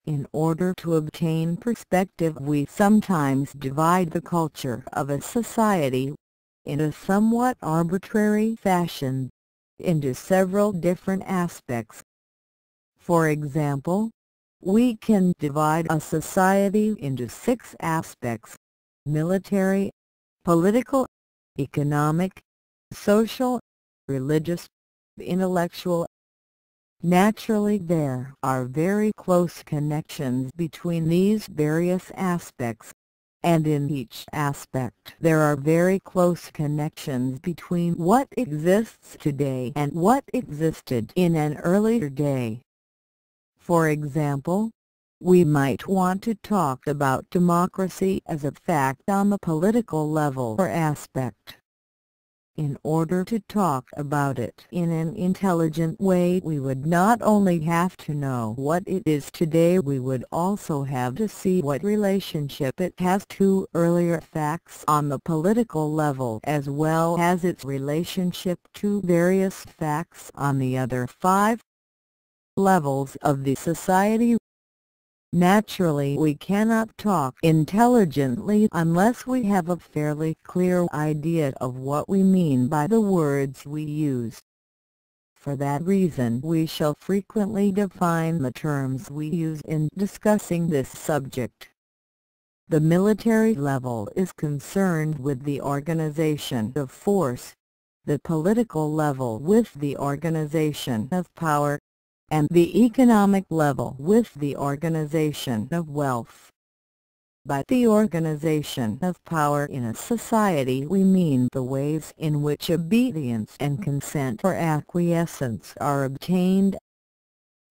In order to obtain perspective, we sometimes divide the culture of a society, in a somewhat arbitrary fashion, into several different aspects. For example, we can divide a society into 6 aspects: military, political, economic, social, religious, intellectual. Naturally, there are very close connections between these various aspects, and in each aspect there are very close connections between what exists today and what existed in an earlier day. For example, we might want to talk about democracy as a fact on the political level or aspect. In order to talk about it in an intelligent way, we would not only have to know what it is today, we would also have to see what relationship it has to earlier facts on the political level, as well as its relationship to various facts on the other 5 levels of the society. Naturally, we cannot talk intelligently unless we have a fairly clear idea of what we mean by the words we use. For that reason, we shall frequently define the terms we use in discussing this subject. The military level is concerned with the organization of force, the political level with the organization of power, and the economic level with the organization of wealth. By the organization of power in a society, we mean the ways in which obedience and consent or acquiescence are obtained.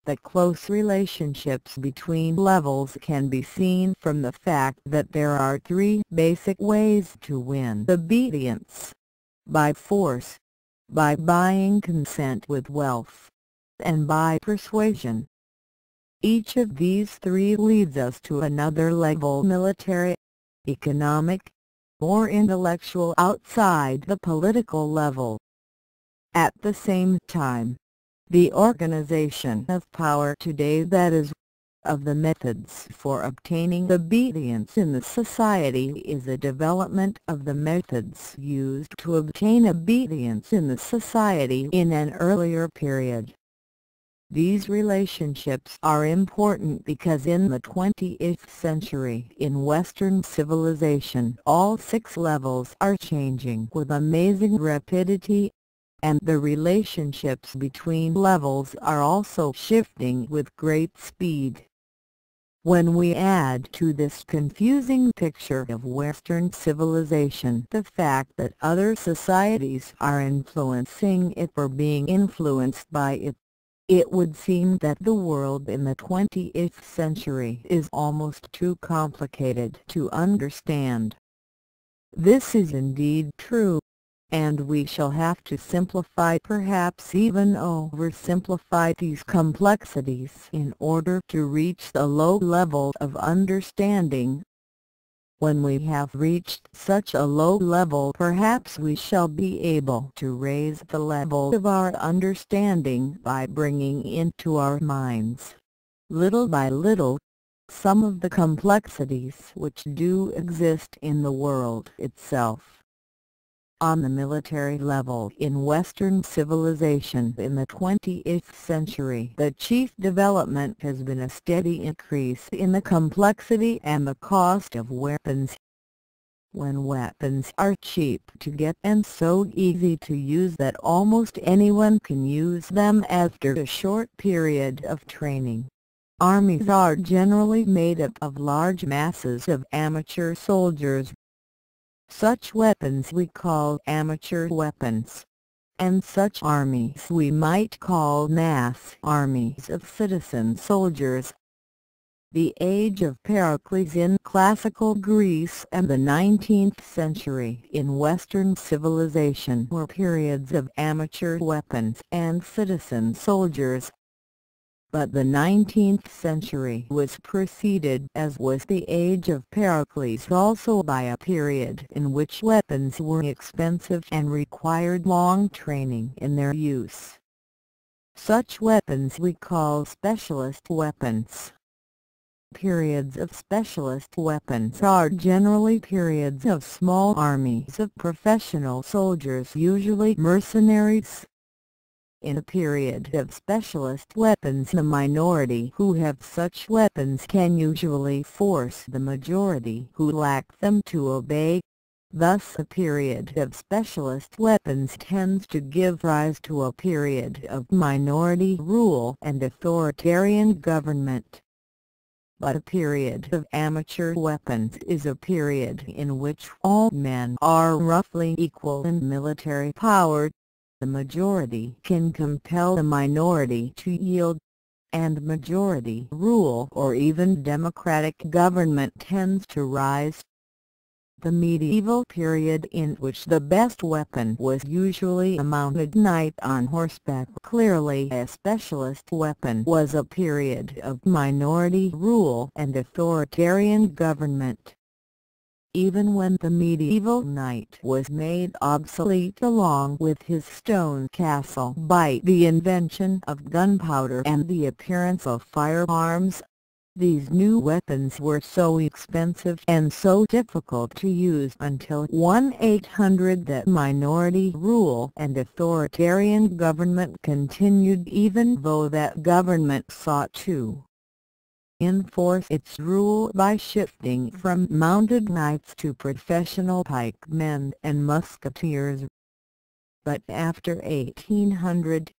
The close relationships between levels can be seen from the fact that there are 3 basic ways to win obedience: by force, by buying consent with wealth, and by persuasion. Each of these 3 leads us to another level: military, economic, or intellectual, outside the political level. At the same time, the organization of power today, that is, of the methods for obtaining obedience in the society, is a development of the methods used to obtain obedience in the society in an earlier period. These relationships are important because in the 20th century in Western civilization all 6 levels are changing with amazing rapidity, and the relationships between levels are also shifting with great speed. When we add to this confusing picture of Western civilization the fact that other societies are influencing it or being influenced by it, it would seem that the world in the 20th century is almost too complicated to understand. This is indeed true, and we shall have to simplify, perhaps even oversimplify, these complexities in order to reach a low level of understanding. When we have reached such a low level, perhaps we shall be able to raise the level of our understanding by bringing into our minds, little by little, some of the complexities which do exist in the world itself. On the military level in Western civilization in the 20th century, the chief development has been a steady increase in the complexity and the cost of weapons. When weapons are cheap to get and so easy to use that almost anyone can use them after a short period of training, armies are generally made up of large masses of amateur soldiers. Such weapons we call amateur weapons, and such armies we might call mass armies of citizen soldiers. The age of Pericles in classical Greece and the 19th century in Western civilization were periods of amateur weapons and citizen soldiers. But the 19th century was preceded, as was the age of Pericles, also by a period in which weapons were expensive and required long training in their use. Such weapons we call specialist weapons. Periods of specialist weapons are generally periods of small armies of professional soldiers, usually mercenaries. In a period of specialist weapons, the minority who have such weapons can usually force the majority who lack them to obey. Thus a period of specialist weapons tends to give rise to a period of minority rule and authoritarian government. But a period of amateur weapons is a period in which all men are roughly equal in military power. The majority can compel the minority to yield, and majority rule or even democratic government tends to rise. The medieval period, in which the best weapon was usually a mounted knight on horseback, clearly a specialist weapon, was a period of minority rule and authoritarian government. Even when the medieval knight was made obsolete along with his stone castle by the invention of gunpowder and the appearance of firearms, these new weapons were so expensive and so difficult to use until 1800 that minority rule and authoritarian government continued, even though that government sought to enforce its rule by shifting from mounted knights to professional pikemen and musketeers. But after 1800,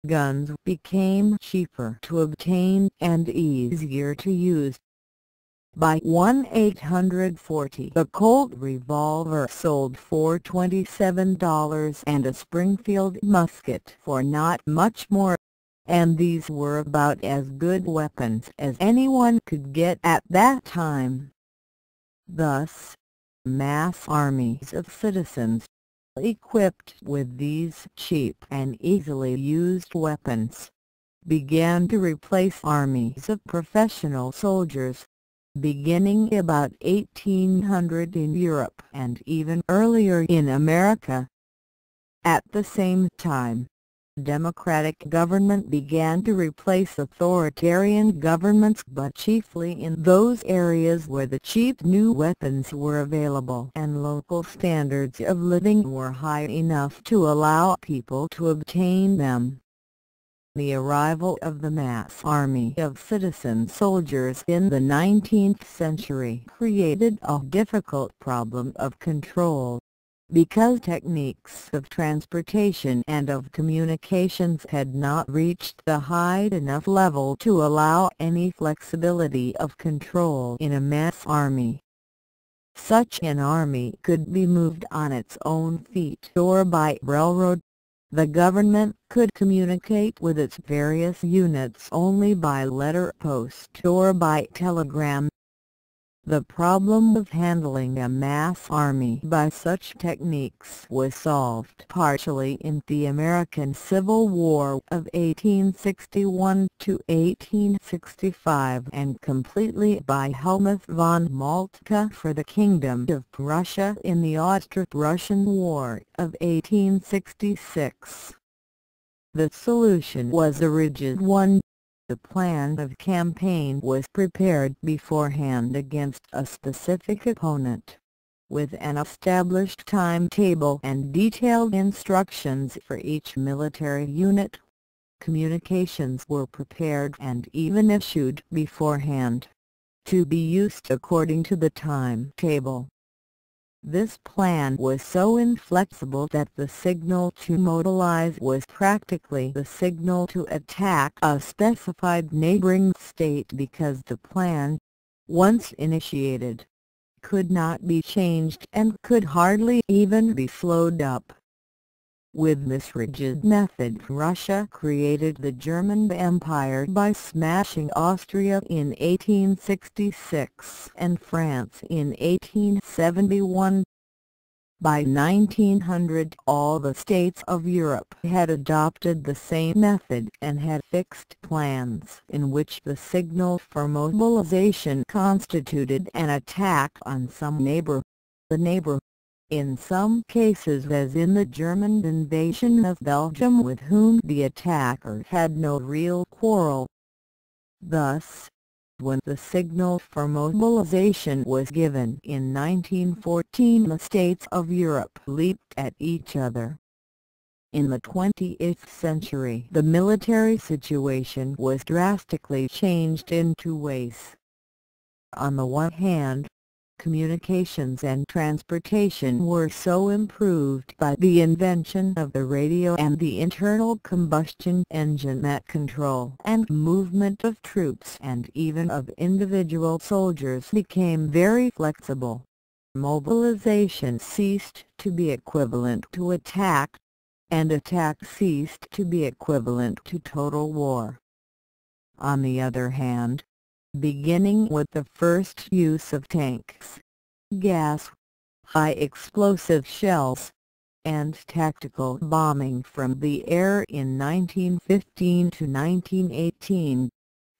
guns became cheaper to obtain and easier to use. By 1840 the Colt revolver sold for $27 and a Springfield musket for not much more, and these were about as good weapons as anyone could get at that time. Thus, mass armies of citizens, equipped with these cheap and easily used weapons, began to replace armies of professional soldiers, beginning about 1800 in Europe and even earlier in America. At the same time, democratic government began to replace authoritarian governments, but chiefly in those areas where the cheap new weapons were available and local standards of living were high enough to allow people to obtain them. The arrival of the mass army of citizen soldiers in the 19th century created a difficult problem of control, because techniques of transportation and of communications had not reached the high enough level to allow any flexibility of control in a mass army. Such an army could be moved on its own feet or by railroad. The government could communicate with its various units only by letter post or by telegram. The problem of handling a mass army by such techniques was solved partially in the American Civil War of 1861 to 1865 and completely by Helmuth von Moltke for the Kingdom of Prussia in the Austro-Prussian War of 1866. The solution was a rigid one. The plan of campaign was prepared beforehand against a specific opponent, with an established timetable and detailed instructions for each military unit. Communications were prepared and even issued beforehand, to be used according to the timetable. This plan was so inflexible that the signal to mobilize was practically the signal to attack a specified neighboring state, because the plan, once initiated, could not be changed and could hardly even be slowed up. With this rigid method, Russia created the German Empire by smashing Austria in 1866 and France in 1871. By 1900 all the states of Europe had adopted the same method and had fixed plans in which the signal for mobilization constituted an attack on some neighbor. The neighbor, in some cases as in the German invasion of Belgium, with whom the attacker had no real quarrel. Thus, When the signal for mobilization was given in 1914, the states of Europe leaped at each other. In the 20th century, the military situation was drastically changed in two ways. On the one hand, communications and transportation were so improved by the invention of the radio and the internal combustion engine that control and movement of troops and even of individual soldiers became very flexible. Mobilization ceased to be equivalent to attack, and attack ceased to be equivalent to total war. On the other hand, beginning with the first use of tanks, gas, high-explosive shells, and tactical bombing from the air in 1915 to 1918,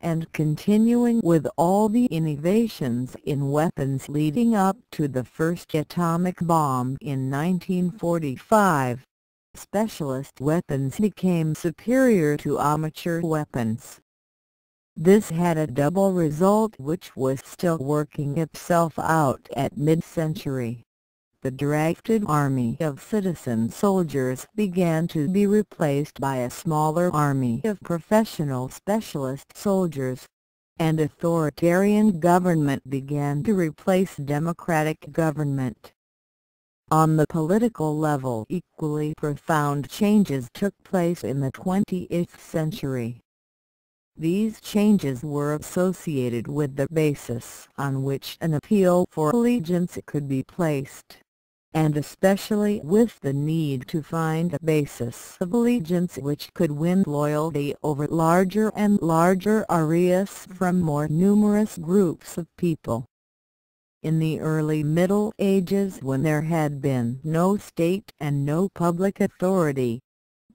and continuing with all the innovations in weapons leading up to the first atomic bomb in 1945, specialist weapons became superior to amateur weapons. This had a double result which was still working itself out at mid-century. The drafted army of citizen soldiers began to be replaced by a smaller army of professional specialist soldiers, and authoritarian government began to replace democratic government. On the political level, equally profound changes took place in the 20th century. These changes were associated with the basis on which an appeal for allegiance could be placed, and especially with the need to find a basis of allegiance which could win loyalty over larger and larger areas from more numerous groups of people. In the early Middle Ages, when there had been no state and no public authority,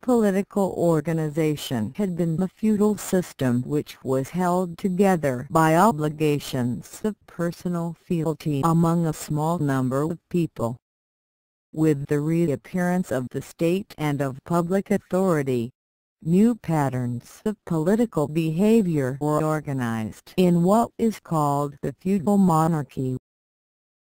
political organization had been a feudal system which was held together by obligations of personal fealty among a small number of people. With the reappearance of the state and of public authority, new patterns of political behavior were organized in what is called the feudal monarchy.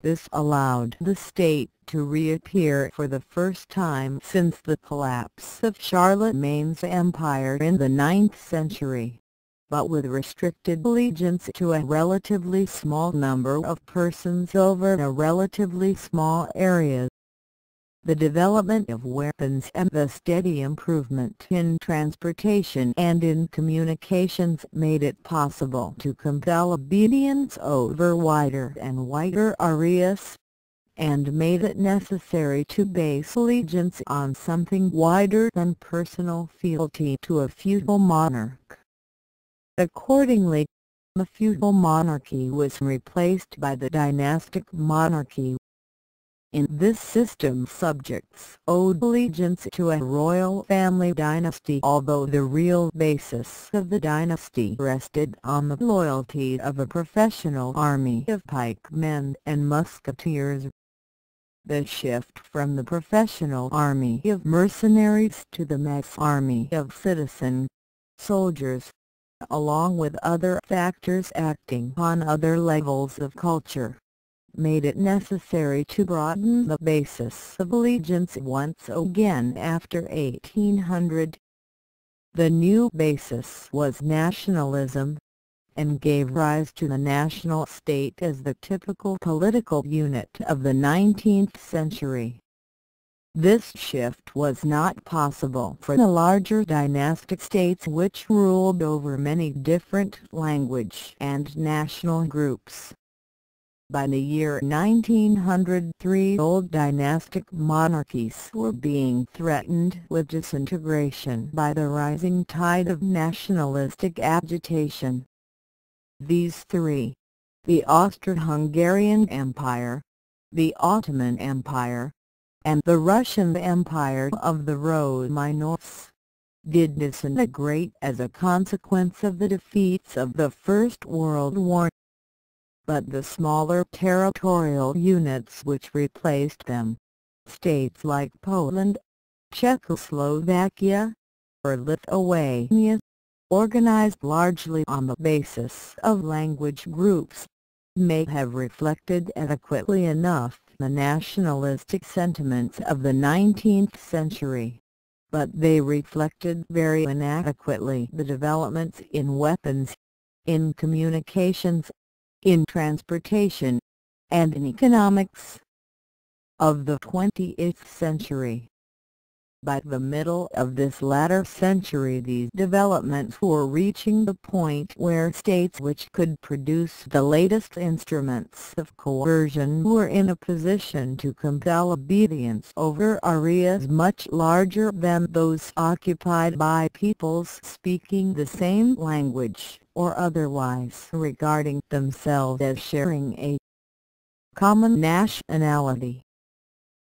This allowed the state to reappear for the first time since the collapse of Charlemagne's empire in the 9th century, but with restricted allegiance to a relatively small number of persons over a relatively small area. The development of weapons and the steady improvement in transportation and in communications made it possible to compel obedience over wider and wider areas, and made it necessary to base allegiance on something wider than personal fealty to a feudal monarch. Accordingly, the feudal monarchy was replaced by the dynastic monarchy. In this system, subjects owed allegiance to a royal family dynasty, although the real basis of the dynasty rested on the loyalty of a professional army of pikemen and musketeers. The shift from the professional army of mercenaries to the mass army of citizen soldiers, along with other factors acting on other levels of culture, made it necessary to broaden the basis of allegiance once again after 1800. The new basis was nationalism, and gave rise to the national state as the typical political unit of the 19th century. This shift was not possible for the larger dynastic states which ruled over many different language and national groups. By the year 1903, old dynastic monarchies were being threatened with disintegration by the rising tide of nationalistic agitation. These three, the Austro-Hungarian Empire, the Ottoman Empire, and the Russian Empire of the Romanovs, did disintegrate as a consequence of the defeats of the First World War. But the smaller territorial units which replaced them, states like Poland, Czechoslovakia, or Lithuania, organized largely on the basis of language groups, may have reflected adequately enough the nationalistic sentiments of the 19th century, but they reflected very inadequately the developments in weapons, in communications, in transportation, and in economics of the 20th century. By the middle of this latter century these developments were reaching the point where states which could produce the latest instruments of coercion were in a position to compel obedience over areas much larger than those occupied by peoples speaking the same language or otherwise regarding themselves as sharing a common nationality.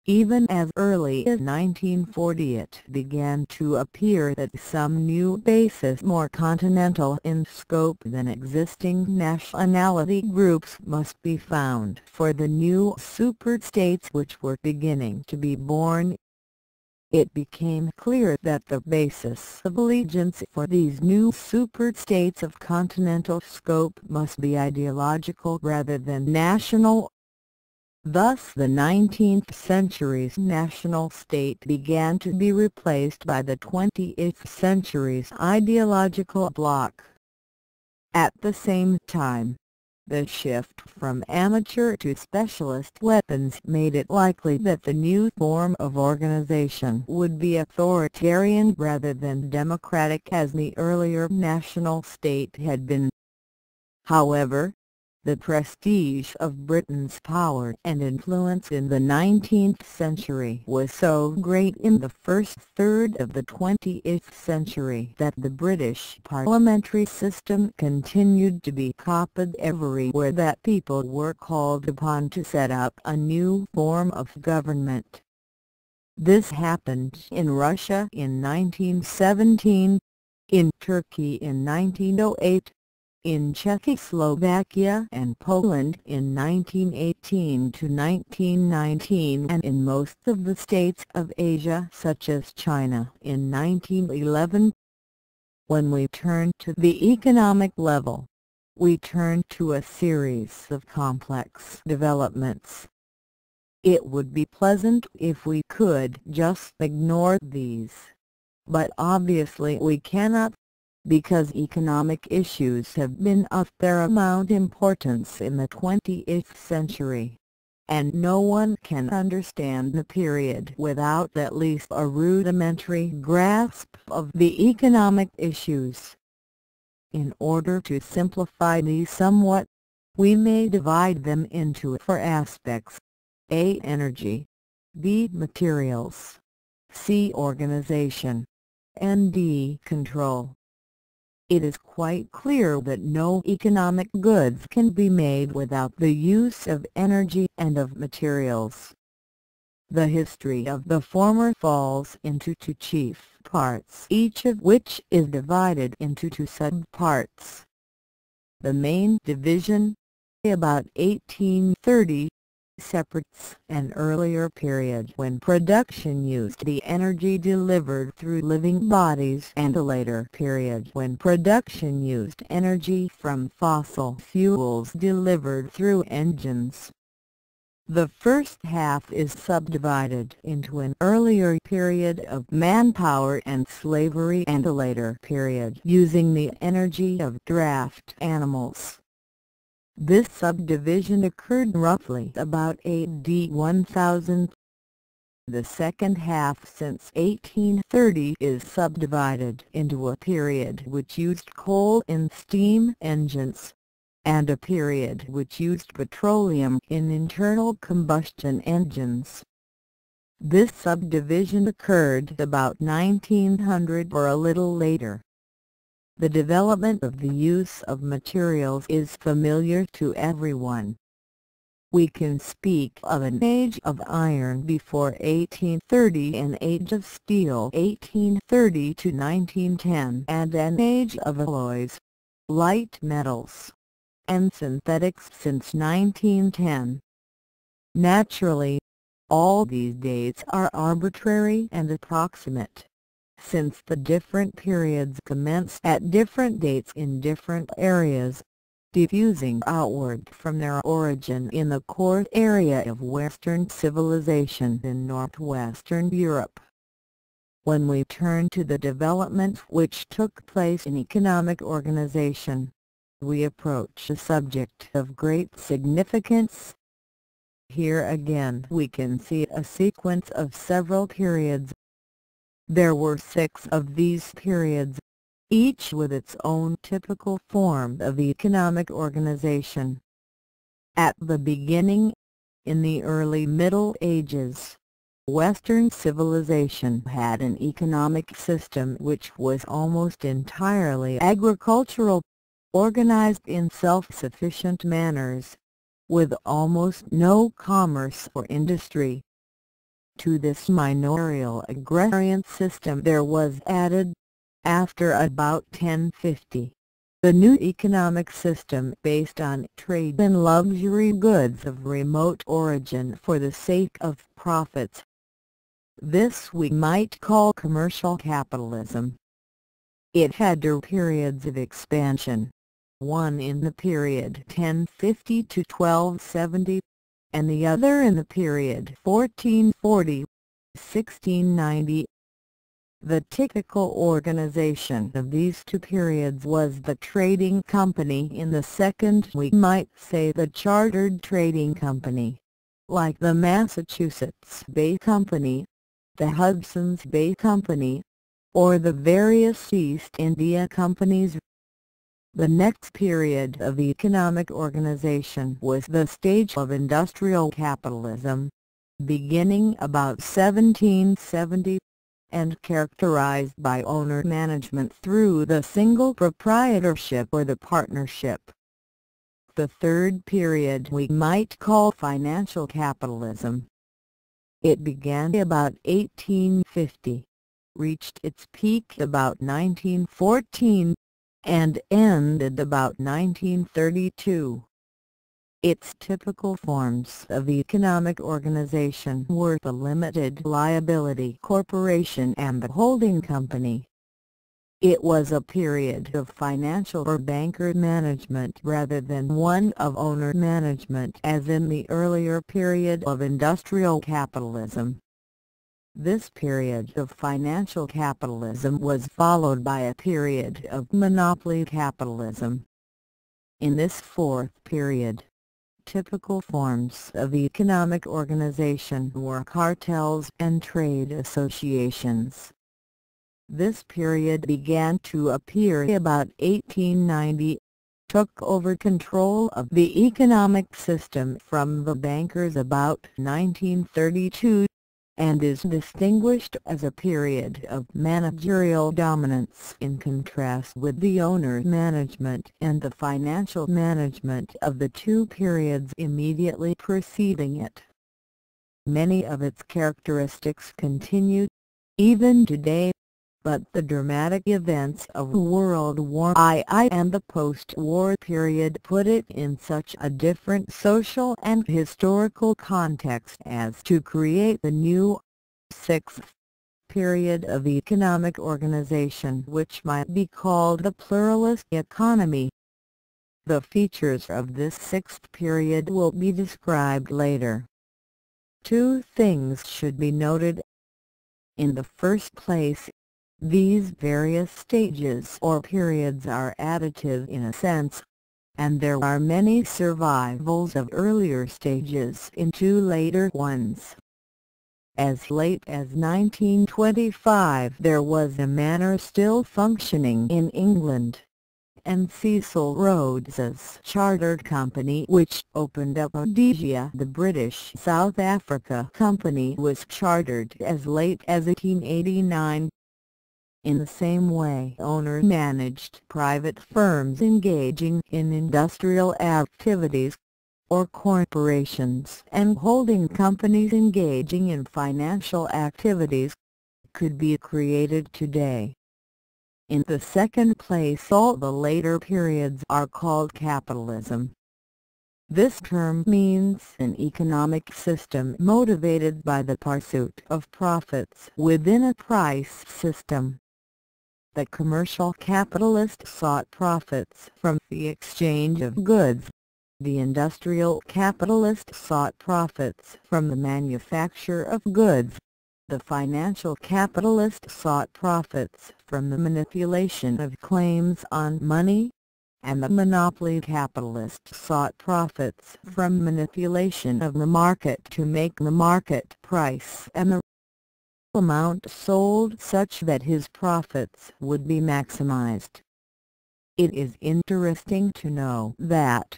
Even as early as 1940 it began to appear that some new basis more continental in scope than existing nationality groups must be found for the new superstates which were beginning to be born. It became clear that the basis of allegiance for these new superstates of continental scope must be ideological rather than national. Thus the 19th century's national state began to be replaced by the 20th century's ideological bloc. At the same time, the shift from amateur to specialist weapons made it likely that the new form of organization would be authoritarian rather than democratic as the earlier national state had been. However, the prestige of Britain's power and influence in the 19th century was so great in the first third of the 20th century that the British parliamentary system continued to be copied everywhere that people were called upon to set up a new form of government. This happened in Russia in 1917, in Turkey in 1908, in Czechoslovakia and Poland in 1918 to 1919 and in most of the states of Asia such as China in 1911. When we turn to the economic level, we turn to a series of complex developments. It would be pleasant if we could just ignore these, but obviously we cannot, because economic issues have been of paramount importance in the 20th century, and no one can understand the period without at least a rudimentary grasp of the economic issues. In order to simplify these somewhat, we may divide them into four aspects: A. Energy, B. Materials, C. Organization, and D. Control. It is quite clear that no economic goods can be made without the use of energy and of materials. The history of the former falls into two chief parts, each of which is divided into two sub-parts. The main division, about 1830, separates an earlier period when production used the energy delivered through living bodies and a later period when production used energy from fossil fuels delivered through engines. The first half is subdivided into an earlier period of manpower and slavery and a later period using the energy of draft animals. This subdivision occurred roughly about AD 1000. The second half since 1830 is subdivided into a period which used coal in steam engines, and a period which used petroleum in internal combustion engines. This subdivision occurred about 1900 or a little later. The development of the use of materials is familiar to everyone. We can speak of an age of iron before 1830, an age of steel 1830 to 1910, and an age of alloys, light metals, and synthetics since 1910. Naturally, all these dates are arbitrary and approximate. since the different periods commence at different dates in different areas, diffusing outward from their origin in the core area of Western civilization in northwestern Europe. When we turn to the development which took place in economic organization, we approach a subject of great significance. Here again we can see a sequence of several periods. There were 6 of these periods, each with its own typical form of economic organization. At the beginning, in the early Middle Ages, Western civilization had an economic system which was almost entirely agricultural, organized in self-sufficient manners, with almost no commerce or industry. To this manorial agrarian system there was added, after about 1050, the new economic system based on trade in luxury goods of remote origin for the sake of profits. This we might call commercial capitalism. It had 2 periods of expansion, one in the period 1050 to 1270, and the other in the period 1440–1690. The typical organization of these 2 periods was the trading company. In the second we might say the chartered trading company, like the Massachusetts Bay Company, the Hudson's Bay Company, or the various East India Companies. The next period of economic organization was the stage of industrial capitalism, beginning about 1770, and characterized by owner management through the single proprietorship or the partnership. The third period we might call financial capitalism. It began about 1850, reached its peak about 1914, and ended about 1932. Its typical forms of economic organization were the limited liability corporation and the holding company. It was a period of financial or banker management rather than one of owner management as in the earlier period of industrial capitalism. This period of financial capitalism was followed by a period of monopoly capitalism. In this fourth period, typical forms of economic organization were cartels and trade associations. This period began to appear about 1890, took over control of the economic system from the bankers about 1932, and is distinguished as a period of managerial dominance in contrast with the owner management and the financial management of the 2 periods immediately preceding it. Many of its characteristics continue, even today, but the dramatic events of World War I and the post-war period put it in such a different social and historical context as to create the new, 6th period of economic organization, which might be called the pluralist economy. The features of this 6th period will be described later. 2 things should be noted. In the first place, these various stages or periods are additive in a sense, and there are many survivals of earlier stages into later ones. As late as 1925 there was a manor still functioning in England, and Cecil Rhodes's chartered company which opened up Rhodesia, the British South Africa Company, was chartered as late as 1889. In the same way, owner-managed private firms engaging in industrial activities, or corporations and holding companies engaging in financial activities, could be created today. In the second place, all the later periods are called capitalism. This term means an economic system motivated by the pursuit of profits within a price system. The commercial capitalist sought profits from the exchange of goods. The industrial capitalist sought profits from the manufacture of goods. The financial capitalist sought profits from the manipulation of claims on money, and the monopoly capitalist sought profits from manipulation of the market to make the market price and the amount sold such that his profits would be maximized. It is interesting to know that,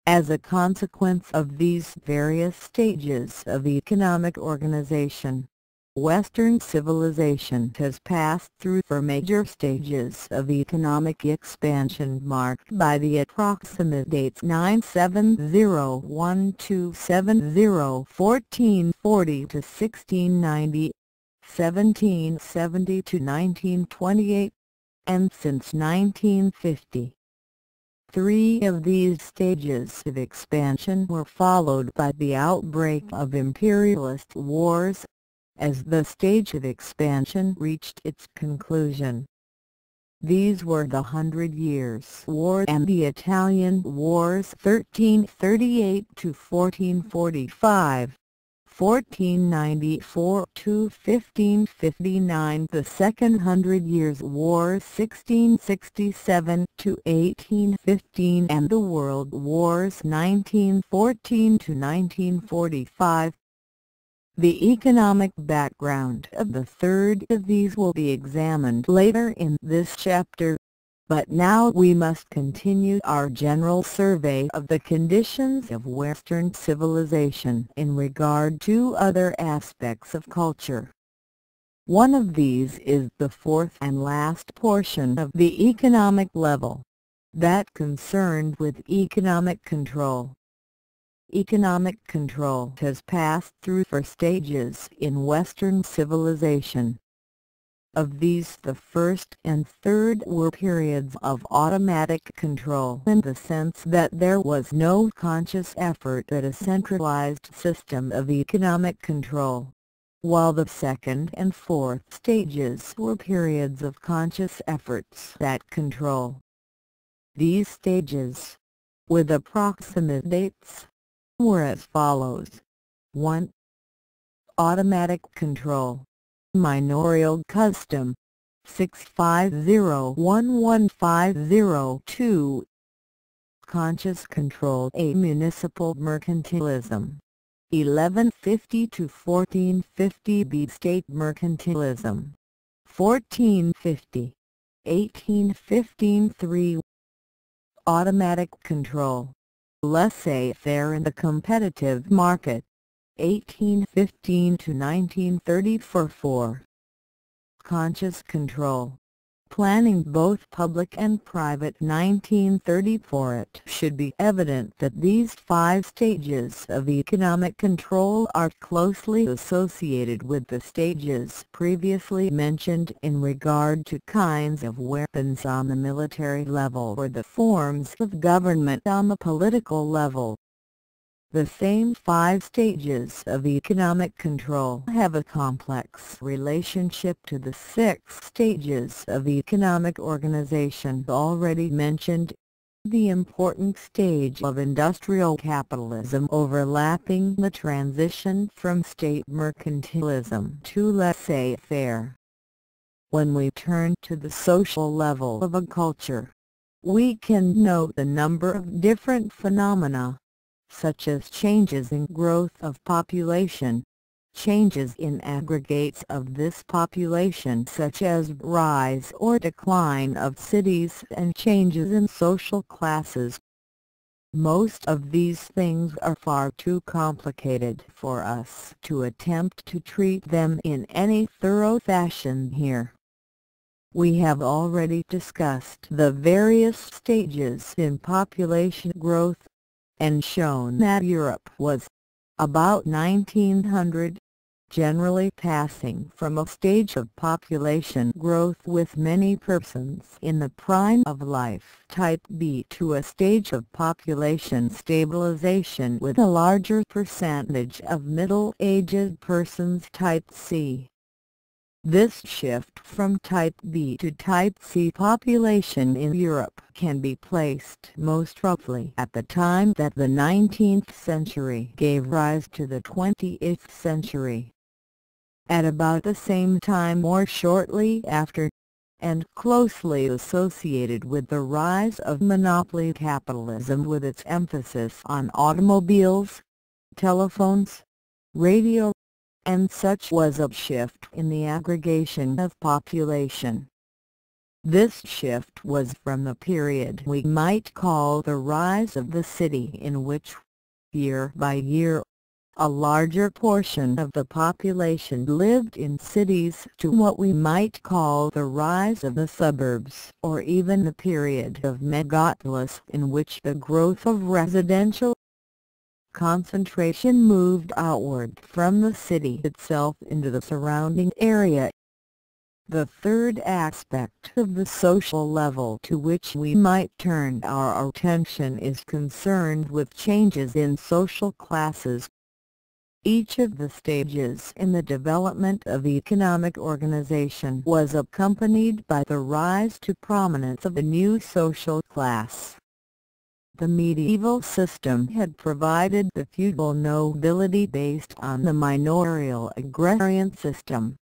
as a consequence of these various stages of economic organization, Western civilization has passed through 4 major stages of economic expansion marked by the approximate dates 970–1270, 1440 to 1690, 1770 to 1928, and since 1950. 3 of these stages of expansion were followed by the outbreak of imperialist wars, as the stage of expansion reached its conclusion. These were the 100 Years' War and the Italian Wars 1338 to 1445. 1494 to 1559, the Second Hundred Years' War 1667 to 1815, and the World Wars 1914 to 1945. The economic background of the third of these will be examined later in this chapter, but now we must continue our general survey of the conditions of Western civilization in regard to other aspects of culture. One of these is the fourth and last portion of the economic level, that concerned with economic control. Economic control has passed through 4 stages in Western civilization. Of these, the first and third were periods of automatic control in the sense that there was no conscious effort at a centralized system of economic control, while the second and fourth stages were periods of conscious efforts at control. These stages, with approximate dates, were as follows. 1. Automatic control. Manorial custom. 650–1150–2. Conscious control. A municipal mercantilism. 1150–1450 state mercantilism. 1450. 1815–3. Automatic control. Laissez-faire in the competitive market. 1815–1934. 4. Conscious control. Planning both public and private. 1934. It should be evident that these 5 stages of economic control are closely associated with the stages previously mentioned in regard to kinds of weapons on the military level or the forms of government on the political level. The same 5 stages of economic control have a complex relationship to the 6 stages of economic organization already mentioned, the important stage of industrial capitalism overlapping the transition from state mercantilism to laissez-faire. When we turn to the social level of a culture, we can note a number of different phenomena, such as changes in growth of population, changes in aggregates of this population such as rise or decline of cities, and changes in social classes. Most of these things are far too complicated for us to attempt to treat them in any thorough fashion here. We have already discussed the various stages in population growth, and shown that Europe was, about 1900, generally passing from a stage of population growth with many persons in the prime of life type B to a stage of population stabilization with a larger percentage of middle-aged persons type C. This shift from type B to type C population in Europe can be placed most roughly at the time that the 19th century gave rise to the 20th century. At about the same time or shortly after, and closely associated with the rise of monopoly capitalism with its emphasis on automobiles, telephones, radio, and such, was a shift in the aggregation of population. This shift was from the period we might call the rise of the city, in which, year by year, a larger portion of the population lived in cities, to what we might call the rise of the suburbs, or even the period of megapolis, in which the growth of residential concentration moved outward from the city itself into the surrounding area. The third aspect of the social level to which we might turn our attention is concerned with changes in social classes. Each of the stages in the development of economic organization was accompanied by the rise to prominence of a new social class. The medieval system had provided the feudal nobility based on the manorial agrarian system.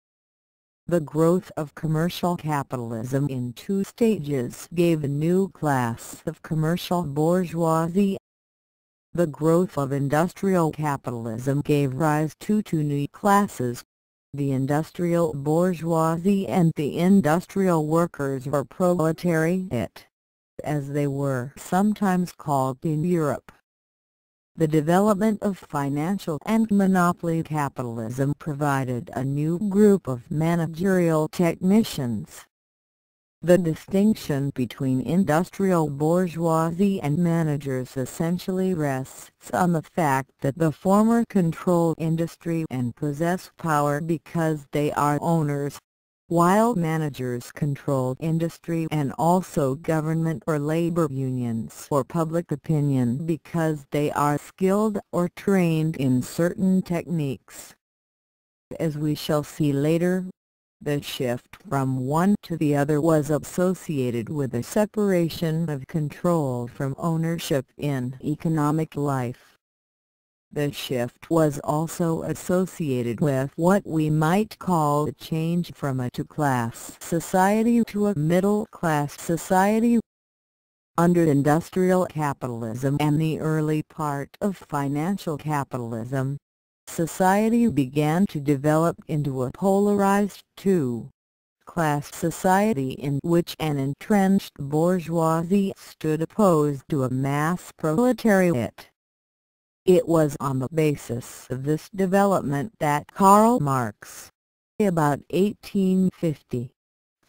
The growth of commercial capitalism in two stages gave a new class of commercial bourgeoisie. The growth of industrial capitalism gave rise to two new classes, the industrial bourgeoisie and the industrial workers, or proletariat, as they were sometimes called in Europe. The development of financial and monopoly capitalism provided a new group of managerial technicians. The distinction between industrial bourgeoisie and managers essentially rests on the fact that the former control industry and possess power because they are owners, while managers control industry and also government or labor unions or public opinion because they are skilled or trained in certain techniques. As we shall see later, the shift from one to the other was associated with a separation of control from ownership in economic life. The shift was also associated with what we might call a change from a two-class society to a middle-class society. Under industrial capitalism and the early part of financial capitalism, society began to develop into a polarized two-class society in which an entrenched bourgeoisie stood opposed to a mass proletariat. It was on the basis of this development that Karl Marx, about 1850,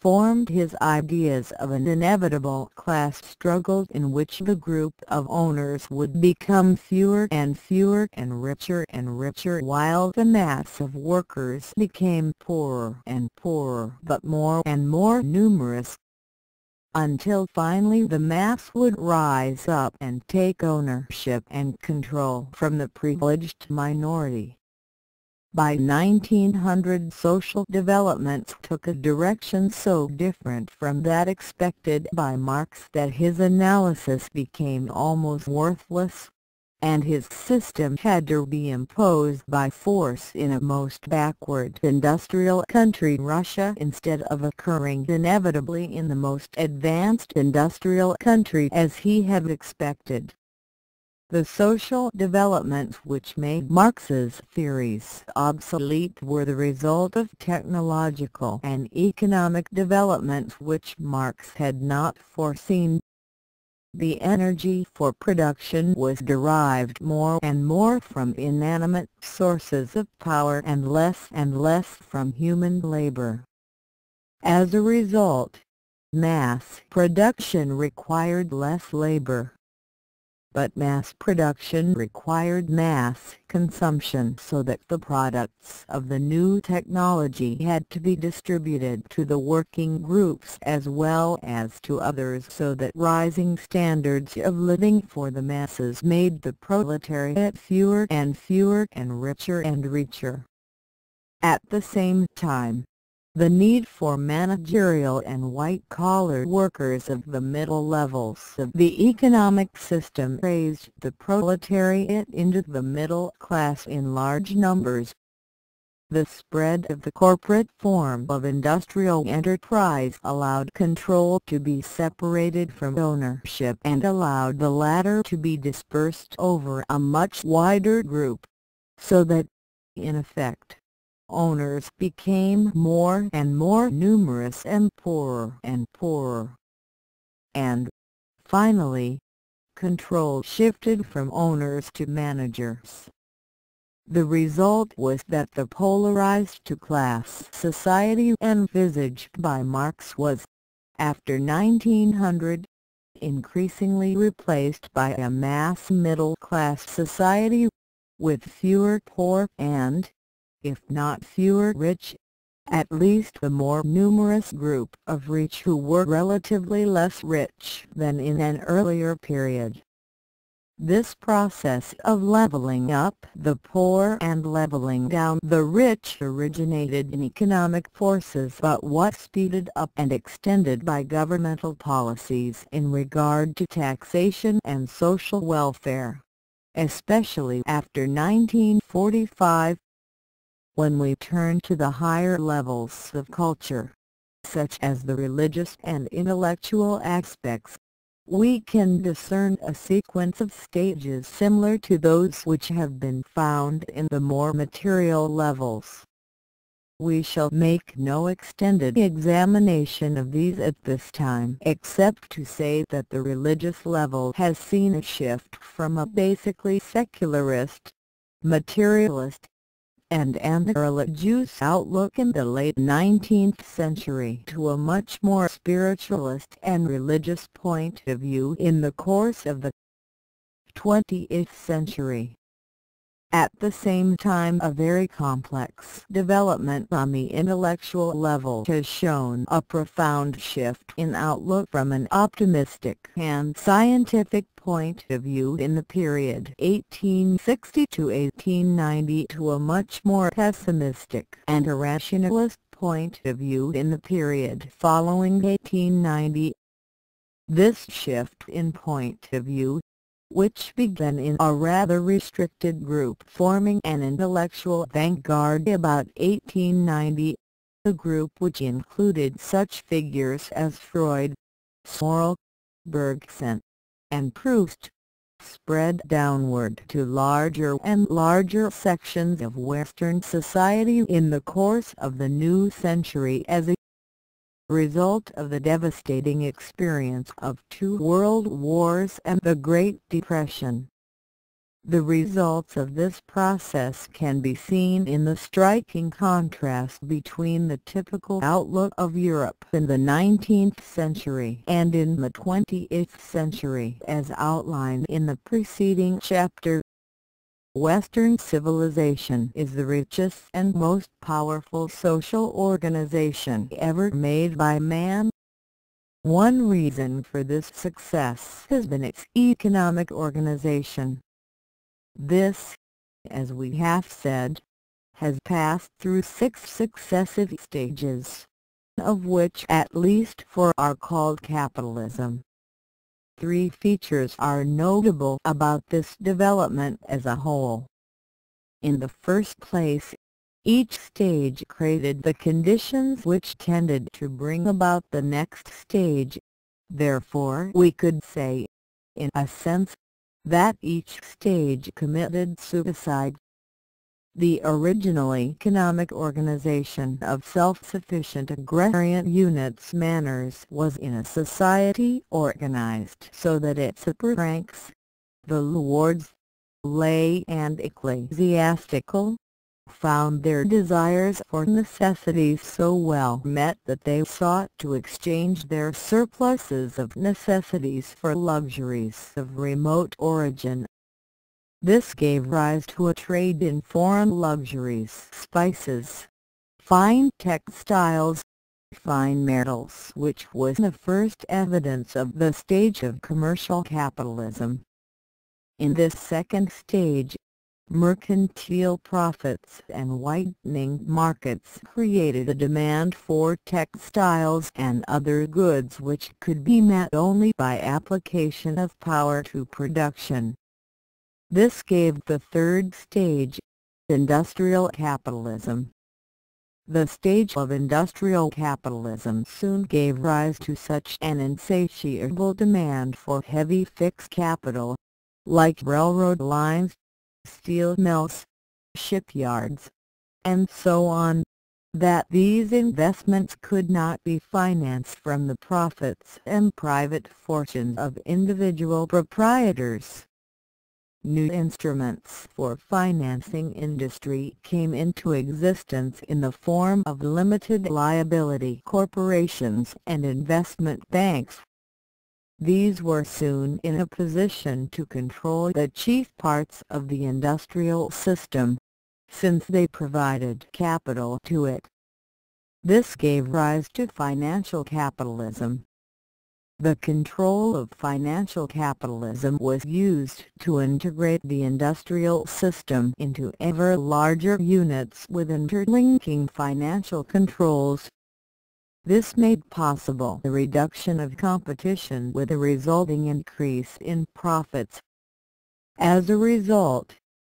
formed his ideas of an inevitable class struggle in which the group of owners would become fewer and fewer and richer, while the mass of workers became poorer and poorer but more and more numerous, until finally the mass would rise up and take ownership and control from the privileged minority. By 1900, social developments took a direction so different from that expected by Marx that his analysis became almost worthless, and his system had to be imposed by force in a most backward industrial country, Russia, instead of occurring inevitably in the most advanced industrial country as he had expected. The social developments which made Marx's theories obsolete were the result of technological and economic developments which Marx had not foreseen. The energy for production was derived more and more from inanimate sources of power and less from human labor. As a result, mass production required less labor. but mass production required mass consumption so that the products of the new technology had to be distributed to the working groups as well as to others, so that rising standards of living for the masses made the proletariat fewer and richer and richer. At the same time, the need for managerial and white-collar workers of the middle levels of the economic system raised the proletariat into the middle class in large numbers. The spread of the corporate form of industrial enterprise allowed control to be separated from ownership and allowed the latter to be dispersed over a much wider group, so that, in effect, owners became more and more numerous and poorer. And, finally, control shifted from owners to managers. The result was that the polarized two-class society envisaged by Marx was, after 1900, increasingly replaced by a mass middle-class society, with fewer poor and, if not fewer rich, at least a more numerous group of rich who were relatively less rich than in an earlier period. This process of leveling up the poor and leveling down the rich originated in economic forces but was speeded up and extended by governmental policies in regard to taxation and social welfare, especially after 1945. When we turn to the higher levels of culture, such as the religious and intellectual aspects, we can discern a sequence of stages similar to those which have been found in the more material levels. We shall make no extended examination of these at this time, except to say that the religious level has seen a shift from a basically secularist, materialist, and anti-religious outlook in the late 19th century to a much more spiritualist and religious point of view in the course of the 20th century. At the same time, a very complex development on the intellectual level has shown a profound shift in outlook from an optimistic and scientific point of view in the period 1860 to 1890 to a much more pessimistic and irrationalist point of view in the period following 1890. This shift in point of view, which began in a rather restricted group forming an intellectual vanguard about 1890, a group which included such figures as Freud, Sorel, Bergson, and Proust, spread downward to larger and larger sections of Western society in the course of the new century as a result of the devastating experience of 2 world wars and the Great Depression. The results of this process can be seen in the striking contrast between the typical outlook of Europe in the 19th century and in the 20th century as outlined in the preceding chapter. Western civilization is the richest and most powerful social organization ever made by man. One reason for this success has been its economic organization. This, as we have said, has passed through 6 successive stages, of which at least 4 are called capitalism. 3 features are notable about this development as a whole. In the first place, each stage created the conditions which tended to bring about the next stage. Therefore, we could say, in a sense, that each stage committed suicide. The original economic organization of self-sufficient agrarian units manners was in a society organized so that its upper ranks, the lords, lay and ecclesiastical, found their desires for necessities so well met that they sought to exchange their surpluses of necessities for luxuries of remote origin. This gave rise to a trade in foreign luxuries, spices, fine textiles, fine metals, which was the first evidence of the stage of commercial capitalism. In this second stage, mercantile profits and widening markets created a demand for textiles and other goods which could be met only by application of power to production. This gave the third stage, industrial capitalism. The stage of industrial capitalism soon gave rise to such an insatiable demand for heavy fixed capital, like railroad lines, steel mills, shipyards, and so on, that these investments could not be financed from the profits and private fortunes of individual proprietors. New instruments for financing industry came into existence in the form of limited liability corporations and investment banks. These were soon in a position to control the chief parts of the industrial system, since they provided capital to it. This gave rise to financial capitalism. The control of financial capitalism was used to integrate the industrial system into ever larger units with interlinking financial controls. This made possible the reduction of competition with a resulting increase in profits. As a result,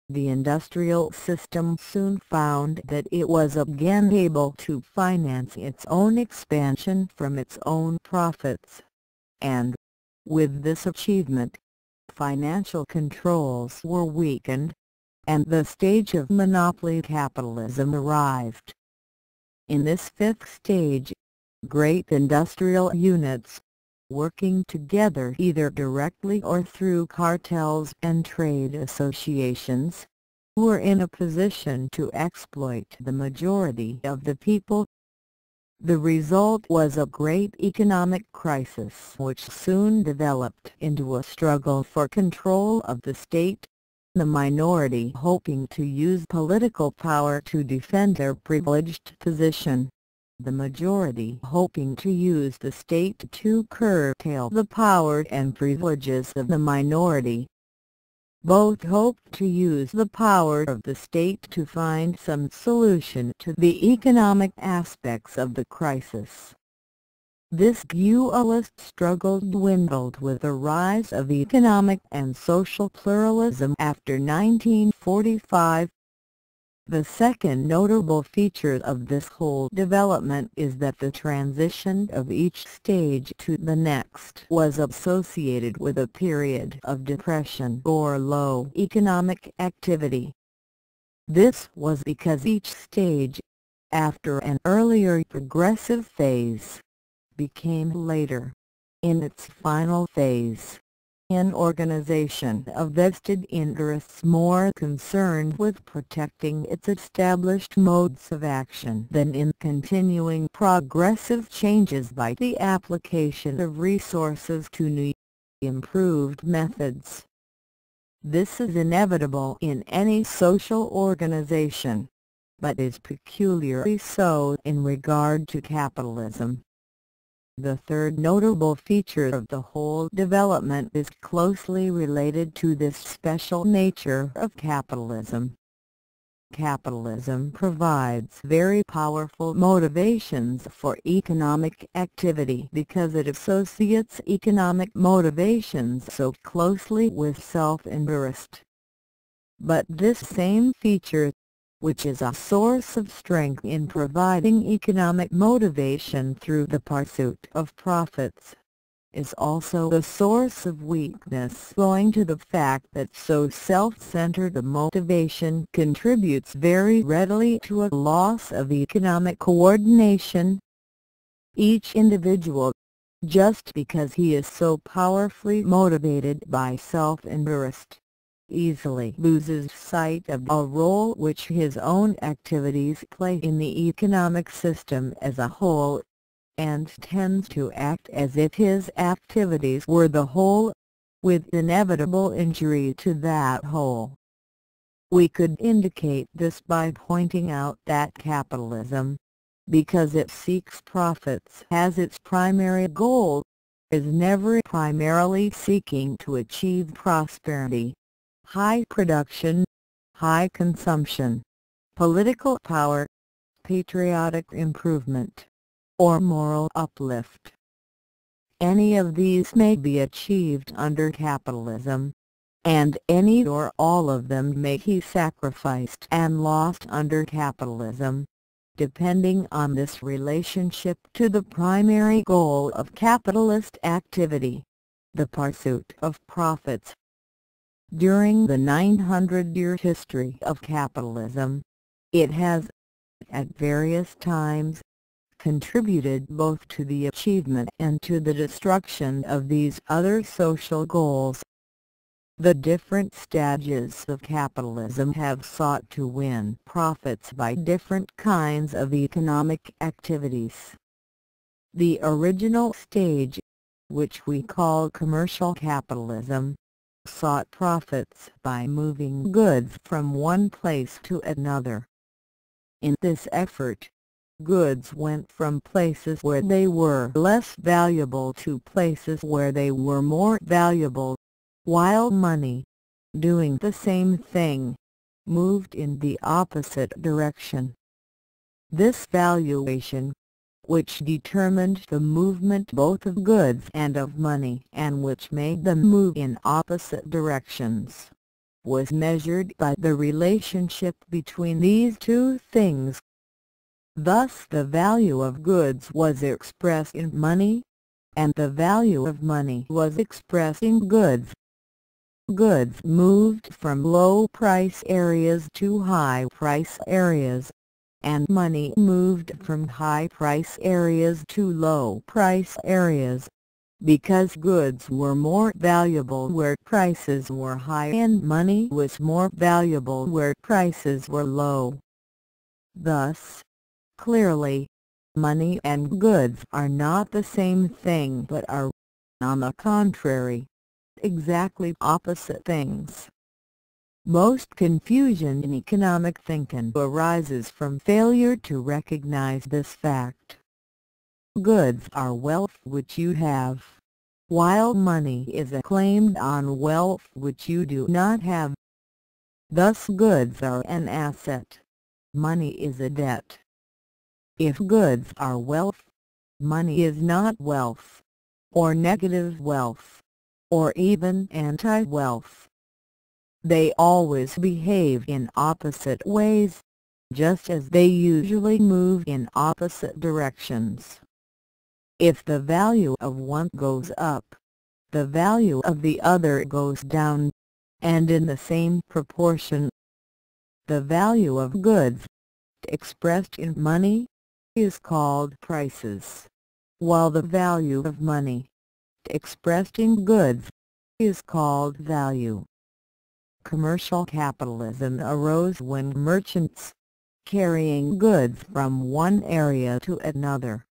the industrial system soon found that it was again able to finance its own expansion from its own profits. And, with this achievement, financial controls were weakened, and the stage of monopoly capitalism arrived. In this fifth stage, great industrial units, working together either directly or through cartels and trade associations, were in a position to exploit the majority of the people. The result was a great economic crisis which soon developed into a struggle for control of the state, the minority hoping to use political power to defend their privileged position, the majority hoping to use the state to curtail the power and privileges of the minority. Both hoped to use the power of the state to find some solution to the economic aspects of the crisis. This dualist struggle dwindled with the rise of economic and social pluralism after 1945. The second notable feature of this whole development is that the transition of each stage to the next was associated with a period of depression or low economic activity. This was because each stage, after an earlier progressive phase, became later, in its final phase, an organization of vested interests more concerned with protecting its established modes of action than in continuing progressive changes by the application of resources to new, improved methods. This is inevitable in any social organization, but is peculiarly so in regard to capitalism. The third notable feature of the whole development is closely related to this special nature of capitalism. Capitalism provides very powerful motivations for economic activity because it associates economic motivations so closely with self-interest. But this same feature, which is a source of strength in providing economic motivation through the pursuit of profits, is also a source of weakness owing to the fact that so self-centered a motivation contributes very readily to a loss of economic coordination. Each individual, just because he is so powerfully motivated by self-interest, easily loses sight of a role which his own activities play in the economic system as a whole, and tends to act as if his activities were the whole, with inevitable injury to that whole. We could indicate this by pointing out that capitalism, because it seeks profits as its primary goal, is never primarily seeking to achieve prosperity, high production, high consumption, political power, patriotic improvement, or moral uplift. Any of these may be achieved under capitalism, and any or all of them may be sacrificed and lost under capitalism, depending on this relationship to the primary goal of capitalist activity, the pursuit of profits. During the 900-year history of capitalism, it has, at various times, contributed both to the achievement and to the destruction of these other social goals. The different stages of capitalism have sought to win profits by different kinds of economic activities. The original stage, which we call commercial capitalism, sought profits by moving goods from one place to another. In this effort, goods went from places where they were less valuable to places where they were more valuable, while money, doing the same thing, moved in the opposite direction. This valuation, which determined the movement both of goods and of money and which made them move in opposite directions, was measured by the relationship between these two things. Thus the value of goods was expressed in money, and the value of money was expressed in goods. Goods moved from low-price areas to high-price areas, and money moved from high-price areas to low-price areas, because goods were more valuable where prices were high and money was more valuable where prices were low. Thus, clearly, money and goods are not the same thing but are, on the contrary, exactly opposite things. Most confusion in economic thinking arises from failure to recognize this fact. Goods are wealth which you have, while money is a claim on wealth which you do not have. Thus goods are an asset, money is a debt. If goods are wealth, money is not wealth, or negative wealth, or even anti-wealth. They always behave in opposite ways, just as they usually move in opposite directions. If the value of one goes up, the value of the other goes down, and in the same proportion. The value of goods, expressed in money, is called prices, while the value of money, expressed in goods, is called value. Commercial capitalism arose when merchants, carrying goods from one area to another,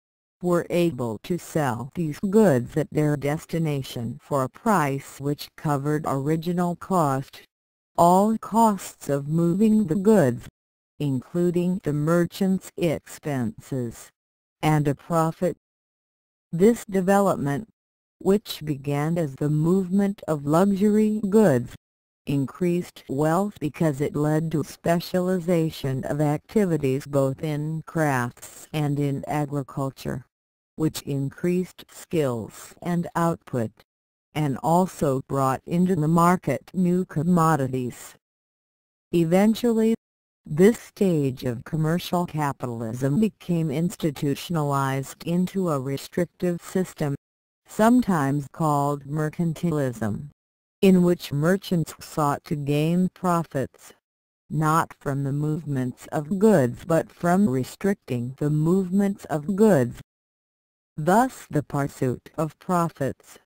were able to sell these goods at their destination for a price which covered original cost, all costs of moving the goods, including the merchant's expenses, and a profit. This development, which began as the movement of luxury goods, increased wealth because it led to specialization of activities both in crafts and in agriculture, which increased skills and output, and also brought into the market new commodities. Eventually, this stage of commercial capitalism became institutionalized into a restrictive system, sometimes called mercantilism, in which merchants sought to gain profits, not from the movements of goods but from restricting the movements of goods. Thus the pursuit of profits,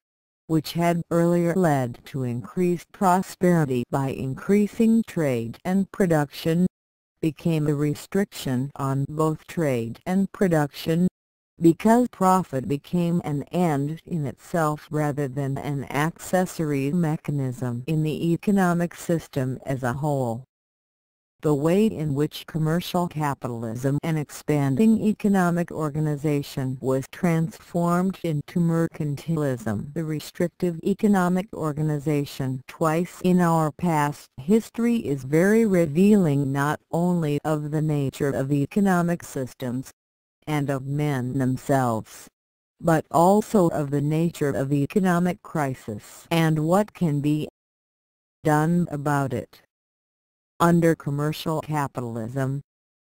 which had earlier led to increased prosperity by increasing trade and production, became a restriction on both trade and production, because profit became an end in itself rather than an accessory mechanism in the economic system as a whole. The way in which commercial capitalism and expanding economic organization was transformed into mercantilism, the restrictive economic organization, twice in our past history, is very revealing not only of the nature of economic systems and of men themselves, but also of the nature of economic crisis and what can be done about it. Under commercial capitalism,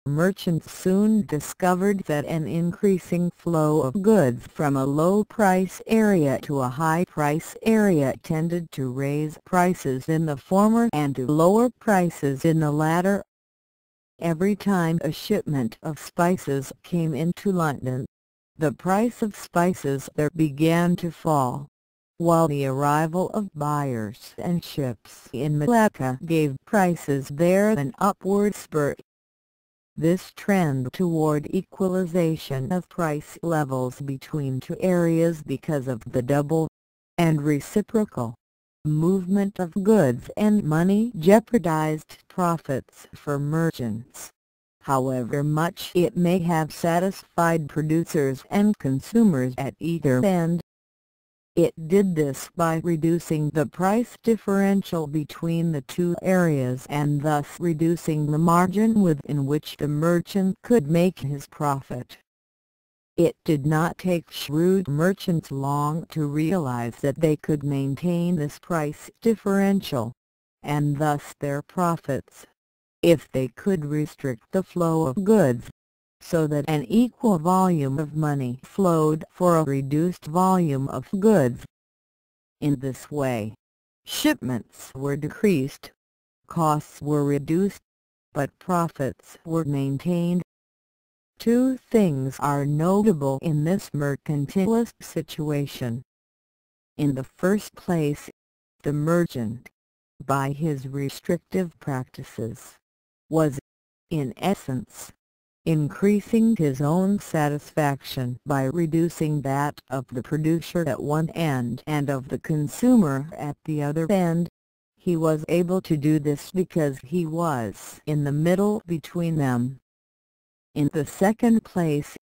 merchants soon discovered that an increasing flow of goods from a low-price area to a high-price area tended to raise prices in the former and to lower prices in the latter. Every time a shipment of spices came into London, the price of spices there began to fall, while the arrival of buyers and ships in Malacca gave prices there an upward spurt. This trend toward equalization of price levels between two areas because of the double and reciprocal movement of goods and money jeopardized profits for merchants. However much it may have satisfied producers and consumers at either end, it did this by reducing the price differential between the two areas and thus reducing the margin within which the merchant could make his profit. It did not take shrewd merchants long to realize that they could maintain this price differential, and thus their profits, if they could restrict the flow of goods, so that an equal volume of money flowed for a reduced volume of goods. In this way, shipments were decreased, costs were reduced, but profits were maintained. Two things are notable in this mercantilist situation. In the first place, the merchant, by his restrictive practices, was, in essence, increasing his own satisfaction by reducing that of the producer at one end and of the consumer at the other end. He was able to do this because he was in the middle between them. In the second place,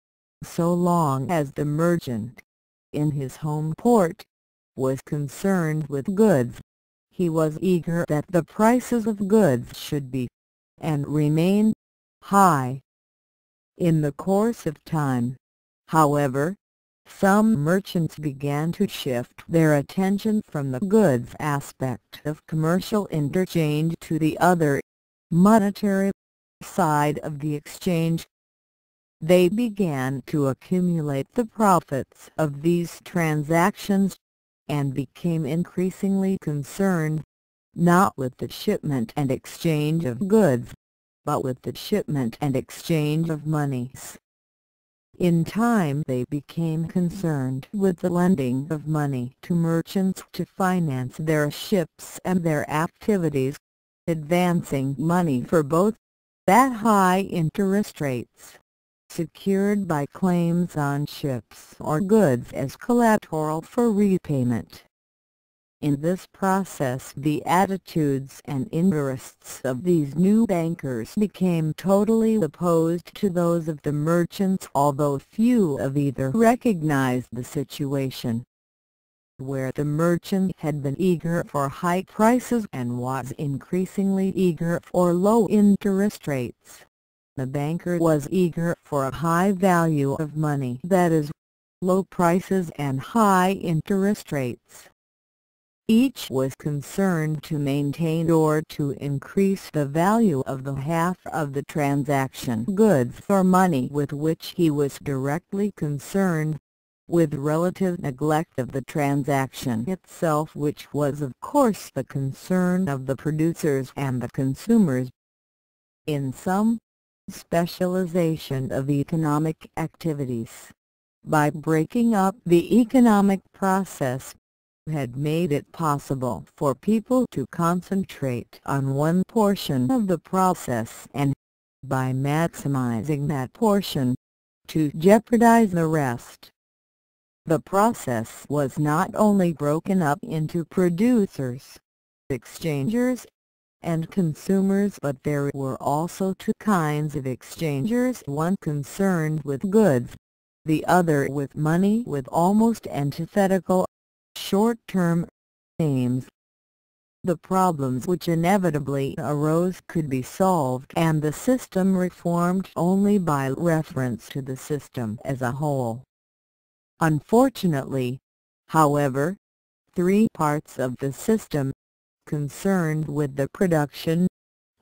so long as the merchant, in his home port, was concerned with goods, he was eager that the prices of goods should be, and remain, high. In the course of time, however, some merchants began to shift their attention from the goods aspect of commercial interchange to the other, monetary, side of the exchange. They began to accumulate the profits of these transactions, and became increasingly concerned, not with the shipment and exchange of goods, but with the shipment and exchange of monies. In time they became concerned with the lending of money to merchants to finance their ships and their activities, advancing money for both, at high interest rates, secured by claims on ships or goods as collateral for repayment. In this process the attitudes and interests of these new bankers became totally opposed to those of the merchants, although few of either recognized the situation. Where the merchant had been eager for high prices and was increasingly eager for low interest rates, the banker was eager for a high value of money, that is, low prices and high interest rates. Each was concerned to maintain or to increase the value of the half of the transaction goods or money with which he was directly concerned, with relative neglect of the transaction itself, which was of course the concern of the producers and the consumers. In sum, specialization of economic activities, by breaking up the economic process, had made it possible for people to concentrate on one portion of the process and, by maximizing that portion, to jeopardize the rest. The process was not only broken up into producers, exchangers, and consumers, but there were also two kinds of exchangers, one concerned with goods, the other with money, with almost antithetical, short-term aims. The problems which inevitably arose could be solved and the system reformed only by reference to the system as a whole. Unfortunately, however, three parts of the system, concerned with the production,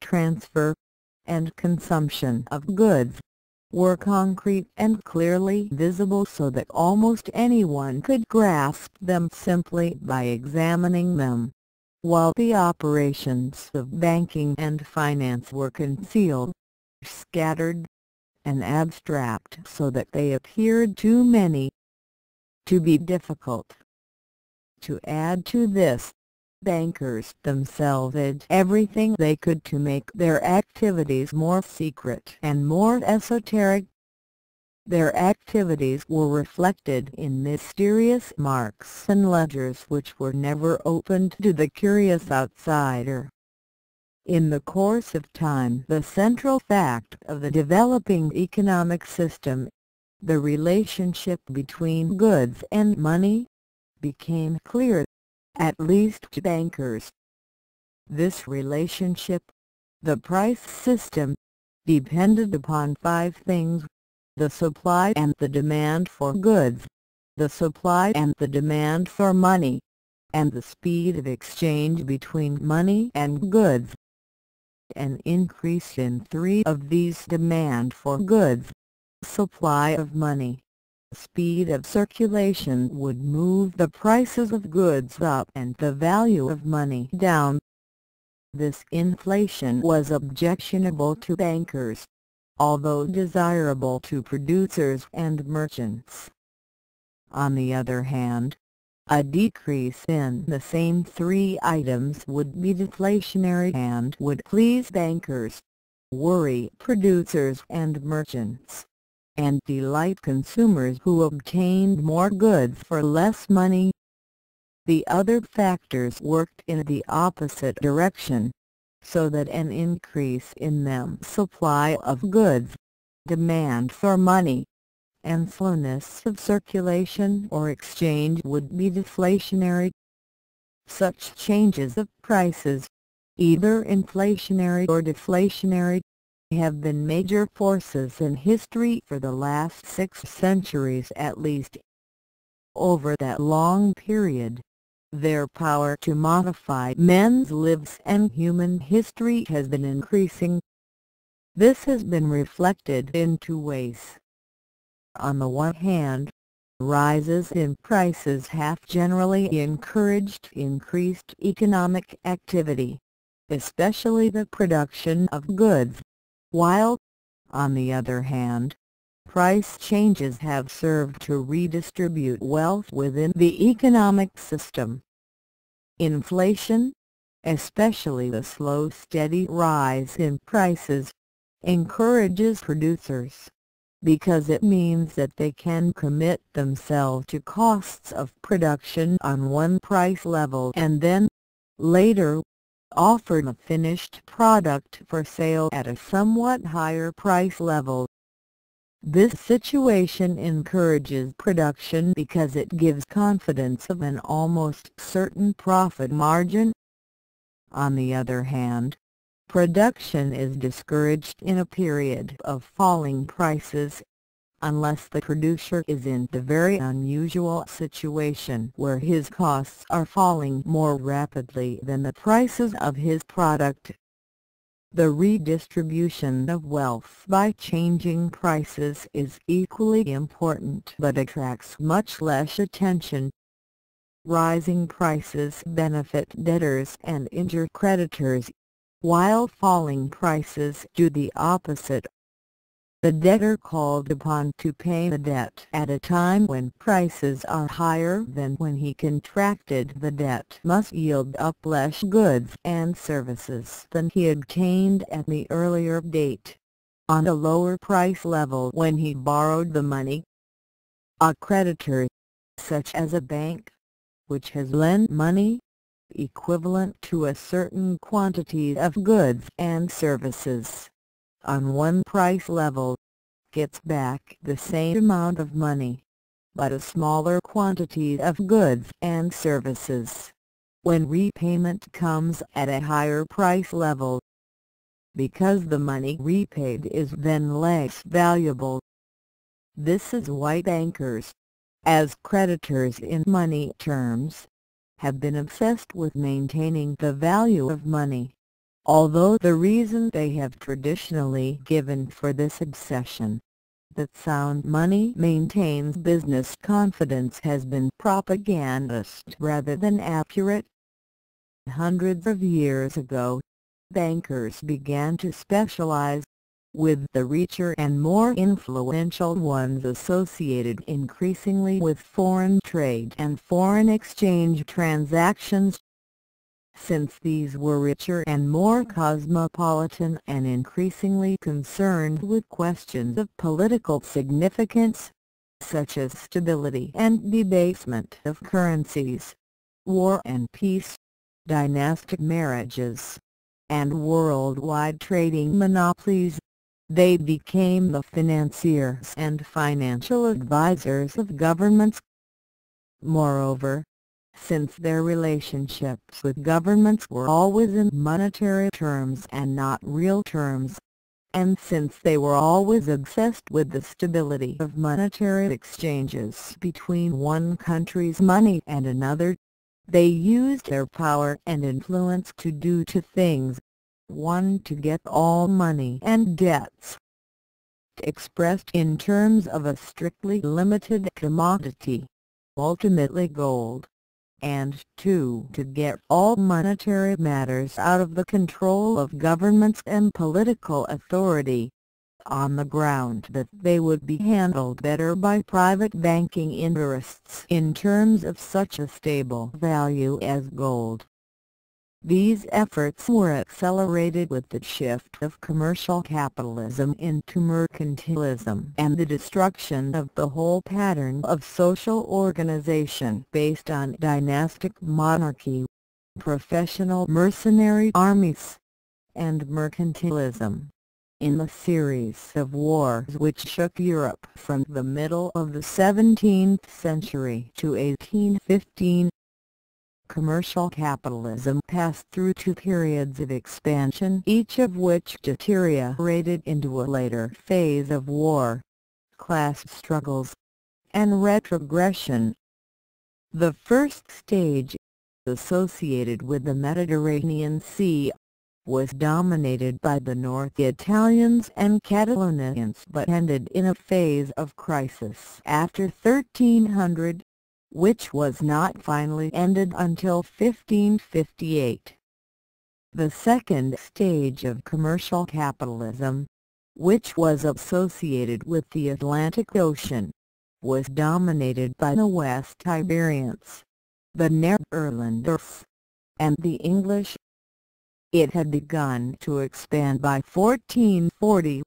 transfer, and consumption of goods, were concrete and clearly visible so that almost anyone could grasp them simply by examining them, while the operations of banking and finance were concealed, scattered, and abstract so that they appeared to many to be difficult. To add to this, bankers themselves did everything they could to make their activities more secret and more esoteric. Their activities were reflected in mysterious marks and ledgers which were never opened to the curious outsider. In the course of time, the central fact of the developing economic system, the relationship between goods and money, became clear, at least to bankers. This relationship, the price system, depended upon five things: the supply and the demand for goods, the supply and the demand for money, and the speed of exchange between money and goods. An increase in three of these: demand for goods, supply of money, speed of circulation, would move the prices of goods up and the value of money down. This inflation was objectionable to bankers, although desirable to producers and merchants. On the other hand, a decrease in the same three items would be deflationary and would please bankers, worry producers and merchants, and delight consumers who obtained more goods for less money. The other factors worked in the opposite direction, so that an increase in the supply of goods, demand for money, and slowness of circulation or exchange would be deflationary. Such changes of prices, either inflationary or deflationary, have been major forces in history for the last 6 centuries at least. Over that long period, their power to modify men's lives and human history has been increasing. This has been reflected in two ways. On the one hand, rises in prices have generally encouraged increased economic activity, especially the production of goods, while, on the other hand, price changes have served to redistribute wealth within the economic system. Inflation, especially the slow steady rise in prices, encourages producers, because it means that they can commit themselves to costs of production on one price level and then, later, offer the finished product for sale at a somewhat higher price level. This situation encourages production because it gives confidence of an almost certain profit margin. On the other hand, production is discouraged in a period of falling prices, unless the producer is in the very unusual situation where his costs are falling more rapidly than the prices of his product. The redistribution of wealth by changing prices is equally important but attracts much less attention. Rising prices benefit debtors and injure creditors, while falling prices do the opposite. the debtor called upon to pay the debt at a time when prices are higher than when he contracted the debt must yield up less goods and services than he obtained at the earlier date, on a lower price level when he borrowed the money. A creditor, such as a bank, which has lent money, equivalent to a certain quantity of goods and services, on one price level, gets back the same amount of money, but a smaller quantity of goods and services, when repayment comes at a higher price level, because the money repaid is then less valuable. This is why bankers, as creditors in money terms, have been obsessed with maintaining the value of money, although the reason they have traditionally given for this obsession, that sound money maintains business confidence, has been propagandist rather than accurate. Hundreds of years ago, bankers began to specialize, with the richer and more influential ones associated increasingly with foreign trade and foreign exchange transactions. Since these were richer and more cosmopolitan and increasingly concerned with questions of political significance, such as stability and debasement of currencies, war and peace, dynastic marriages, and worldwide trading monopolies, they became the financiers and financial advisors of governments. Moreover, since their relationships with governments were always in monetary terms and not real terms, and since they were always obsessed with the stability of monetary exchanges between one country's money and another, they used their power and influence to do two things: one, to get all money and debts, expressed in terms of a strictly limited commodity, ultimately gold, and two, to get all monetary matters out of the control of governments and political authority, on the ground that they would be handled better by private banking interests in terms of such a stable value as gold. These efforts were accelerated with the shift of commercial capitalism into mercantilism and the destruction of the whole pattern of social organization based on dynastic monarchy, professional mercenary armies, and mercantilism, in the series of wars which shook Europe from the middle of the 17th century to 1815. Commercial capitalism passed through two periods of expansion, each of which deteriorated into a later phase of war, class struggles, and retrogression. The first stage, associated with the Mediterranean Sea, was dominated by the North Italians and Catalonians but ended in a phase of crisis after 1300. Which was not finally ended until 1558. The second stage of commercial capitalism, which was associated with the Atlantic Ocean, was dominated by the West Iberians, the Netherlanders, and the English. It had begun to expand by 1440,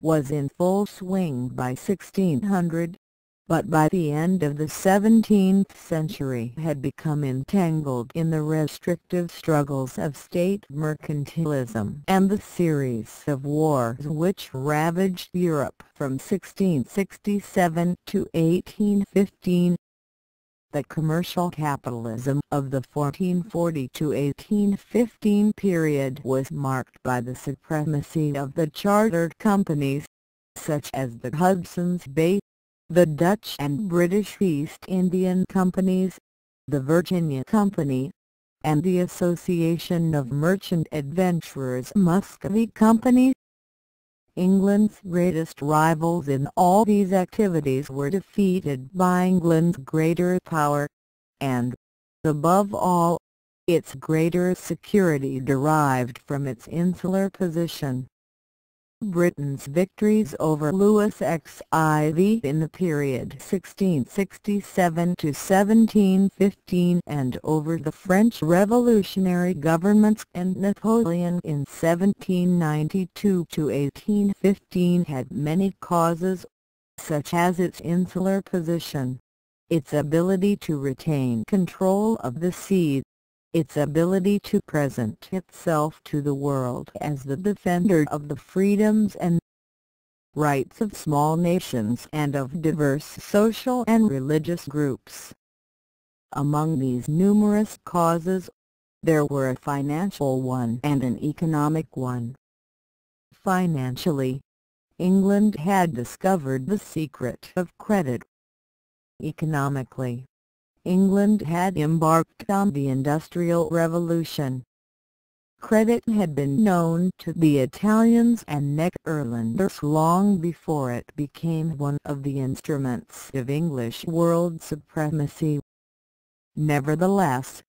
was in full swing by 1600, but by the end of the 17th century had become entangled in the restrictive struggles of state mercantilism and the series of wars which ravaged Europe from 1667 to 1815. The commercial capitalism of the 1440 to 1815 period was marked by the supremacy of the chartered companies, such as the Hudson's Bay, the Dutch and British East Indian Companies, the Virginia Company, and the Association of Merchant Adventurers Muscovy Company. England's greatest rivals in all these activities were defeated by England's greater power, and, above all, its greater security derived from its insular position. Britain's victories over Louis XIV in the period 1667 to 1715 and over the French revolutionary governments and Napoleon in 1792 to 1815 had many causes, such as its insular position, its ability to retain control of the sea, its ability to present itself to the world as the defender of the freedoms and rights of small nations and of diverse social and religious groups. Among these numerous causes, there were a financial one and an economic one. Financially, England had discovered the secret of credit. Economically, England had embarked on the Industrial Revolution. Credit had been known to the Italians and Netherlanders long before it became one of the instruments of English world supremacy. Nevertheless,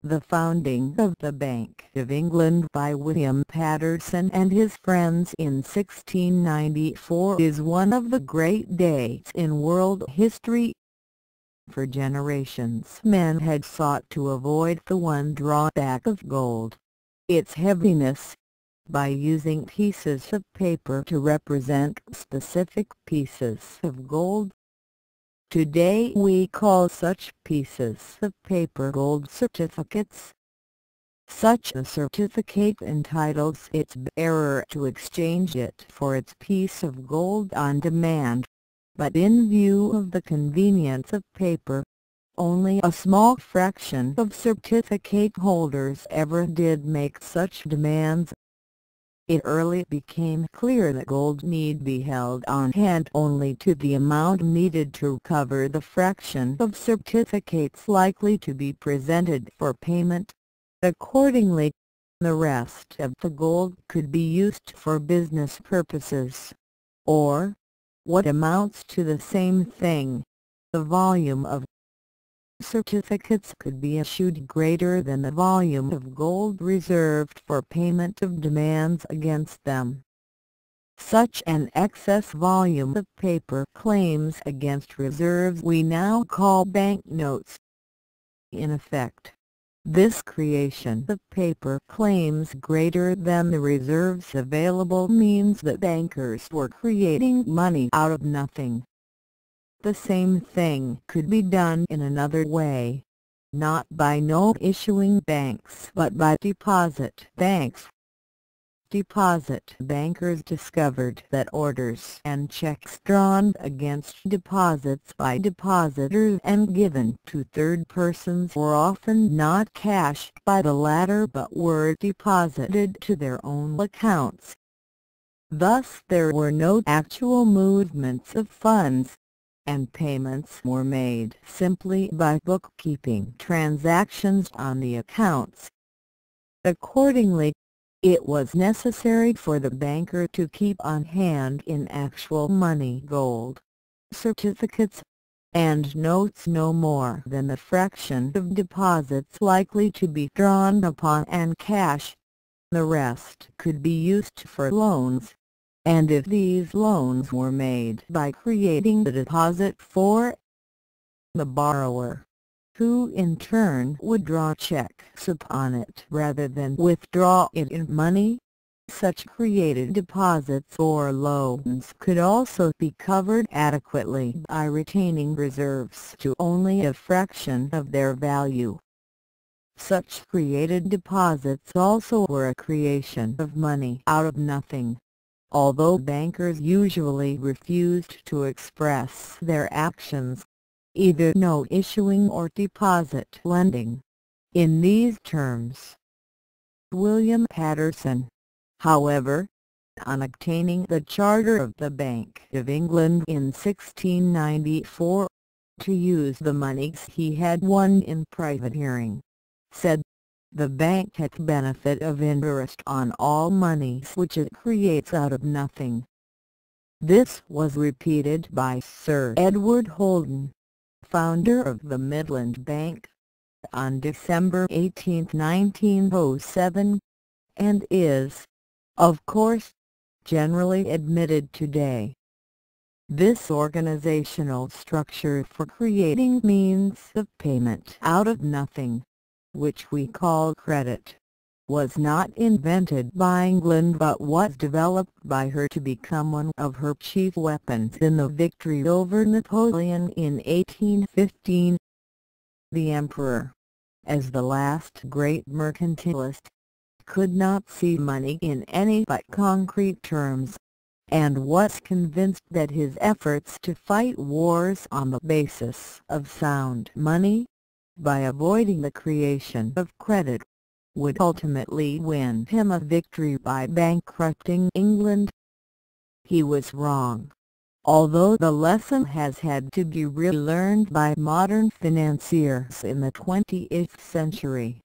the founding of the Bank of England by William Paterson and his friends in 1694 is one of the great dates in world history. For generations men had sought to avoid the one drawback of gold, its heaviness, by using pieces of paper to represent specific pieces of gold. Today we call such pieces of paper gold certificates. Such a certificate entitles its bearer to exchange it for its piece of gold on demand. But in view of the convenience of paper, only a small fraction of certificate holders ever did make such demands. It early became clear that gold need be held on hand only to the amount needed to cover the fraction of certificates likely to be presented for payment. Accordingly, the rest of the gold could be used for business purposes, or, what amounts to the same thing, the volume of certificates could be issued greater than the volume of gold reserved for payment of demands against them. Such an excess volume of paper claims against reserves we now call banknotes. In effect, this creation of paper claims greater than the reserves available means that bankers were creating money out of nothing. The same thing could be done in another way, not by note-issuing banks but by deposit banks. Deposit bankers discovered that orders and checks drawn against deposits by depositors and given to third persons were often not cashed by the latter but were deposited to their own accounts. Thus there were no actual movements of funds, and payments were made simply by bookkeeping transactions on the accounts. Accordingly, it was necessary for the banker to keep on hand in actual money gold, certificates, and notes no more than the fraction of deposits likely to be drawn upon and cash. The rest could be used for loans, and if these loans were made by creating the deposit for the borrower, who in turn would draw checks upon it rather than withdraw it in money, such created deposits or loans could also be covered adequately by retaining reserves to only a fraction of their value. Such created deposits also were a creation of money out of nothing, although bankers usually refused to express their actions, either note issuing or deposit lending, in these terms. William Paterson, however, on obtaining the charter of the Bank of England in 1694, to use the moneys he had won in privateering, said, "The bank had benefit of interest on all monies which it creates out of nothing." This was repeated by Sir Edward Holden, founder of the Midland Bank, on December 18, 1907, and is, of course, generally admitted today. This organizational structure for creating means of payment out of nothing, which we call credit, was not invented by England but was developed by her to become one of her chief weapons in the victory over Napoleon in 1815. The emperor, as the last great mercantilist, could not see money in any but concrete terms, and was convinced that his efforts to fight wars on the basis of sound money, by avoiding the creation of credit, would ultimately win him a victory by bankrupting England. He was wrong, although the lesson has had to be relearned by modern financiers in the 20th century.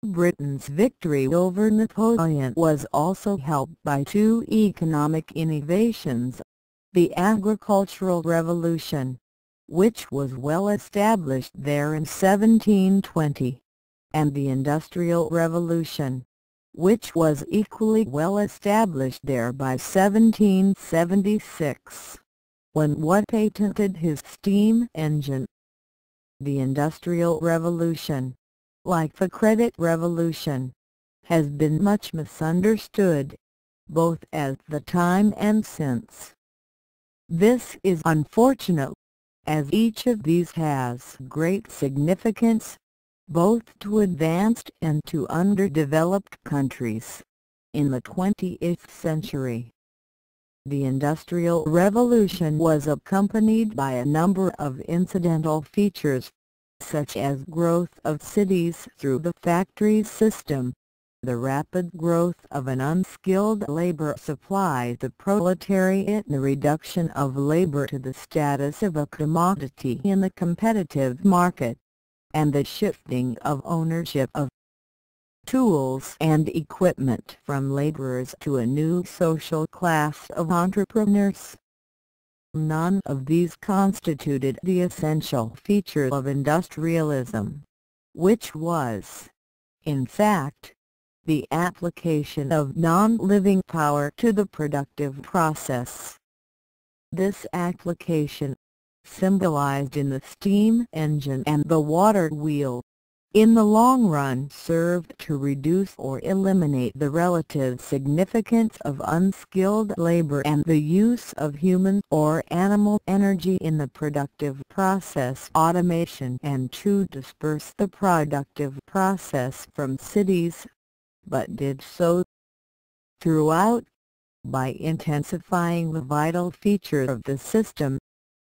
Britain's victory over Napoleon was also helped by two economic innovations: the agricultural revolution, which was well established there in 1720, and the Industrial Revolution, which was equally well established there by 1776, when Watt patented his steam engine. The Industrial Revolution, like the credit revolution, has been much misunderstood, both at the time and since. This is unfortunate, as each of these has great significance, both to advanced and to underdeveloped countries, in the 20th century. The Industrial Revolution was accompanied by a number of incidental features, such as growth of cities through the factory system, the rapid growth of an unskilled labor supply, the proletariat, the reduction of labor to the status of a commodity in the competitive market, and the shifting of ownership of tools and equipment from laborers to a new social class of entrepreneurs. None of these constituted the essential feature of industrialism, which was, in fact, the application of non-living power to the productive process. This application, symbolized in the steam engine and the water wheel, in the long run served to reduce or eliminate the relative significance of unskilled labor and the use of human or animal energy in the productive process automation, and to disperse the productive process from cities, but did so throughout, by intensifying the vital feature of the system,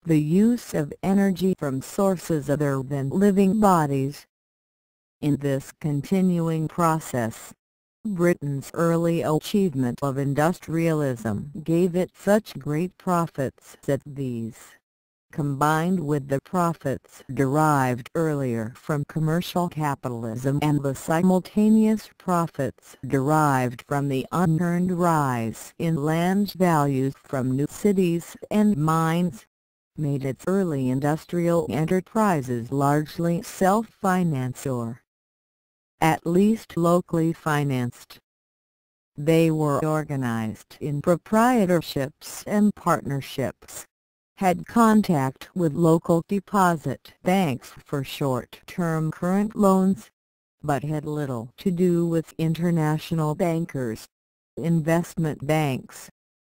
the use of energy from sources other than living bodies. In this continuing process, Britain's early achievement of industrialism gave it such great profits that these, combined with the profits derived earlier from commercial capitalism and the simultaneous profits derived from the unearned rise in land values from new cities and mines, made its early industrial enterprises largely self-financed, or at least locally financed. They were organized in proprietorships and partnerships, had contact with local deposit banks for short-term current loans, but had little to do with international bankers, investment banks,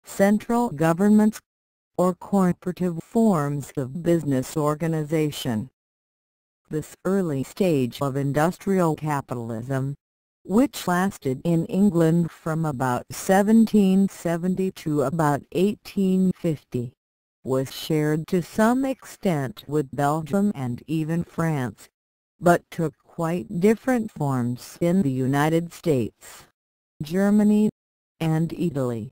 central governments, or corporative forms of business organization. This early stage of industrial capitalism, which lasted in England from about 1770 to about 1850, was shared to some extent with Belgium and even France, but took quite different forms in the United States, Germany, and Italy,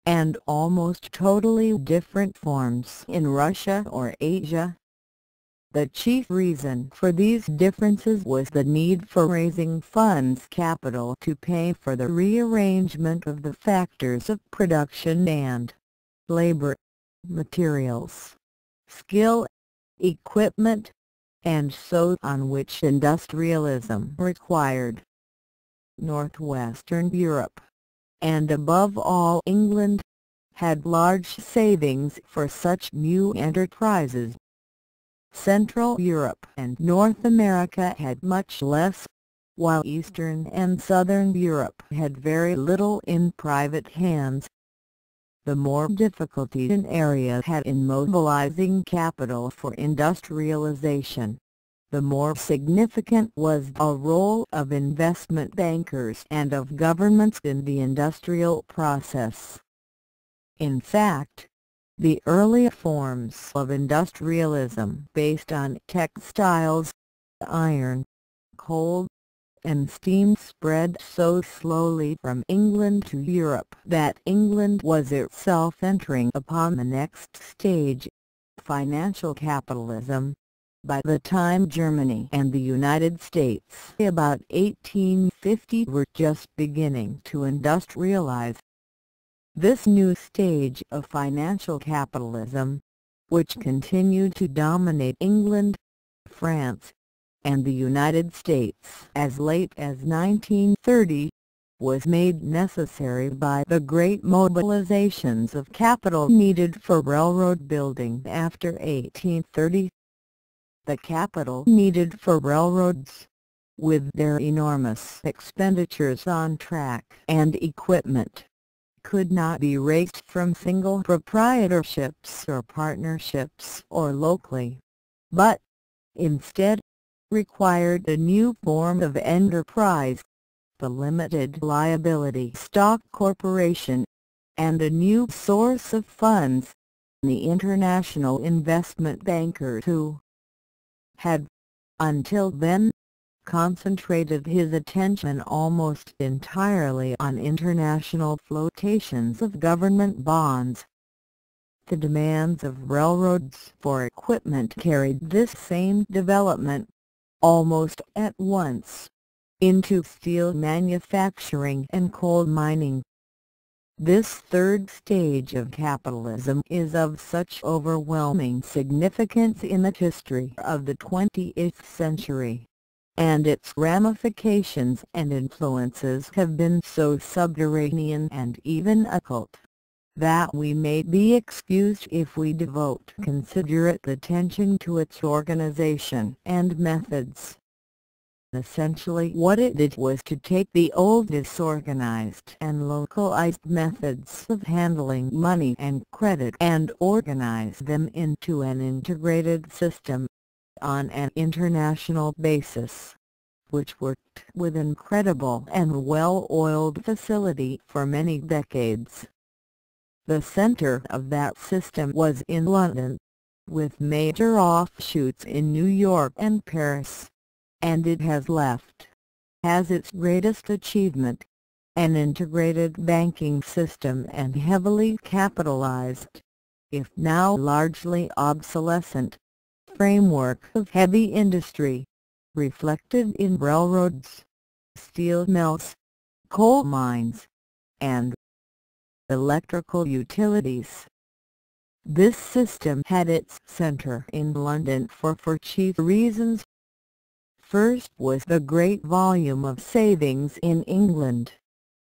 and almost totally different forms in Russia or Asia. The chief reason for these differences was the need for raising funds capital to pay for the rearrangement of the factors of production and labor, materials, skill, equipment, and so on, which industrialism required. Northwestern Europe, and above all England, had large savings for such new enterprises. Central Europe and North America had much less, while Eastern and Southern Europe had very little in private hands. The more difficulty an area had in mobilizing capital for industrialization, the more significant was the role of investment bankers and of governments in the industrial process. In fact, the early forms of industrialism based on textiles, iron, coal, and steam spread so slowly from England to Europe that England was itself entering upon the next stage, financial capitalism, by the time Germany and the United States about 1850 were just beginning to industrialize. This new stage of financial capitalism, which continued to dominate England, France, and the United States as late as 1930, was made necessary by the great mobilizations of capital needed for railroad building after 1830. The capital needed for railroads, with their enormous expenditures on track and equipment, could not be raised from single proprietorships or partnerships or locally, but, instead, required a new form of enterprise, the limited liability stock corporation, and a new source of funds, the international investment bankers who had, until then, concentrated his attention almost entirely on international flotations of government bonds. The demands of railroads for equipment carried this same development, almost at once, into steel manufacturing and coal mining. This third stage of capitalism is of such overwhelming significance in the history of the 20th century, and its ramifications and influences have been so subterranean and even occult, that we may be excused if we devote considerate attention to its organization and methods. Essentially what it did was to take the old disorganized and localized methods of handling money and credit and organize them into an integrated system, on an international basis, which worked with incredible and well-oiled facility for many decades. The center of that system was in London, with major offshoots in New York and Paris, and it has left, as its greatest achievement, an integrated banking system and heavily capitalized, if now largely obsolescent, framework of heavy industry, reflected in railroads, steel mills, coal mines, and electrical utilities. This system had its center in London for chief reasons. First was the great volume of savings in England,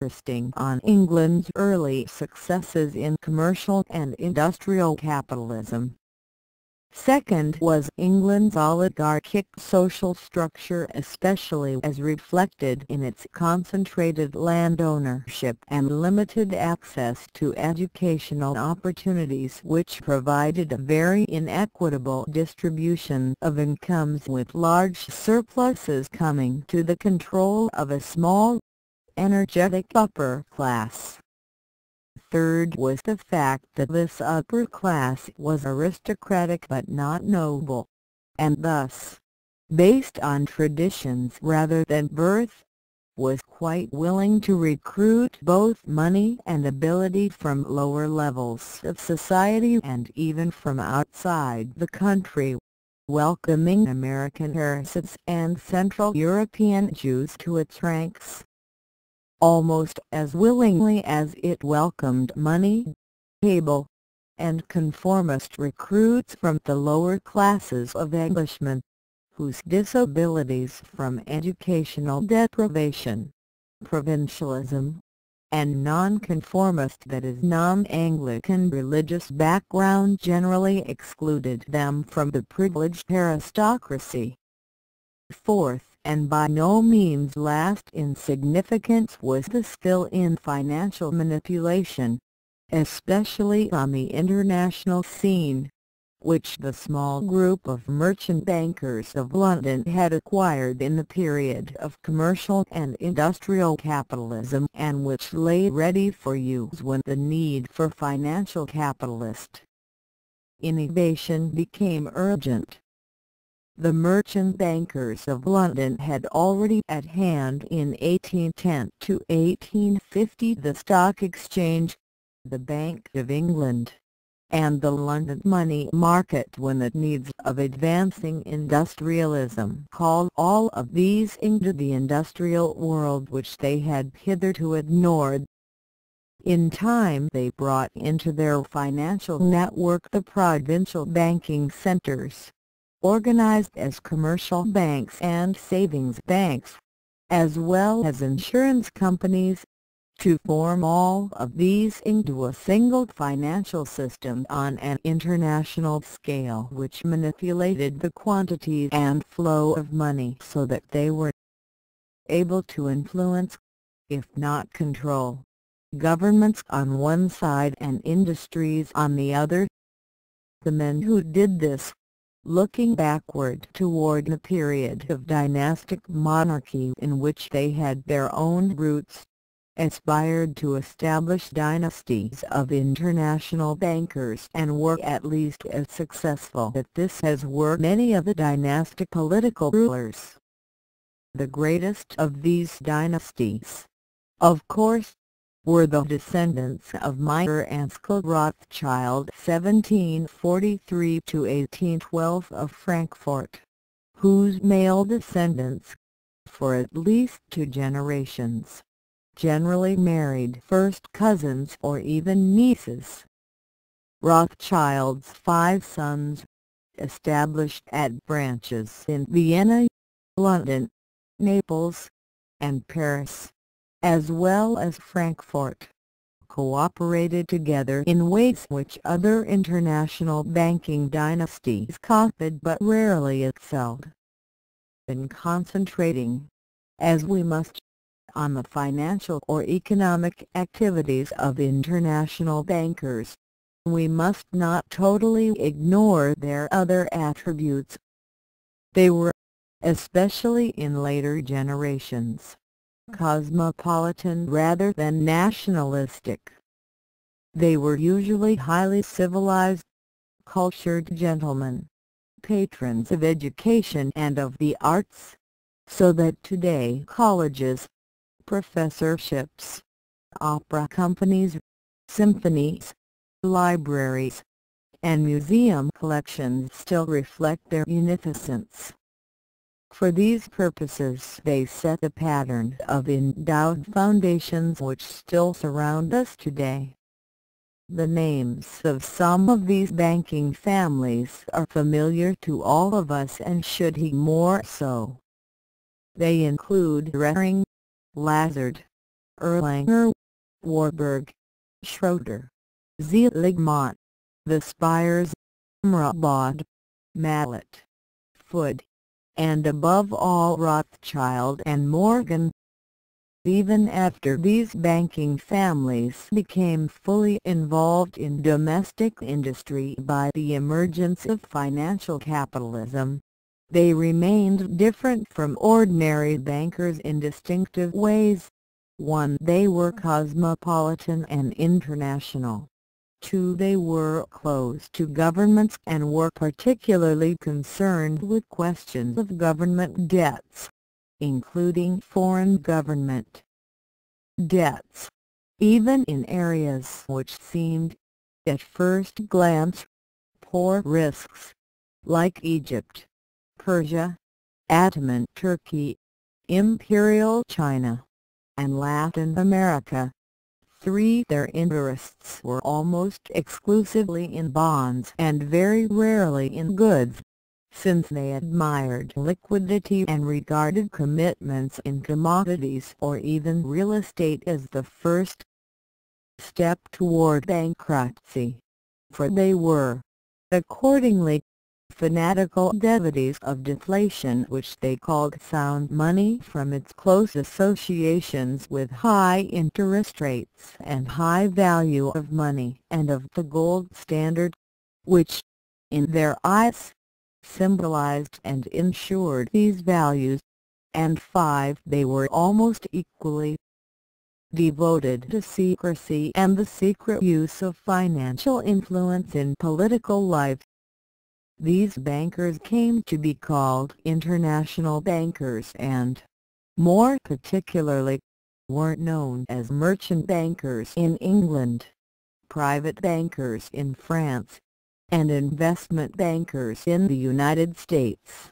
resting on England's early successes in commercial and industrial capitalism. Second was England's oligarchic social structure, especially as reflected in its concentrated land ownership and limited access to educational opportunities, which provided a very inequitable distribution of incomes, with large surpluses coming to the control of a small, energetic upper class. Third was the fact that this upper class was aristocratic but not noble, and thus, based on traditions rather than birth, was quite willing to recruit both money and ability from lower levels of society and even from outside the country, welcoming American parasites and Central European Jews to its ranks almost as willingly as it welcomed money, able, and conformist recruits from the lower classes of Englishmen, whose disabilities from educational deprivation, provincialism, and nonconformist, that is non-Anglican religious background, generally excluded them from the privileged aristocracy. Fourth, and by no means last in significance, was the skill in financial manipulation, especially on the international scene, which the small group of merchant bankers of London had acquired in the period of commercial and industrial capitalism, and which lay ready for use when the need for financial capitalist innovation became urgent. The merchant bankers of London had already at hand in 1810 to 1850 the Stock Exchange, the Bank of England, and the London money market, when the needs of advancing industrialism called all of these into the industrial world which they had hitherto ignored. In time they brought into their financial network the provincial banking centres, organized as commercial banks and savings banks, as well as insurance companies, to form all of these into a single financial system on an international scale, which manipulated the quantity and flow of money so that they were able to influence, if not control, governments on one side and industries on the other. The men who did this, looking backward toward a period of dynastic monarchy in which they had their own roots, aspired to establish dynasties of international bankers, and were at least as successful at this as were many of the dynastic political rulers. The greatest of these dynasties, of course, were the descendants of Meyer Ansel Rothschild (1743–1812) of Frankfurt, whose male descendants, for at least 2 generations, generally married first cousins or even nieces. Rothschild's 5 sons, established at branches in Vienna, London, Naples, and Paris, as well as Frankfurt, cooperated together in ways which other international banking dynasties copied but rarely excelled. In concentrating, as we must, on the financial or economic activities of international bankers, we must not totally ignore their other attributes. They were, especially in later generations, cosmopolitan rather than nationalistic. They were usually highly civilized, cultured gentlemen, patrons of education and of the arts, so that today colleges, professorships, opera companies, symphonies, libraries, and museum collections still reflect their munificence. For these purposes they set a pattern of endowed foundations which still surround us today. The names of some of these banking families are familiar to all of us, and should be more so. They include Rering, Lazard, Erlanger, Warburg, Schroeder, Seligmann, the Spires, Mrabod, Mallet, Food, and above all Rothschild and Morgan. Even after these banking families became fully involved in domestic industry by the emergence of financial capitalism, they remained different from ordinary bankers in distinctive ways. 1. They were cosmopolitan and international. 2. They were close to governments and were particularly concerned with questions of government debts, including foreign government debts, even in areas which seemed, at first glance, poor risks, like Egypt, Persia, Ottoman Turkey, Imperial China, and Latin America. 3. Their interests were almost exclusively in bonds and very rarely in goods. since they admired liquidity and regarded commitments in commodities or even real estate as the first step toward bankruptcy, for they were, accordingly, fanatical devotees of deflation, which they called sound money from its close associations with high interest rates and high value of money, and of the gold standard, which, in their eyes, symbolized and ensured these values. And 5. They were almost equally devoted to secrecy and the secret use of financial influence in political life. These bankers came to be called international bankers and, more particularly, were known as merchant bankers in England, private bankers in France, and investment bankers in the United States.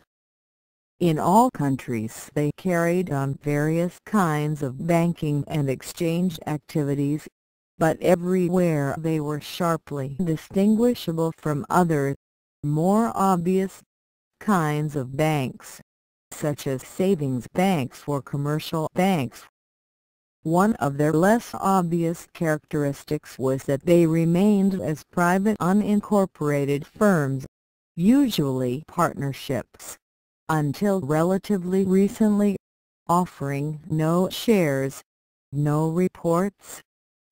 In all countries they carried on various kinds of banking and exchange activities, but everywhere they were sharply distinguishable from other, more obvious, kinds of banks, such as savings banks or commercial banks. One of their less obvious characteristics was that they remained as private unincorporated firms, usually partnerships, until relatively recently, offering no shares, no reports,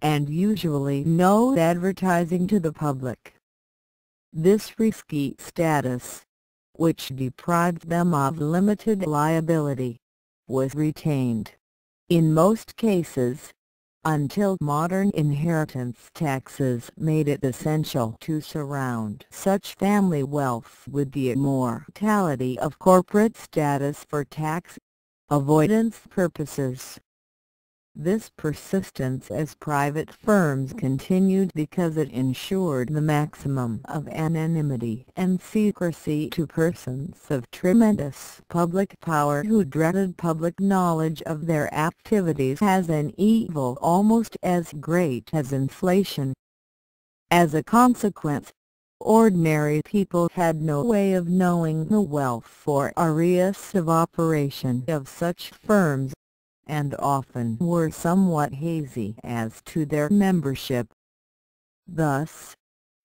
and usually no advertising to the public. This risky status, which deprived them of limited liability, was retained, in most cases, until modern inheritance taxes made it essential to surround such family wealth with the immortality of corporate status for tax avoidance purposes. This persistence as private firms continued because it ensured the maximum of anonymity and secrecy to persons of tremendous public power who dreaded public knowledge of their activities as an evil almost as great as inflation. As a consequence, ordinary people had no way of knowing the wealth or areas of operation of such firms, and often were somewhat hazy as to their membership. Thus,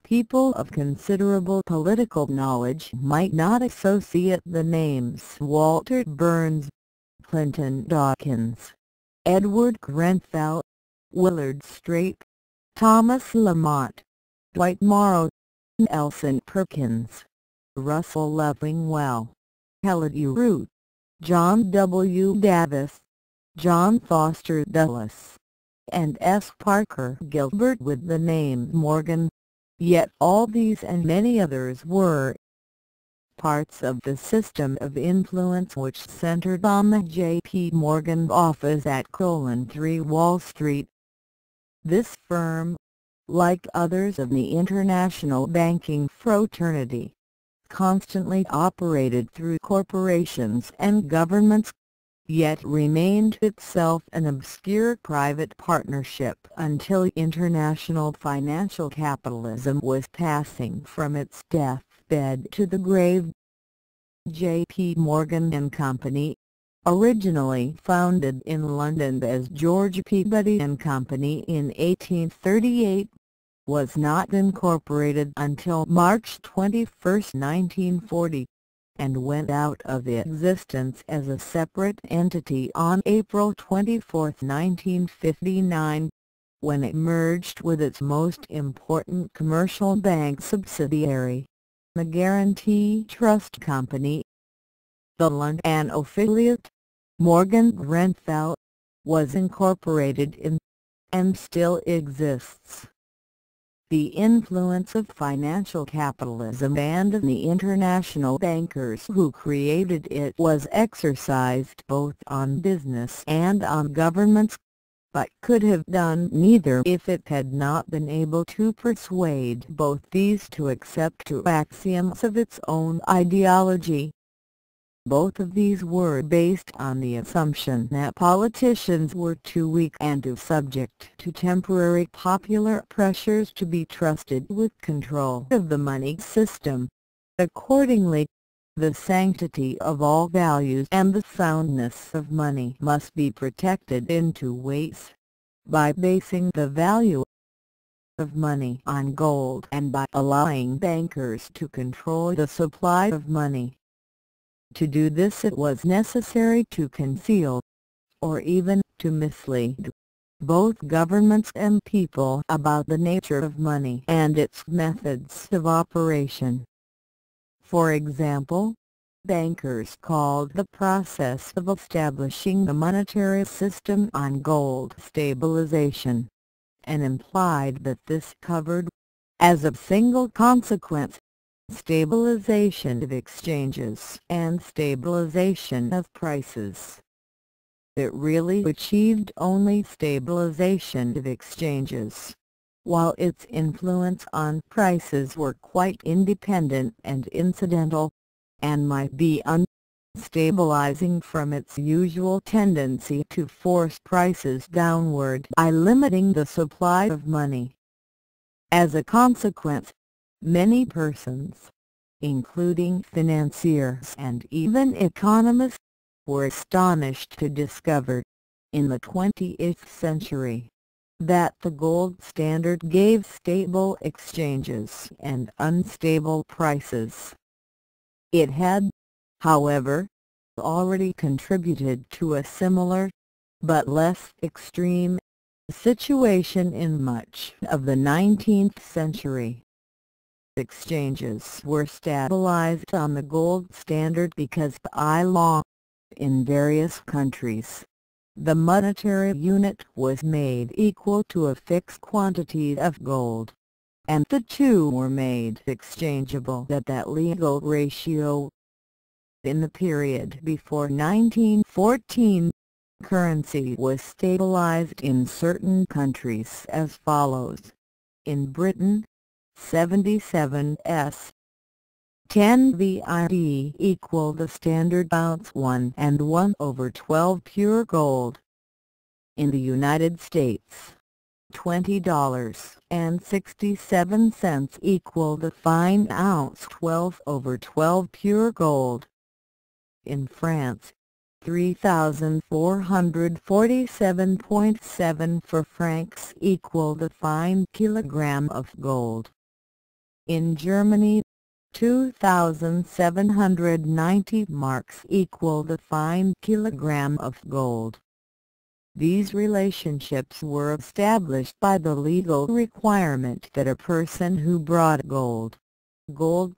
people of considerable political knowledge might not associate the names Walter Burns, Clinton Dawkins, Edward Grenfell, Willard Straight, Thomas Lamont, Dwight Morrow, Elson Perkins, Russell Leffingwell, Elodie Root, John W. Davis, John Foster Dulles, and S. Parker Gilbert with the name Morgan, yet all these and many others were parts of the system of influence which centered on the J.P. Morgan office at 3 Wall Street. This firm, like others of the international banking fraternity, constantly operated through corporations and governments, yet remained itself an obscure private partnership until international financial capitalism was passing from its deathbed to the grave. J.P. Morgan and Company, originally founded in London as George Peabody and Company in 1838, was not incorporated until March 21, 1940. And went out of existence as a separate entity on April 24, 1959, when it merged with its most important commercial bank subsidiary, the Guarantee Trust Company. The London affiliate, Morgan Grenfell, was incorporated in, and still exists. The influence of financial capitalism and the international bankers who created it was exercised both on business and on governments, but could have done neither if it had not been able to persuade both these to accept two axioms of its own ideology. Both of these were based on the assumption that politicians were too weak and too subject to temporary popular pressures to be trusted with control of the money system. Accordingly, The sanctity of all values and the soundness of money must be protected in two ways: by basing the value of money on gold and by allowing bankers to control the supply of money. To do this it was necessary to conceal, or even to mislead, both governments and people about the nature of money and its methods of operation. For example, bankers called the process of establishing the monetary system on gold stabilization, and implied that this covered, as a single consequence, stabilization of exchanges and stabilization of prices. It really achieved only stabilization of exchanges, while its influence on prices were quite independent and incidental, and might be unstabilizing from its usual tendency to force prices downward by limiting the supply of money. As a consequence, many persons, including financiers and even economists, were astonished to discover, in the 20th century, that the gold standard gave stable exchanges and unstable prices. It had, however, already contributed to a similar, but less extreme, situation in much of the 19th century. Exchanges were stabilized on the gold standard because by law, in various countries, the monetary unit was made equal to a fixed quantity of gold, and the two were made exchangeable at that legal ratio. In the period before 1914, currency was stabilized in certain countries as follows: in Britain, 77s. 10 VID equal the standard ounce 1 and 1/12 pure gold. In the United States, $20.67 equal the fine ounce 12/12 pure gold. In France, 3,447.7 francs equal the fine kilogram of gold. In Germany, 2,790 marks equal the fine kilogram of gold. These relationships were established by the legal requirement that a person who brought gold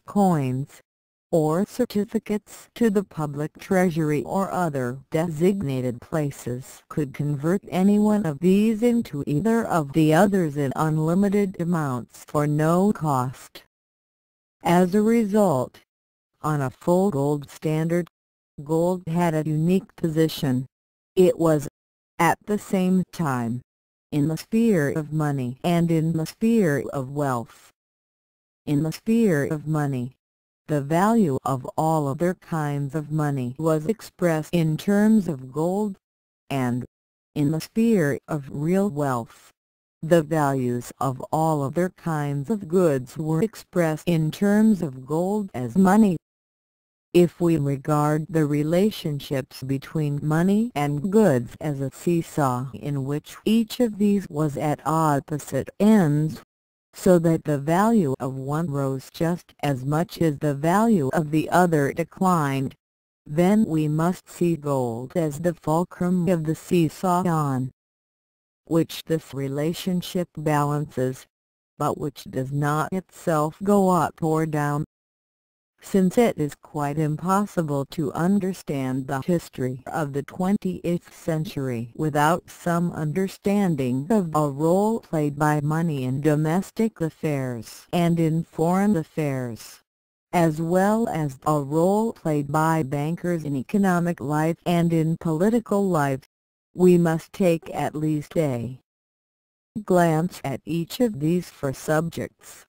coins, or certificates to the public treasury or other designated places could convert any one of these into either of the others in unlimited amounts for no cost. As a result, on a full gold standard, gold had a unique position. It was, at the same time, in the sphere of money and in the sphere of wealth. In the sphere of money, the value of all other kinds of money was expressed in terms of gold, and, in the sphere of real wealth, the values of all other kinds of goods were expressed in terms of gold as money. If we regard the relationships between money and goods as a seesaw in which each of these was at opposite ends, so that the value of one rose just as much as the value of the other declined, then we must see gold as the fulcrum of the seesaw on which this relationship balances, but which does not itself go up or down. Since it is quite impossible to understand the history of the 20th century without some understanding of a role played by money in domestic affairs and in foreign affairs, as well as a role played by bankers in economic life and in political life, we must take at least a glance at each of these four subjects.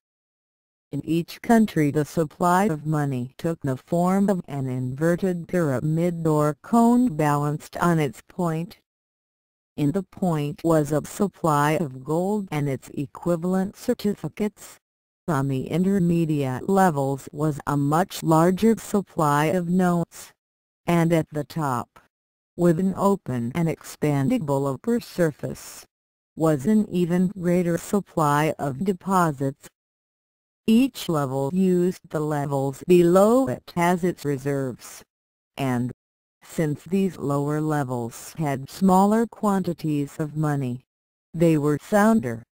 In each country the supply of money took the form of an inverted pyramid or cone balanced on its point. In the point was a supply of gold and its equivalent certificates, On the intermediate levels was a much larger supply of notes, and at the top, with an open and expandable upper surface, was an even greater supply of deposits. Each level used the levels below it as its reserves, and, since these lower levels had smaller quantities of money, they were sounder.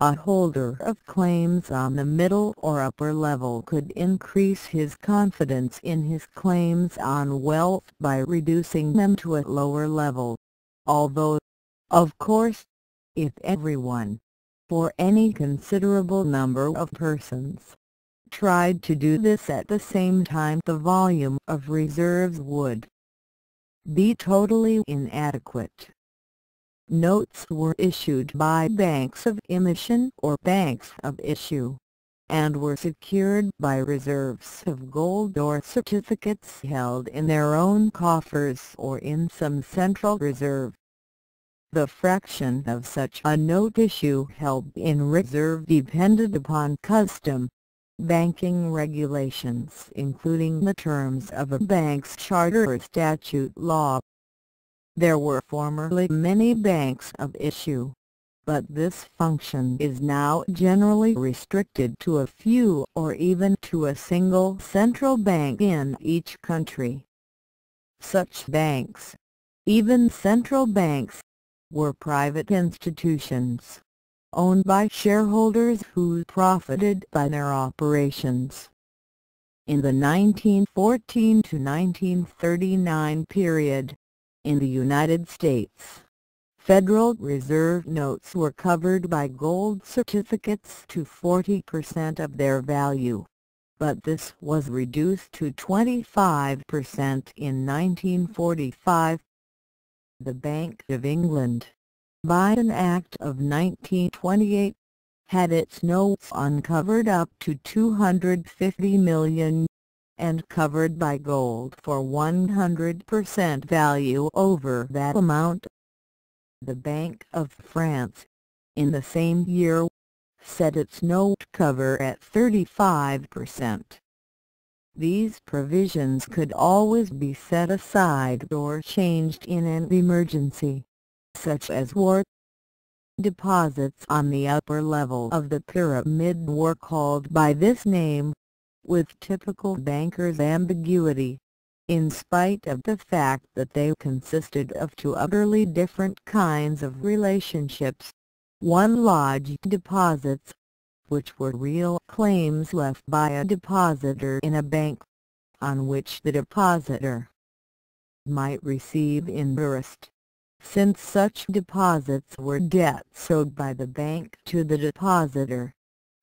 A holder of claims on the middle or upper level could increase his confidence in his claims on wealth by reducing them to a lower level, although, of course, if everyone, for any considerable number of persons, tried to do this at the same time, the volume of reserves would be totally inadequate. Notes were issued by banks of emission or banks of issue, and were secured by reserves of gold or certificates held in their own coffers or in some central reserve. The fraction of such a note issue held in reserve depended upon custom, banking regulations including the terms of a bank's charter or statute law. There were formerly many banks of issue, but this function is now generally restricted to a few or even to a single central bank in each country. Such banks, even central banks, were private institutions, owned by shareholders who profited by their operations. In the 1914 to 1939 period, in the United States, Federal Reserve notes were covered by gold certificates to 40% of their value, but this was reduced to 25% in 1945. The Bank of England, by an Act of 1928, had its notes uncovered up to $250 million, and covered by gold for 100% value over that amount. The Bank of France, in the same year, set its note cover at 35%. These provisions could always be set aside or changed in an emergency, such as war. Deposits on the upper level of the pyramid were called by this name, with typical banker's ambiguity, in spite of the fact that they consisted of two utterly different kinds of relationships. One, lodged deposits, which were real claims left by a depositor in a bank, on which the depositor might receive interest, since such deposits were debts owed by the bank to the depositor,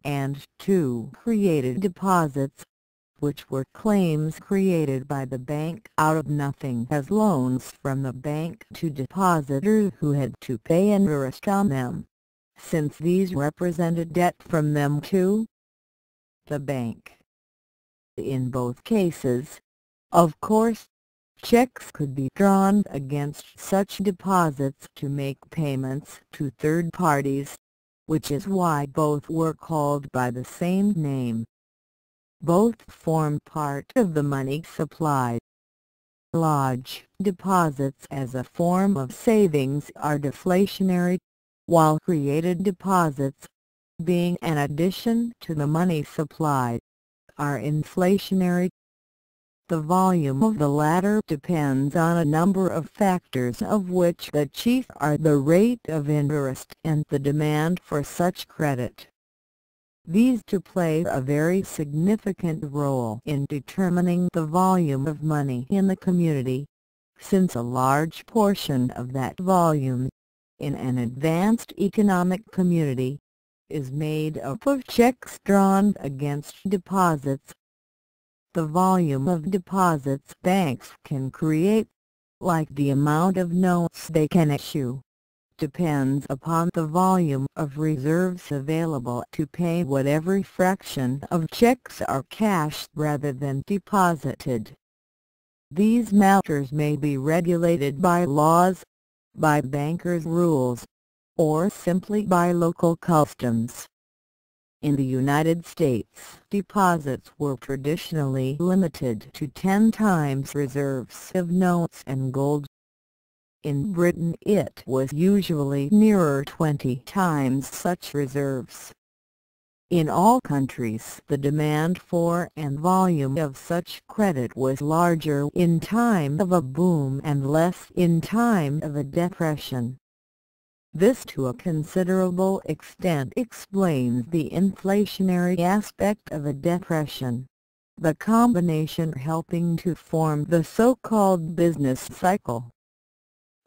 and two, created deposits, which were claims created by the bank out of nothing as loans from the bank to depositors who had to pay interest on them, since these represented debt from them to the bank. In both cases, of course, checks could be drawn against such deposits to make payments to third parties, which is why both were called by the same name. Both form part of the money supply. Lodged deposits as a form of savings are deflationary, while created deposits, being an addition to the money supply, are inflationary. The volume of the latter depends on a number of factors, of which the chief are the rate of interest and the demand for such credit. These two play a very significant role in determining the volume of money in the community, since a large portion of that volume, in an advanced economic community, is made up of checks drawn against deposits. The volume of deposits banks can create, like the amount of notes they can issue, depends upon the volume of reserves available to pay whatever fraction of checks are cashed rather than deposited. These matters may be regulated by laws, by bankers' rules, or simply by local customs. In the United States, deposits were traditionally limited to 10 times reserves of notes and gold. In Britain it was usually nearer 20 times such reserves. In all countries the demand for and volume of such credit was larger in time of a boom and less in time of a depression. This to a considerable extent explains the inflationary aspect of a depression, the combination helping to form the so-called business cycle.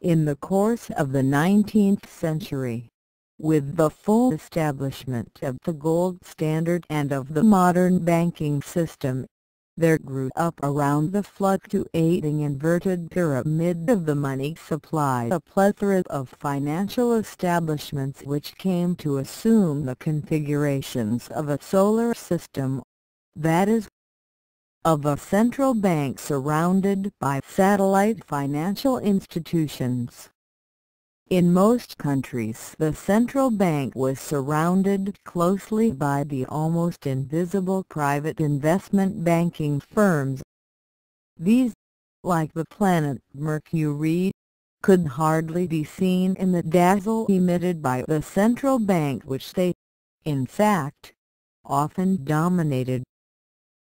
In the course of the 19th century, with the full establishment of the gold standard and of the modern banking system, there grew up around the fluctuating inverted pyramid of the money supply a plethora of financial establishments which came to assume the configurations of a solar system, that is, of a central bank surrounded by satellite financial institutions. In most countries the central bank was surrounded closely by the almost invisible private investment banking firms. These, like the planet Mercury, could hardly be seen in the dazzle emitted by the central bank which they, in fact, often dominated.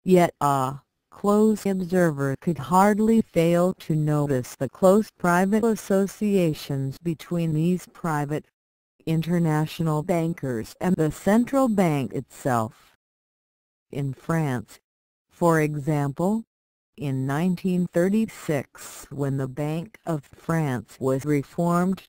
Yet a close observer could hardly fail to notice the close private associations between these private, international bankers and the central bank itself. In France, for example, in 1936 when the Bank of France was reformed,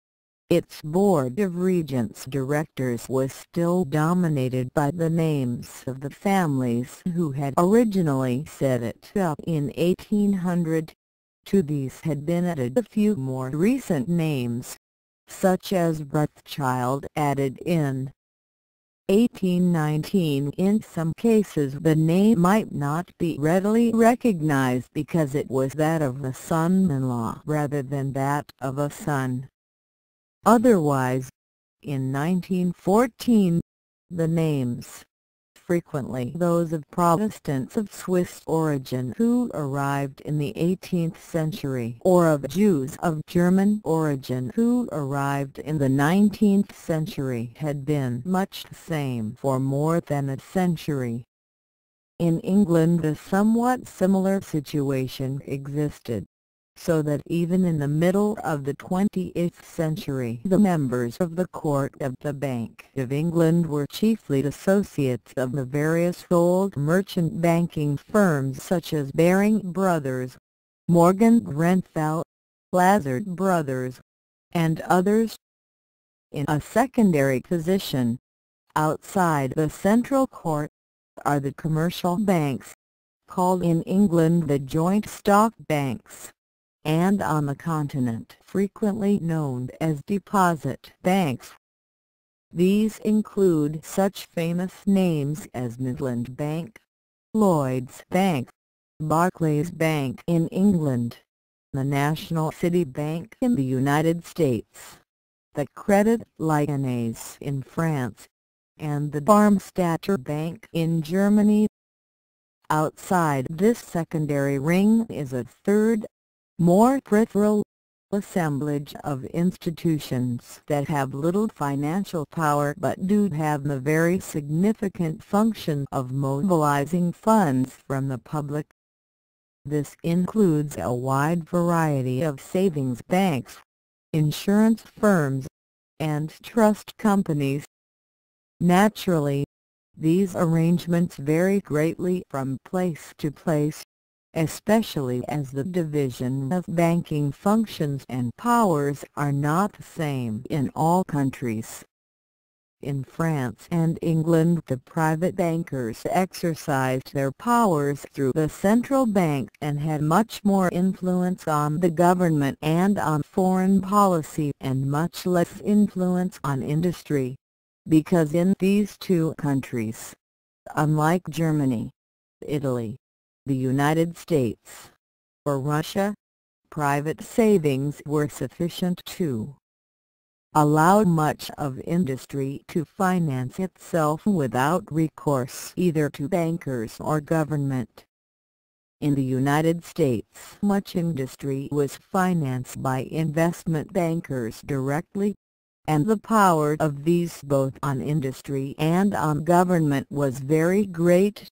its board of regents directors was still dominated by the names of the families who had originally set it up in 1800. To these had been added a few more recent names, such as Rothschild added in 1819. In some cases the name might not be readily recognized because it was that of a son-in-law rather than that of a son. Otherwise, in 1914, the names, frequently those of Protestants of Swiss origin who arrived in the 18th century or of Jews of German origin who arrived in the 19th century, had been much the same for more than a century. In England a somewhat similar situation existed, so that even in the middle of the 20th century the members of the court of the Bank of England were chiefly associates of the various old merchant banking firms such as Baring Brothers, Morgan Grenfell, Lazard Brothers, and others. In a secondary position, outside the central court, are the commercial banks, called in England the joint stock banks, and on the continent frequently known as deposit banks. These include such famous names as Midland Bank, Lloyds Bank, Barclays Bank in England, the National City Bank in the United States, the Crédit Lyonnais in France, and the Darmstädter Bank in Germany. Outside this secondary ring is a third, more peripheral, assemblage of institutions that have little financial power but do have the very significant function of mobilizing funds from the public. This includes a wide variety of savings banks, insurance firms, and trust companies. Naturally, these arrangements vary greatly from place to place, especially as the division of banking functions and powers are not the same in all countries. In France and England the private bankers exercised their powers through the central bank and had much more influence on the government and on foreign policy and much less influence on industry, because in these two countries, unlike Germany, Italy, the United States, or Russia, private savings were sufficient to allowed much of industry to finance itself without recourse either to bankers or government. In the United States, much industry was financed by investment bankers directly, and the power of these both on industry and on government was very great.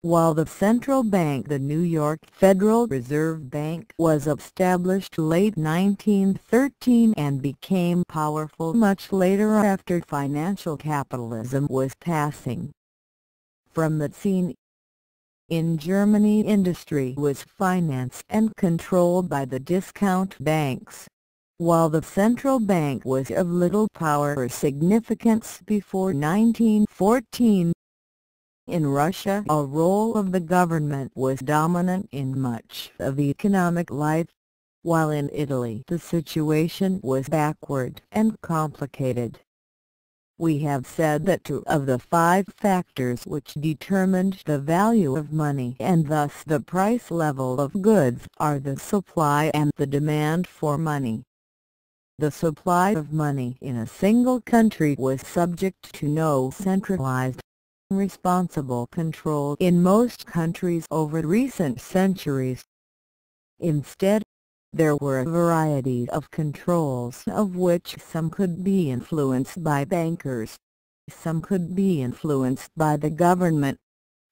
While the central bank, the New York Federal Reserve Bank, was established late 1913 and became powerful much later after financial capitalism was passing from the scene. In Germany, industry was financed and controlled by the discount banks, while the central bank was of little power or significance before 1914. In Russia, a role of the government was dominant in much of economic life, while in Italy the situation was backward and complicated. We have said that 2 of the 5 factors which determined the value of money and thus the price level of goods are the supply and the demand for money. The supply of money in a single country was subject to no centralized, responsible control in most countries over recent centuries. Instead, there were a variety of controls, of which some could be influenced by bankers, some could be influenced by the government,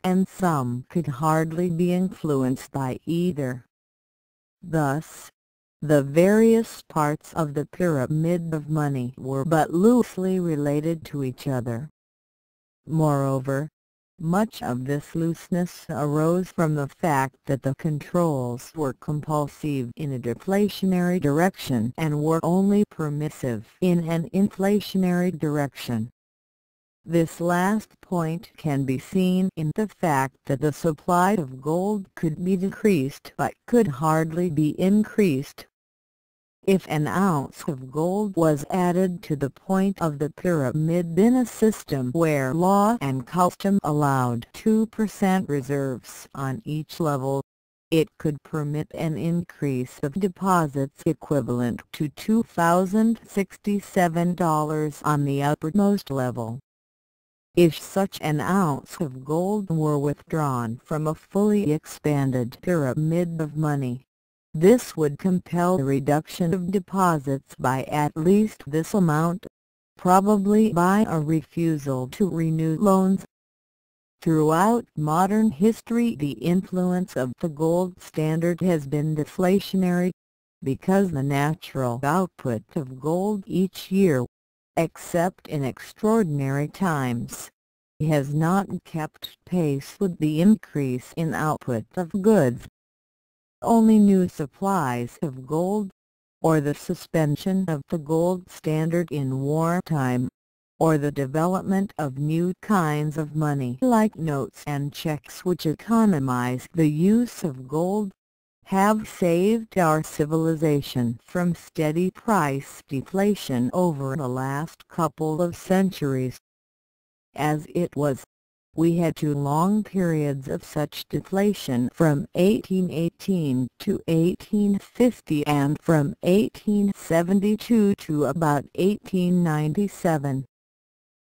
and some could hardly be influenced by either. Thus, the various parts of the pyramid of money were but loosely related to each other. Moreover, much of this looseness arose from the fact that the controls were compulsive in a deflationary direction and were only permissive in an inflationary direction. This last point can be seen in the fact that the supply of gold could be decreased but could hardly be increased. If an ounce of gold was added to the point of the pyramid in a system where law and custom allowed 2% reserves on each level, it could permit an increase of deposits equivalent to $2,067 on the uppermost level. If such an ounce of gold were withdrawn from a fully expanded pyramid of money, this would compel a reduction of deposits by at least this amount, probably by a refusal to renew loans. Throughout modern history, the influence of the gold standard has been deflationary, because the natural output of gold each year, except in extraordinary times, has not kept pace with the increase in output of goods. Only new supplies of gold, or the suspension of the gold standard in wartime, or the development of new kinds of money like notes and checks which economize the use of gold, have saved our civilization from steady price deflation over the last couple of centuries. As it was, we had 2 long periods of such deflation from 1818 to 1850 and from 1872 to about 1897.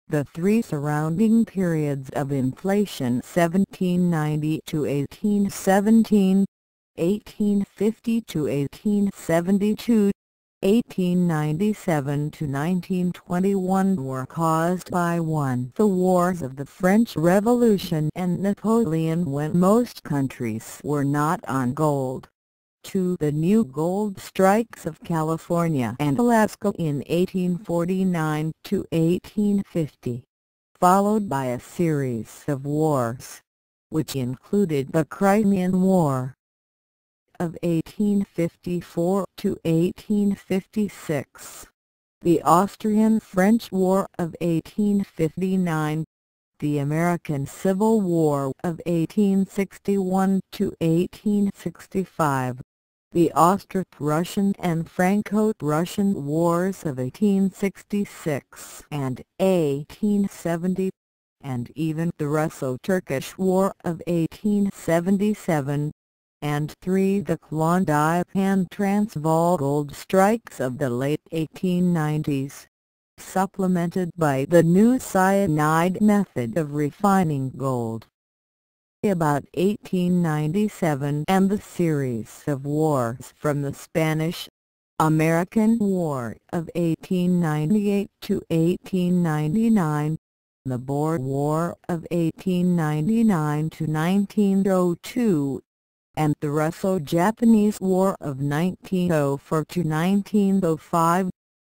The 3 surrounding periods of inflation, 1790 to 1817, 1850 to 1872, 1897 to 1921, were caused by 1. The wars of the French Revolution and Napoleon, when most countries were not on gold; 2. The new gold strikes of California and Alaska in 1849 to 1850, followed by a series of wars, which included the Crimean War of 1854 to 1856, the Austrian-French War of 1859, the American Civil War of 1861 to 1865, the Austro-Prussian and Franco-Prussian Wars of 1866 and 1870, and even the Russo-Turkish War of 1877, and 3. The Klondike and Transvaal gold strikes of the late 1890s. supplemented by the new cyanide method of refining gold. About 1897 and the series of wars from the Spanish-American War of 1898 to 1899, the Boer War of 1899 to 1902, and the Russo-Japanese War of 1904 to 1905,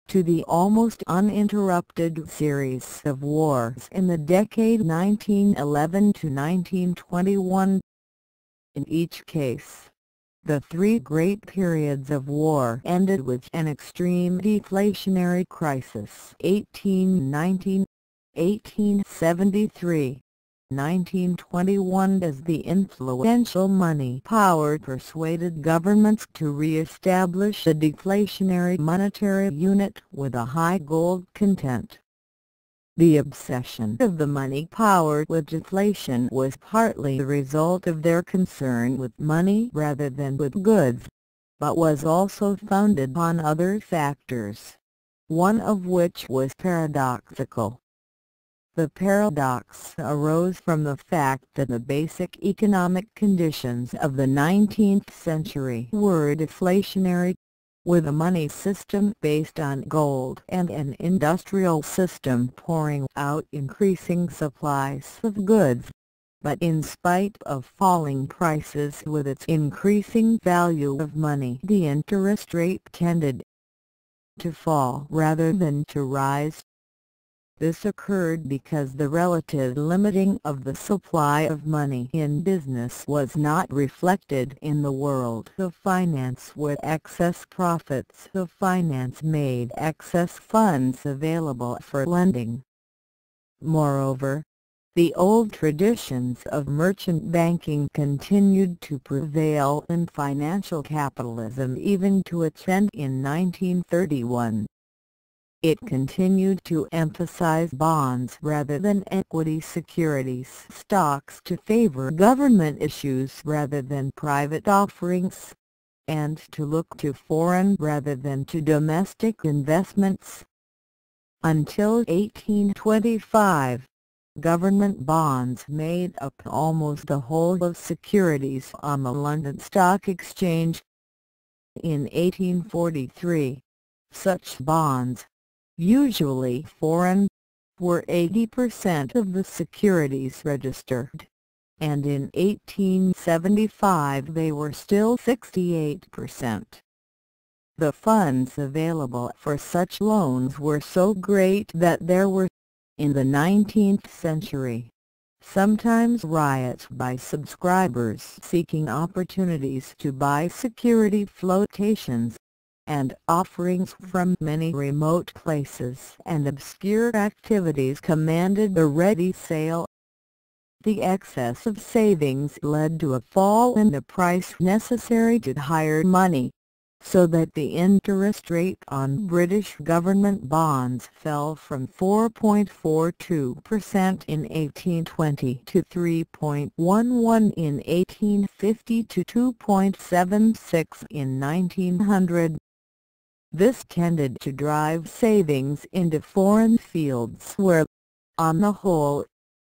to the almost uninterrupted series of wars in the decade 1911 to 1921. In each case, the three great periods of war ended with an extreme deflationary crisis: 1819, 1873, 1921, as the influential money power persuaded governments to re-establish a deflationary monetary unit with a high gold content. The obsession of the money power with deflation was partly the result of their concern with money rather than with goods, but was also founded on other factors, one of which was paradoxical. The paradox arose from the fact that the basic economic conditions of the 19th century were deflationary, with a money system based on gold and an industrial system pouring out increasing supplies of goods. But in spite of falling prices with its increasing value of money, the interest rate tended to fall rather than to rise. This occurred because the relative limiting of the supply of money in business was not reflected in the world of finance, where excess profits of finance made excess funds available for lending. Moreover, the old traditions of merchant banking continued to prevail in financial capitalism even to its end in 1931. It continued to emphasize bonds rather than equity securities stocks, to favor government issues rather than private offerings, and to look to foreign rather than to domestic investments. Until 1825, government bonds made up almost the whole of securities on the London Stock Exchange. In 1843, such bonds, usually foreign, were 80% of the securities registered, and in 1875 they were still 68%. The funds available for such loans were so great that there were, in the 19th century, sometimes riots by subscribers seeking opportunities to buy security flotations, and offerings from many remote places and obscure activities commanded a ready sale. The excess of savings led to a fall in the price necessary to hire money, so that the interest rate on British government bonds fell from 4.42% in 1820 to 3.11% in 1850 to 2.76% in 1900. This tended to drive savings into foreign fields where, on the whole,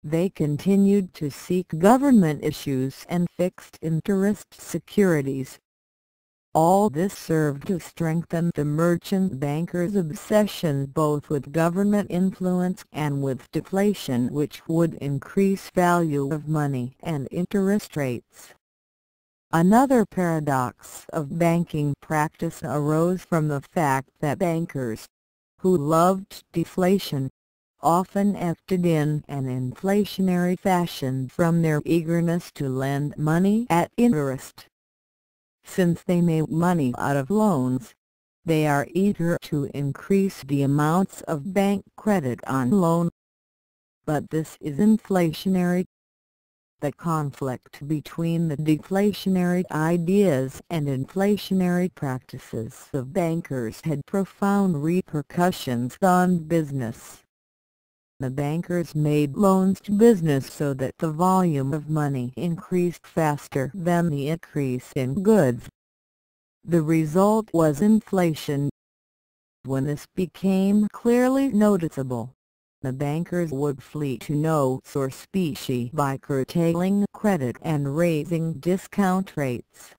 they continued to seek government issues and fixed interest securities. All this served to strengthen the merchant bankers' obsession both with government influence and with deflation, which would increase value of money and interest rates. Another paradox of banking practice arose from the fact that bankers, who loved deflation, often acted in an inflationary fashion from their eagerness to lend money at interest. Since they make money out of loans, they are eager to increase the amounts of bank credit on loan. But this is inflationary. The conflict between the deflationary ideas and inflationary practices of bankers had profound repercussions on business. The bankers made loans to business so that the volume of money increased faster than the increase in goods. The result was inflation. When this became clearly noticeable, the bankers would flee to notes or specie by curtailing credit and raising discount rates.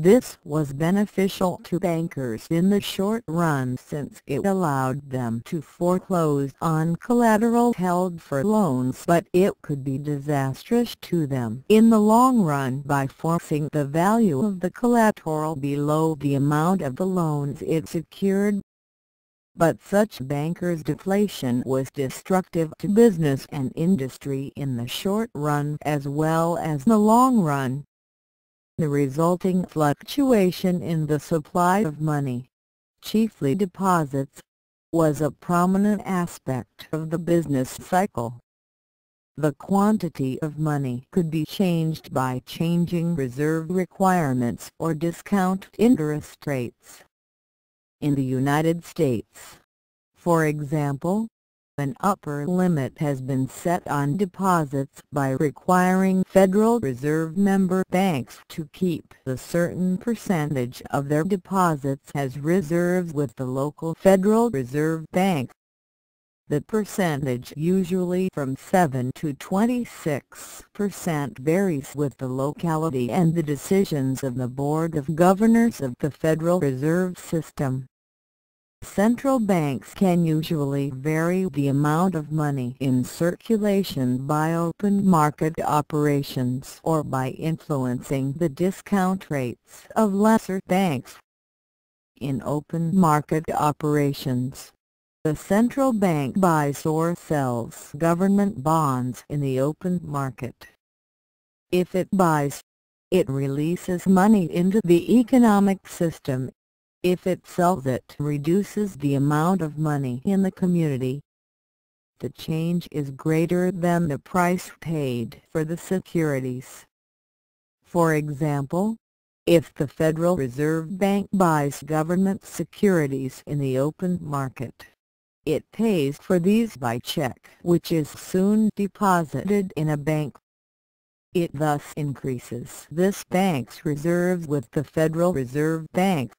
This was beneficial to bankers in the short run since it allowed them to foreclose on collateral held for loans, but it could be disastrous to them in the long run by forcing the value of the collateral below the amount of the loans it secured. But such bankers' deflation was destructive to business and industry in the short run as well as the long run. The resulting fluctuation in the supply of money, chiefly deposits, was a prominent aspect of the business cycle. The quantity of money could be changed by changing reserve requirements or discount interest rates. In the United States, for example, an upper limit has been set on deposits by requiring Federal Reserve member banks to keep a certain percentage of their deposits as reserves with the local Federal Reserve Bank. The percentage, usually from 7 to 26%, varies with the locality and the decisions of the Board of Governors of the Federal Reserve System. Central banks can usually vary the amount of money in circulation by open market operations or by influencing the discount rates of lesser banks. In open market operations, the central bank buys or sells government bonds in the open market. If it buys, it releases money into the economic system. If it sells, it reduces the amount of money in the community. The change is greater than the price paid for the securities. For example, if the Federal Reserve Bank buys government securities in the open market, it pays for these by check, which is soon deposited in a bank. It thus increases this bank's reserves with the Federal Reserve Bank.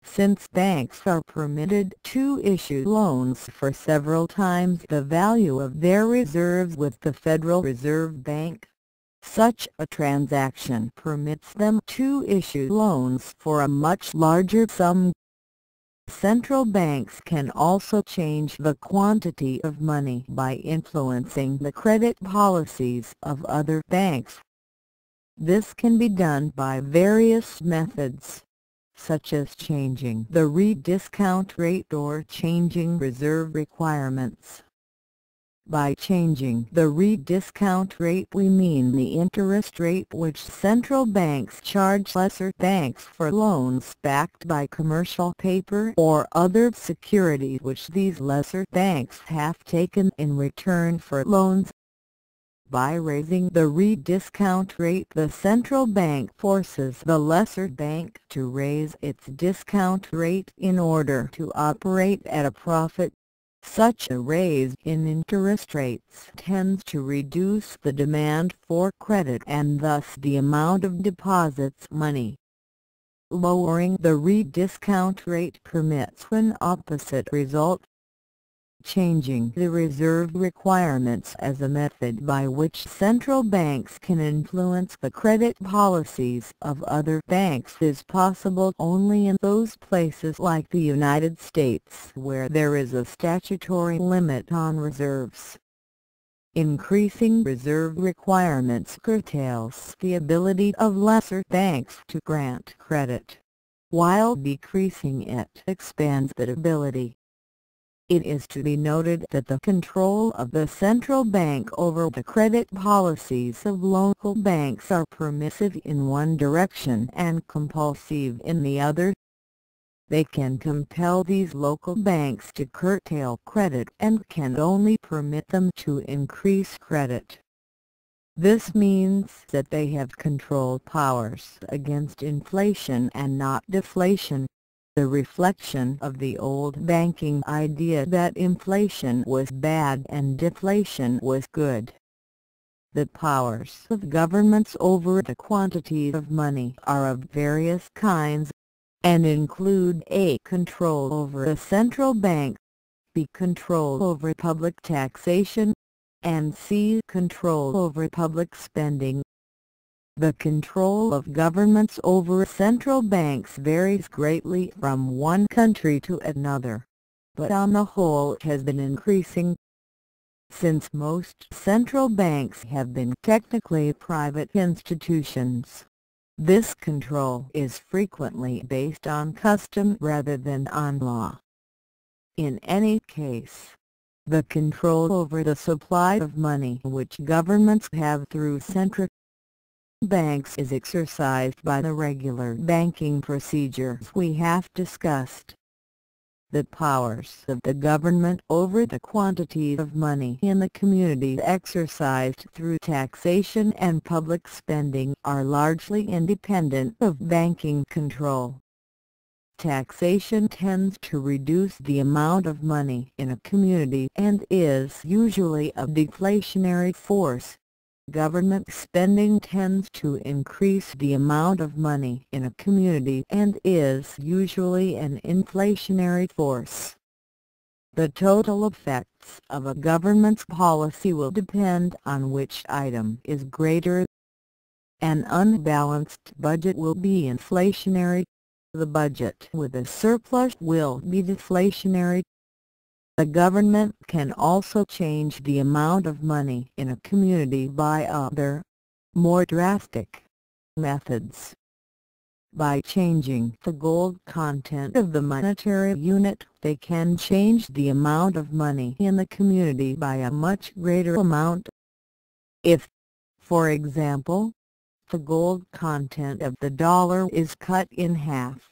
Since banks are permitted to issue loans for several times the value of their reserves with the Federal Reserve Bank, such a transaction permits them to issue loans for a much larger sum. Central banks can also change the quantity of money by influencing the credit policies of other banks. This can be done by various methods, such as changing the rediscount rate or changing reserve requirements. By changing the rediscount rate we mean the interest rate which central banks charge lesser banks for loans backed by commercial paper or other securities which these lesser banks have taken in return for loans. By raising the rediscount rate, the central bank forces the lesser bank to raise its discount rate in order to operate at a profit. Such a raise in interest rates tends to reduce the demand for credit and thus the amount of deposits money. Lowering the rediscount rate permits an opposite result. Changing the reserve requirements as a method by which central banks can influence the credit policies of other banks is possible only in those places like the United States where there is a statutory limit on reserves. Increasing reserve requirements curtails the ability of lesser banks to grant credit, while decreasing it expands that ability. It is to be noted that the control of the central bank over the credit policies of local banks are permissive in one direction and compulsive in the other. They can compel these local banks to curtail credit and can only permit them to increase credit. This means that they have control powers against inflation and not deflation, the reflection of the old banking idea that inflation was bad and deflation was good. The powers of governments over the quantity of money are of various kinds. and include A. Control over a central bank, B. Control over public taxation, and C. Control over public spending. The control of governments over central banks varies greatly from one country to another, but on the whole it has been increasing. Since most central banks have been technically private institutions, this control is frequently based on custom rather than on law. In any case, the control over the supply of money which governments have through central banks is exercised by the regular banking procedures we have discussed. The powers of the government over the quantity of money in the community exercised through taxation and public spending are largely independent of banking control. Taxation tends to reduce the amount of money in a community and is usually a deflationary force. Government spending tends to increase the amount of money in a community and is usually an inflationary force. The total effects of a government's policy will depend on which item is greater. An unbalanced budget will be inflationary. The budget with a surplus will be deflationary. The government can also change the amount of money in a community by other, more drastic, methods. By changing the gold content of the monetary unit, they can change the amount of money in the community by a much greater amount. If, for example, the gold content of the dollar is cut in half,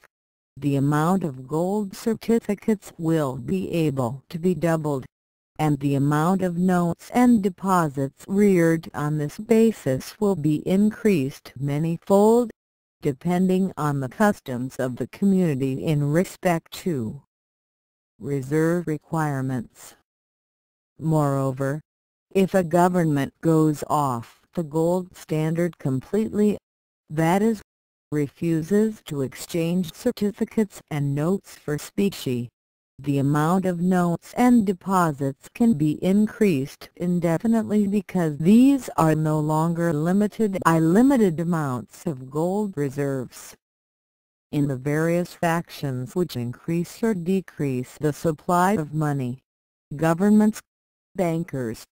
the amount of gold certificates will be able to be doubled, and the amount of notes and deposits reared on this basis will be increased many-fold, depending on the customs of the community in respect to reserve requirements. Moreover, if a government goes off the gold standard completely, that is, refuses to exchange certificates and notes for specie, the amount of notes and deposits can be increased indefinitely because these are no longer limited by limited amounts of gold reserves. In the various factions which increase or decrease the supply of money, governments, bankers,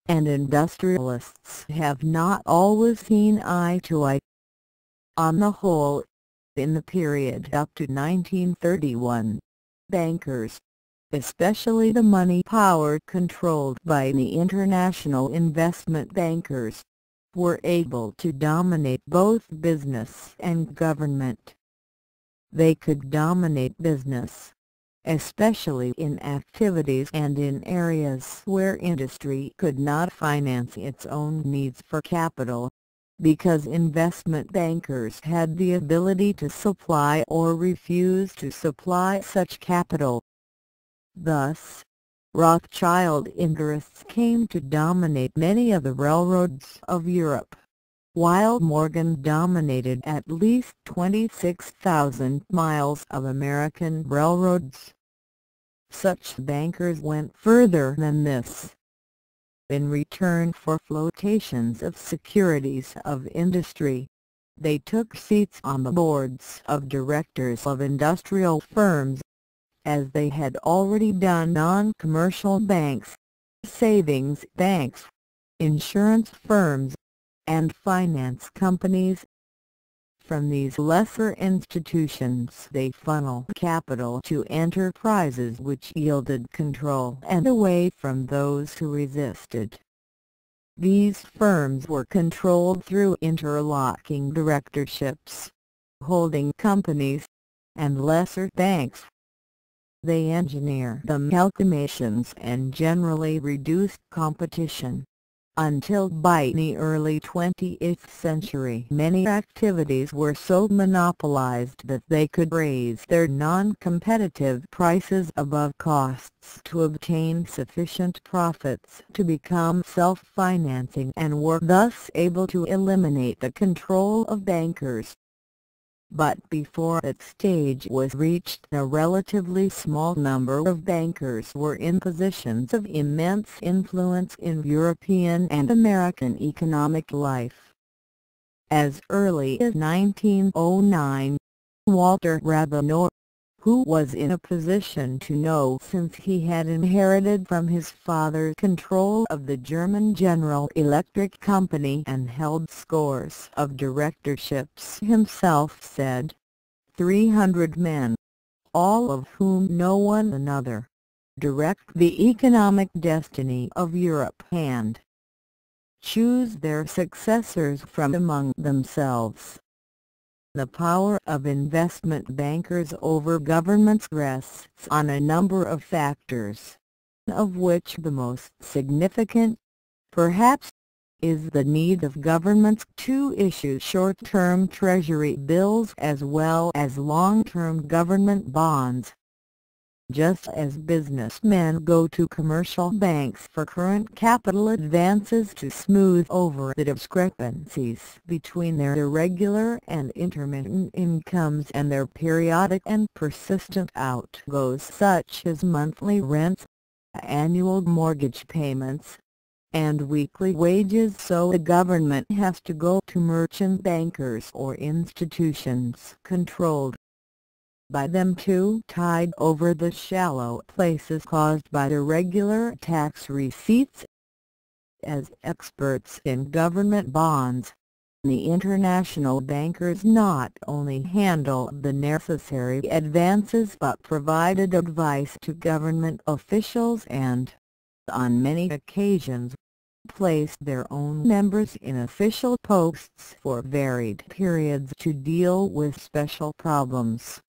and industrialists have not always seen eye to eye. On the whole, in the period up to 1931, bankers, especially the money power controlled by the international investment bankers, were able to dominate both business and government. They could dominate business, especially in activities and in areas where industry could not finance its own needs for capital, because investment bankers had the ability to supply or refuse to supply such capital. Thus, Rothschild interests came to dominate many of the railroads of Europe, while Morgan dominated at least 26,000 miles of American railroads. Such bankers went further than this. In return for flotations of securities of industry, they took seats on the boards of directors of industrial firms, as they had already done non-commercial banks, savings banks, insurance firms, and finance companies. From these lesser institutions they funnel capital to enterprises which yielded control and away from those who resisted. These firms were controlled through interlocking directorships, holding companies, and lesser banks. They engineered amalgamations and generally reduced competition, until by the early 20th century many activities were so monopolized that they could raise their non-competitive prices above costs to obtain sufficient profits to become self-financing and were thus able to eliminate the control of bankers. but before that stage was reached a relatively small number of bankers were in positions of immense influence in European and American economic life. As early as 1909, Walter Rabinow, who was in a position to know since he had inherited from his father control of the German General Electric Company and held scores of directorships himself, said, 300 men, all of whom know one another, direct the economic destiny of Europe and choose their successors from among themselves. The power of investment bankers over governments rests on a number of factors, of which the most significant, perhaps, is the need of governments to issue short-term treasury bills as well as long-term government bonds. Just as businessmen go to commercial banks for current capital advances to smooth over the discrepancies between their irregular and intermittent incomes and their periodic and persistent outgoes such as monthly rents, annual mortgage payments, and weekly wages, so the government has to go to merchant bankers or institutions controlled by them to tide over the shallow places caused by irregular tax receipts. As experts in government bonds, the international bankers not only handled the necessary advances but provided advice to government officials and, on many occasions, placed their own members in official posts for varied periods to deal with special problems.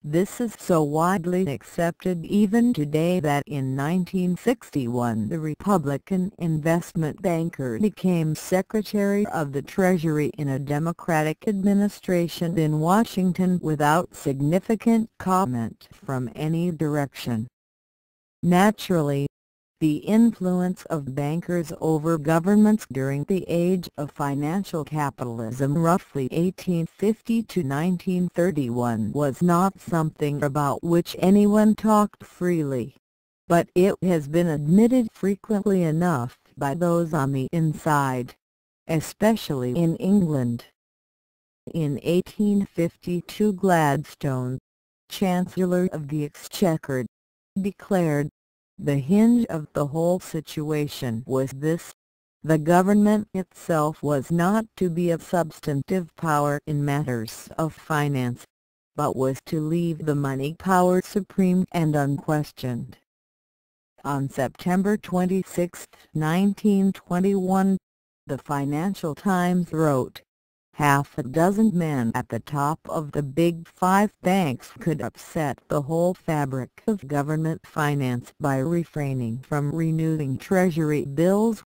This is so widely accepted even today that in 1961 the Republican investment banker became Secretary of the Treasury in a Democratic administration in Washington without significant comment from any direction. Naturally, the influence of bankers over governments during the age of financial capitalism, roughly 1850 to 1931, was not something about which anyone talked freely, but it has been admitted frequently enough by those on the inside, especially in England. In 1852 Gladstone, Chancellor of the Exchequer, declared, "The hinge of the whole situation was this: the government itself was not to be a substantive power in matters of finance, but was to leave the money power supreme and unquestioned." On September 26, 1921, the Financial Times wrote, "Half a dozen men at the top of the Big Five banks could upset the whole fabric of government finance by refraining from renewing treasury bills."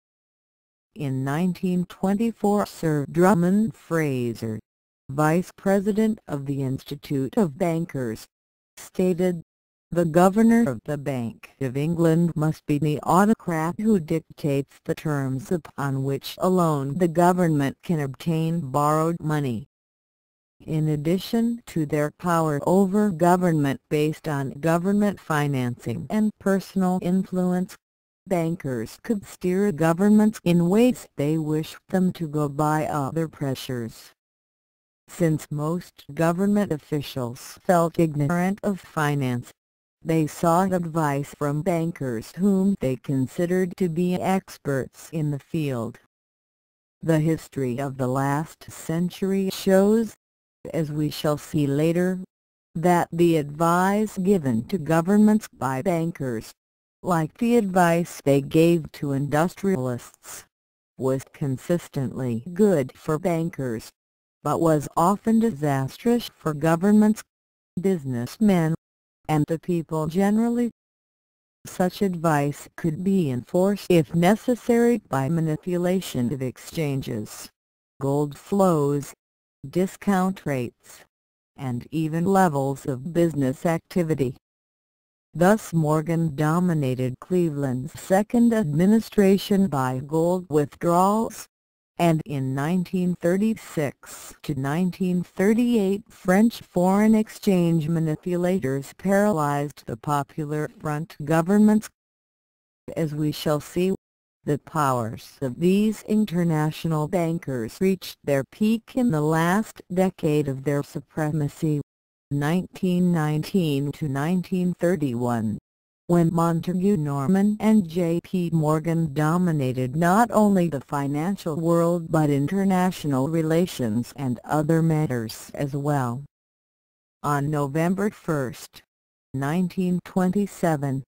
In 1924 Sir Drummond Fraser, Vice President of the Institute of Bankers, stated, "The Governor of the Bank of England must be the autocrat who dictates the terms upon which alone the government can obtain borrowed money." In addition to their power over government based on government financing and personal influence, bankers could steer governments in ways they wished them to go by other pressures. Since most government officials felt ignorant of finance, they sought advice from bankers whom they considered to be experts in the field. The history of the last century shows, as we shall see later, that the advice given to governments by bankers, like the advice they gave to industrialists, was consistently good for bankers, but was often disastrous for governments, businessmen, and the people generally. Such advice could be enforced if necessary by manipulation of exchanges, gold flows, discount rates, and even levels of business activity. Thus Morgan dominated Cleveland's second administration by gold withdrawals, and in 1936 to 1938 French foreign exchange manipulators paralyzed the Popular Front governments. As we shall see, the powers of these international bankers reached their peak in the last decade of their supremacy, 1919 to 1931, when Montagu Norman and J.P. Morgan dominated not only the financial world but international relations and other matters as well. On November 1, 1927,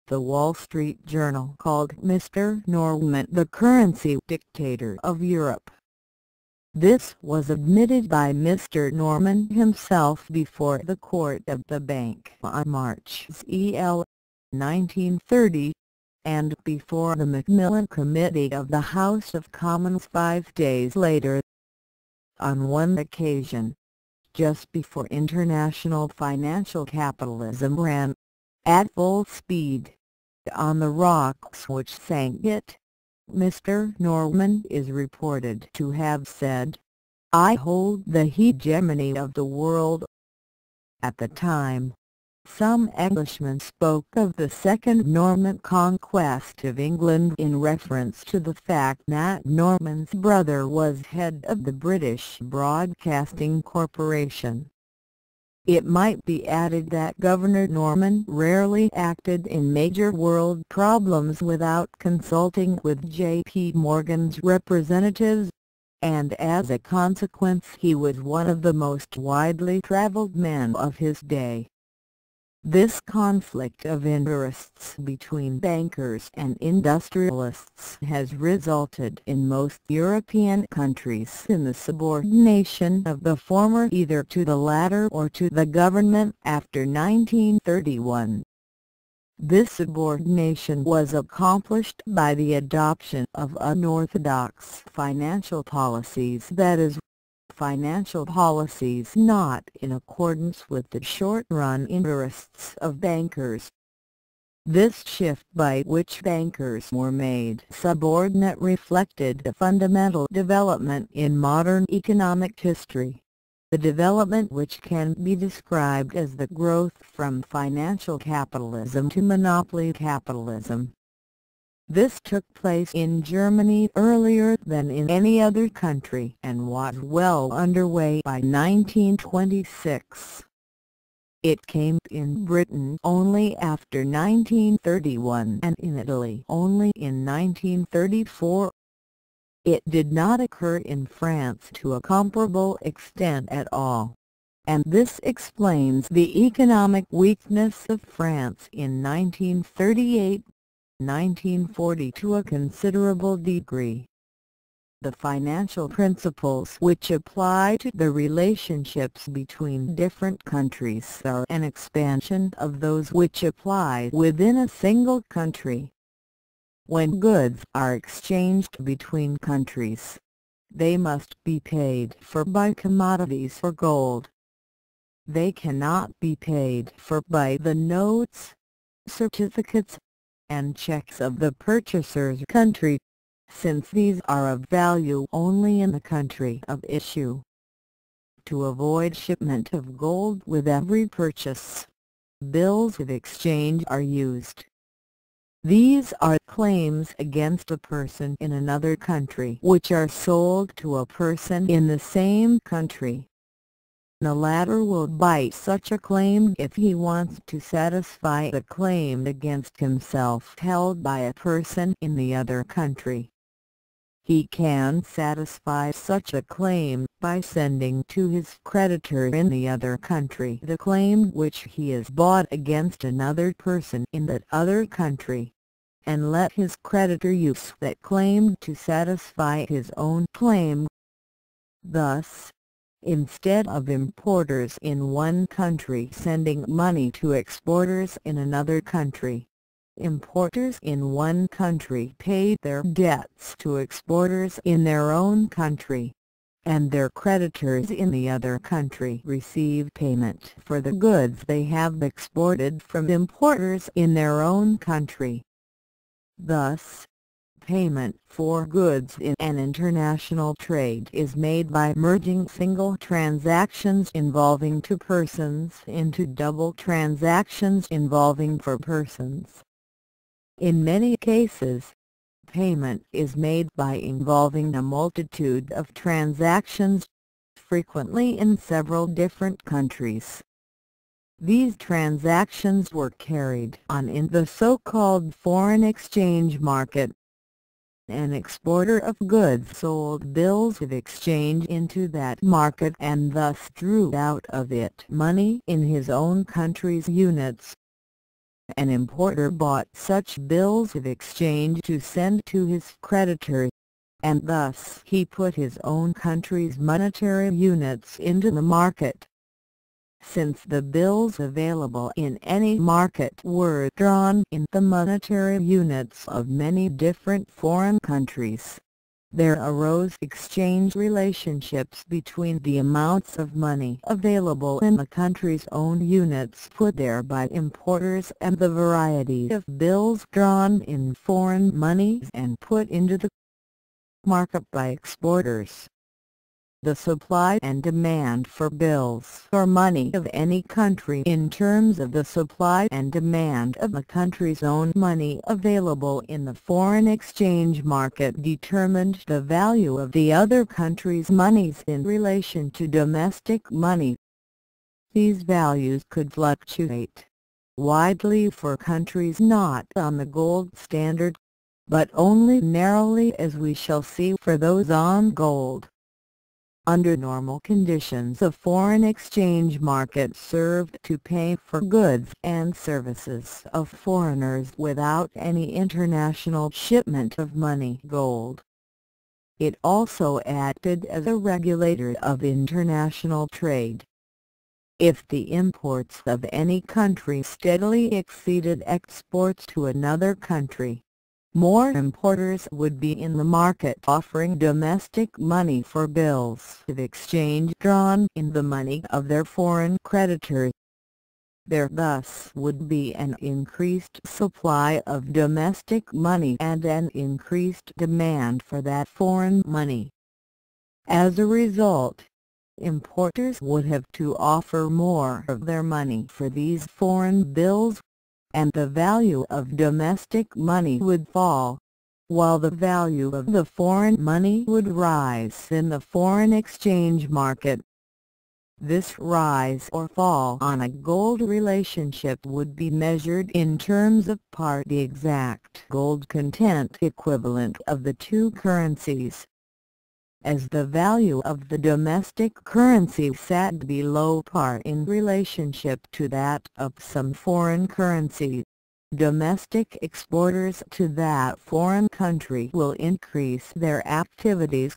the Wall Street Journal called Mr. Norman the currency dictator of Europe. This was admitted by Mr. Norman himself before the court of the bank on March 1930, and before the Macmillan Committee of the House of Commons 5 days later. On one occasion, just before international financial capitalism ran at full speed on the rocks which sank it, Mr. Norman is reported to have said, "I hold the hegemony of the world." At the time, some Englishmen spoke of the Second Norman Conquest of England in reference to the fact that Norman's brother was head of the British Broadcasting Corporation. It might be added that Governor Norman rarely acted in major world problems without consulting with J.P. Morgan's representatives, and as a consequence he was one of the most widely traveled men of his day. This conflict of interests between bankers and industrialists has resulted in most European countries in the subordination of the former either to the latter or to the government after 1931. This subordination was accomplished by the adoption of unorthodox financial policies, that is, financial policies not in accordance with the short-run interests of bankers. This shift by which bankers were made subordinate reflected a fundamental development in modern economic history, the development which can be described as the growth from financial capitalism to monopoly capitalism. This took place in Germany earlier than in any other country and was well underway by 1926. It came in Britain only after 1931 and in Italy only in 1934. It did not occur in France to a comparable extent at all, and this explains the economic weakness of France in 1938-1940 to a considerable degree. The financial principles which apply to the relationships between different countries are an expansion of those which apply within a single country. When goods are exchanged between countries, they must be paid for by commodities or gold. They cannot be paid for by the notes, certificates, and checks of the purchaser's country, since these are of value only in the country of issue. To avoid shipment of gold with every purchase, bills of exchange are used. These are claims against a person in another country which are sold to a person in the same country. The latter will buy such a claim if he wants to satisfy the claim against himself held by a person in the other country. He can satisfy such a claim by sending to his creditor in the other country the claim which he has bought against another person in that other country, and let his creditor use that claim to satisfy his own claim. Thus, instead of importers in one country sending money to exporters in another country, importers in one country pay their debts to exporters in their own country, and their creditors in the other country receive payment for the goods they have exported from importers in their own country. Thus, Payment for goods in an international trade is made by merging single transactions involving two persons into double transactions involving four persons. In many cases, payment is made by involving a multitude of transactions, frequently in several different countries. These transactions were carried on in the so-called foreign exchange market. An exporter of goods sold bills of exchange into that market and thus drew out of it money in his own country's units. An importer bought such bills of exchange to send to his creditor, and thus he put his own country's monetary units into the market. Since the bills available in any market were drawn in the monetary units of many different foreign countries, there arose exchange relationships between the amounts of money available in the country's own units put there by importers and the variety of bills drawn in foreign monies and put into the market by exporters. The supply and demand for bills or money of any country in terms of the supply and demand of the country's own money available in the foreign exchange market determined the value of the other country's monies in relation to domestic money. These values could fluctuate widely for countries not on the gold standard, but only narrowly, as we shall see, for those on gold. Under normal conditions, the foreign exchange market served to pay for goods and services of foreigners without any international shipment of money gold. It also acted as a regulator of international trade. If the imports of any country steadily exceeded exports to another country, more importers would be in the market offering domestic money for bills of exchange drawn in the money of their foreign creditors. There thus would be an increased supply of domestic money and an increased demand for that foreign money. As a result, importers would have to offer more of their money for these foreign bills, and the value of domestic money would fall, while the value of the foreign money would rise in the foreign exchange market. This rise or fall on a gold relationship would be measured in terms of the exact gold content equivalent of the two currencies. As the value of the domestic currency sat below par in relationship to that of some foreign currency, domestic exporters to that foreign country will increase their activities,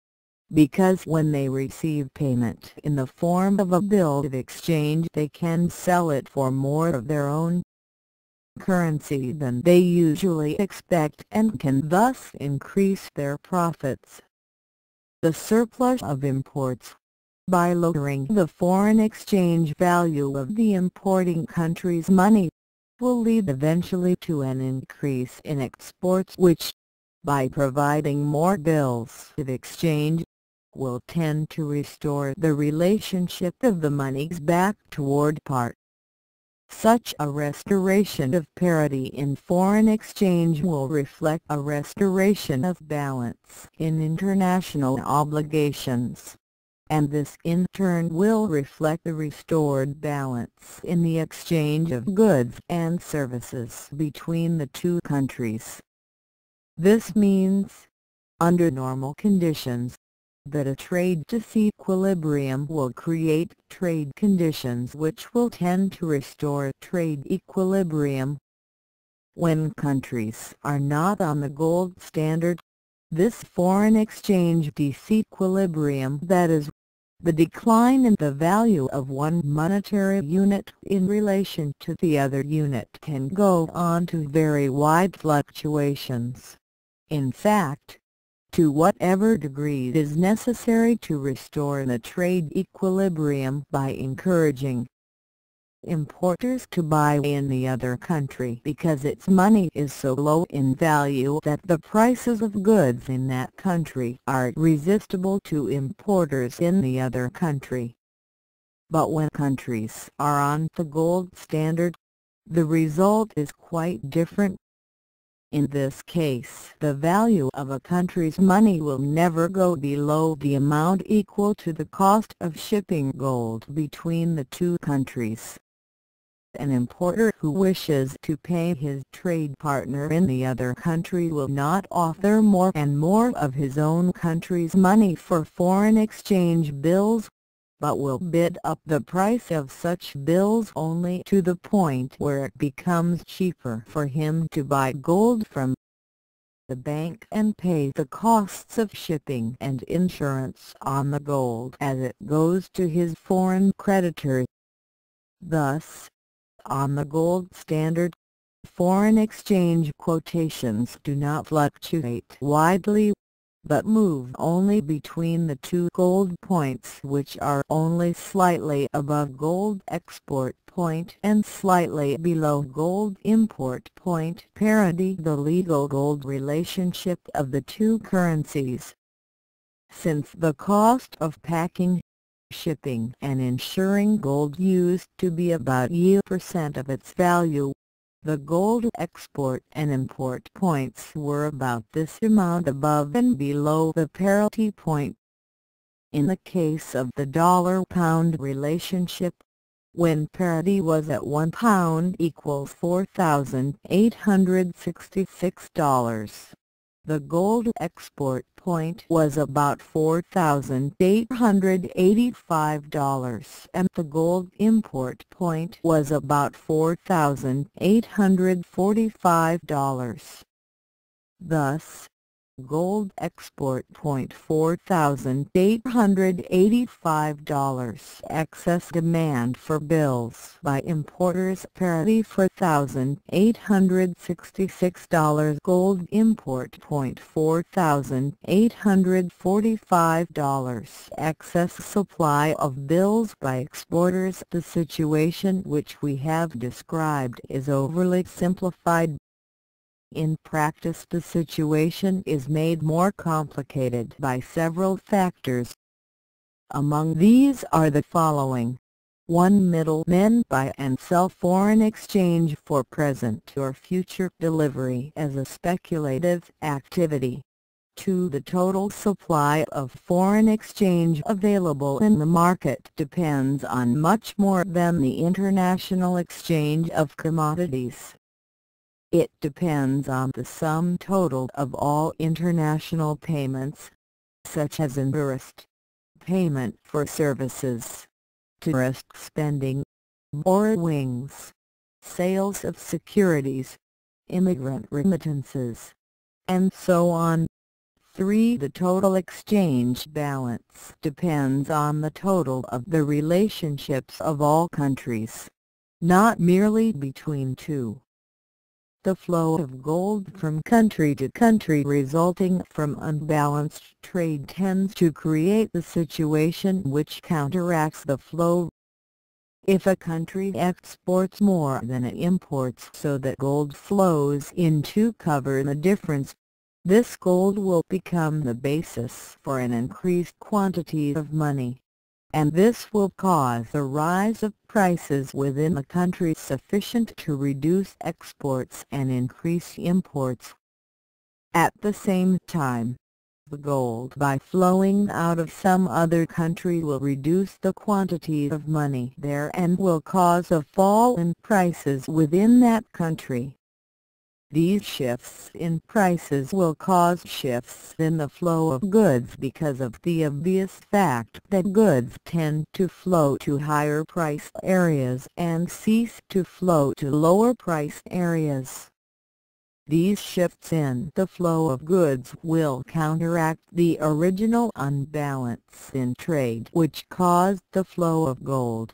because when they receive payment in the form of a bill of exchange they can sell it for more of their own currency than they usually expect and can thus increase their profits. The surplus of imports, by lowering the foreign exchange value of the importing country's money, will lead eventually to an increase in exports which, by providing more bills of exchange, will tend to restore the relationship of the monies back toward par. Such a restoration of parity in foreign exchange will reflect a restoration of balance in international obligations, and this in turn will reflect the restored balance in the exchange of goods and services between the two countries. This means, under normal conditions, that a trade disequilibrium will create trade conditions which will tend to restore trade equilibrium. When countries are not on the gold standard, this foreign exchange disequilibrium, that is, the decline in the value of one monetary unit in relation to the other unit, can go on to very wide fluctuations. In fact, to whatever degree it is necessary to restore the trade equilibrium by encouraging importers to buy in the other country because its money is so low in value that the prices of goods in that country are irresistible to importers in the other country. But when countries are on the gold standard, the result is quite different. In this case, the value of a country's money will never go below the amount equal to the cost of shipping gold between the two countries. An importer who wishes to pay his trade partner in the other country will not offer more and more of his own country's money for foreign exchange bills, but will bid up the price of such bills only to the point where it becomes cheaper for him to buy gold from the bank and pay the costs of shipping and insurance on the gold as it goes to his foreign creditor. Thus, on the gold standard, foreign exchange quotations do not fluctuate widely, but move only between the two gold points, which are only slightly above gold export point and slightly below gold import point parity, the legal gold relationship of the two currencies. Since the cost of packing, shipping and insuring gold used to be about 80% of its value, the gold export and import points were about this amount above and below the parity point. In the case of the dollar-pound relationship, when parity was at £1 equals $4,866, the gold export point was about $4,885 and the gold import point was about $4,845. Thus, gold export point $4,885, excess demand for bills by importers, parity for $1,866, gold import point $4,845, excess supply of bills by exporters. The situation which we have described is overly simplified. In practice, the situation is made more complicated by several factors. Among these are the following: 1. Middlemen buy and sell foreign exchange for present or future delivery as a speculative activity. 2. The total supply of foreign exchange available in the market depends on much more than the international exchange of commodities. It depends on the sum total of all international payments, such as tourist payment for services, tourist spending, borrowings, sales of securities, immigrant remittances, and so on. 3. The total exchange balance depends on the total of the relationships of all countries, not merely between two. The flow of gold from country to country resulting from unbalanced trade tends to create the situation which counteracts the flow. If a country exports more than it imports so that gold flows in to cover the difference, this gold will become the basis for an increased quantity of money, and this will cause a rise of prices within the country sufficient to reduce exports and increase imports. At the same time, the gold by flowing out of some other country will reduce the quantity of money there and will cause a fall in prices within that country. These shifts in prices will cause shifts in the flow of goods because of the obvious fact that goods tend to flow to higher price areas and cease to flow to lower price areas. These shifts in the flow of goods will counteract the original unbalance in trade which caused the flow of gold.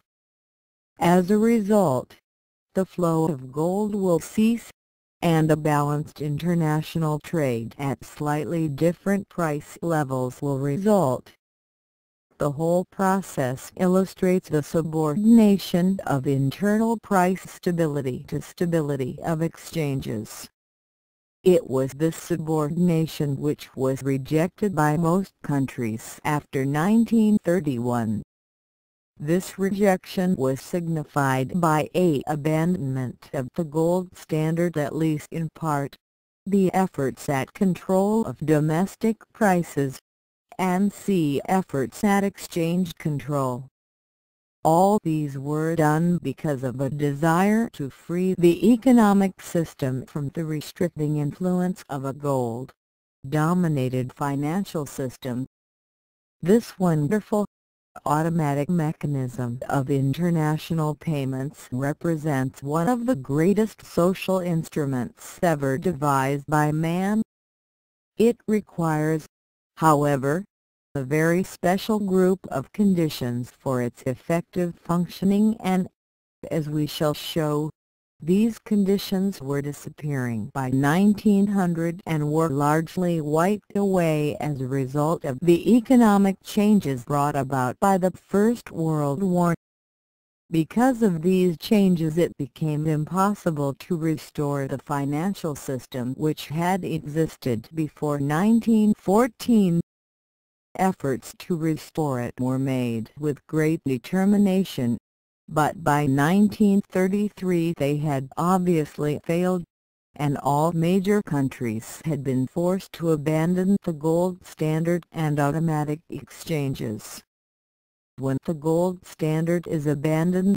As a result, the flow of gold will cease, and a balanced international trade at slightly different price levels will result. The whole process illustrates the subordination of internal price stability to stability of exchanges. It was this subordination which was rejected by most countries after 1931. This rejection was signified by a abandonment of the gold standard, at least in part, the efforts at control of domestic prices, and efforts at exchange control. All these were done because of a desire to free the economic system from the restricting influence of a gold-dominated financial system. This wonderful, automatic mechanism of international payments represents one of the greatest social instruments ever devised by man. It requires, however, a very special group of conditions for its effective functioning, and, as we shall show, these conditions were disappearing by 1900 and were largely wiped away as a result of the economic changes brought about by the First World War. Because of these changes, it became impossible to restore the financial system which had existed before 1914. Efforts to restore it were made with great determination, but by 1933 they had obviously failed, and all major countries had been forced to abandon the gold standard and automatic exchanges. When the gold standard is abandoned,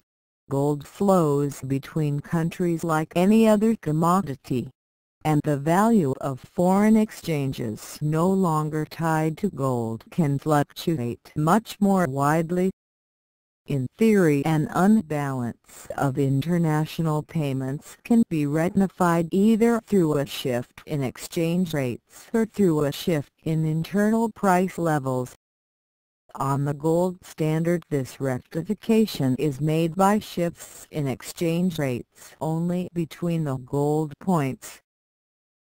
gold flows between countries like any other commodity, and the value of foreign exchanges no longer tied to gold can fluctuate much more widely. In theory, an unbalance of international payments can be rectified either through a shift in exchange rates or through a shift in internal price levels. On the gold standard, this rectification is made by shifts in exchange rates only between the gold points.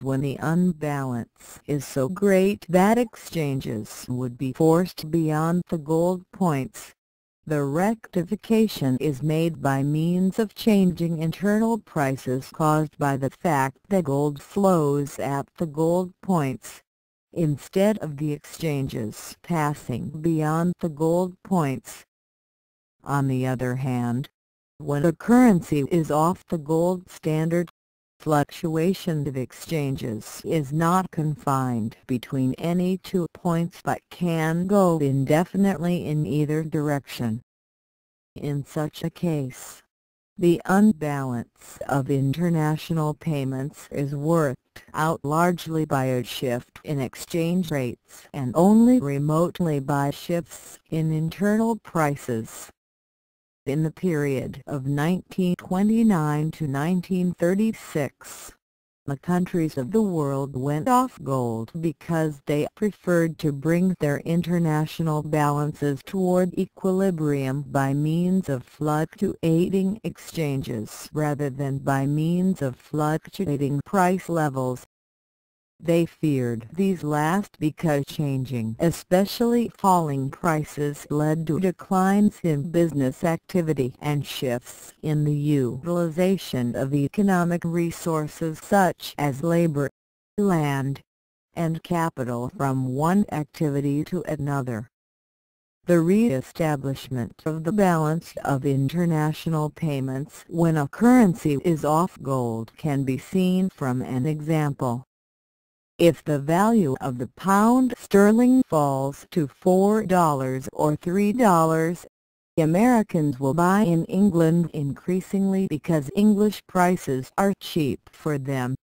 When the unbalance is so great that exchanges would be forced beyond the gold points, the rectification is made by means of changing internal prices caused by the fact that gold flows at the gold points, instead of the exchanges passing beyond the gold points. On the other hand, when a currency is off the gold standard, fluctuation of exchanges is not confined between any 2 points but can go indefinitely in either direction. In such a case, the unbalance of international payments is worked out largely by a shift in exchange rates and only remotely by shifts in internal prices. In the period of 1929 to 1936, the countries of the world went off gold because they preferred to bring their international balances toward equilibrium by means of fluctuating exchanges rather than by means of fluctuating price levels. They feared these last because changing, especially falling prices, led to declines in business activity and shifts in the utilization of economic resources such as labor, land, and capital from one activity to another. The re-establishment of the balance of international payments when a currency is off gold can be seen from an example. If the value of the pound sterling falls to $4 or $3, Americans will buy in England increasingly because English prices are cheap for them,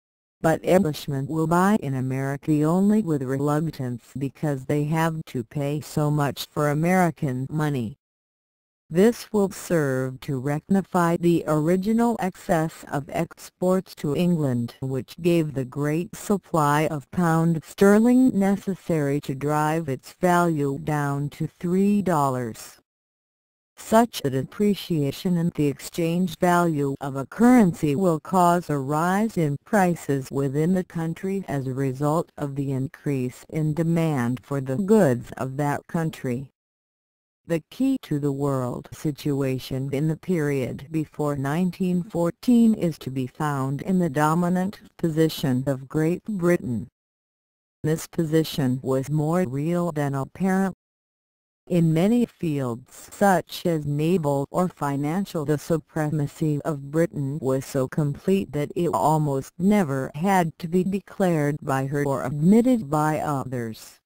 but Englishmen will buy in America only with reluctance because they have to pay so much for American money. This will serve to rectify the original excess of exports to England, which gave the great supply of pound sterling necessary to drive its value down to $3. Such a depreciation in the exchange value of a currency will cause a rise in prices within the country as a result of the increase in demand for the goods of that country. The key to the world situation in the period before 1914 is to be found in the dominant position of Great Britain. This position was more real than apparent. In many fields such as naval or financial, the supremacy of Britain was so complete that it almost never had to be declared by her or admitted by others.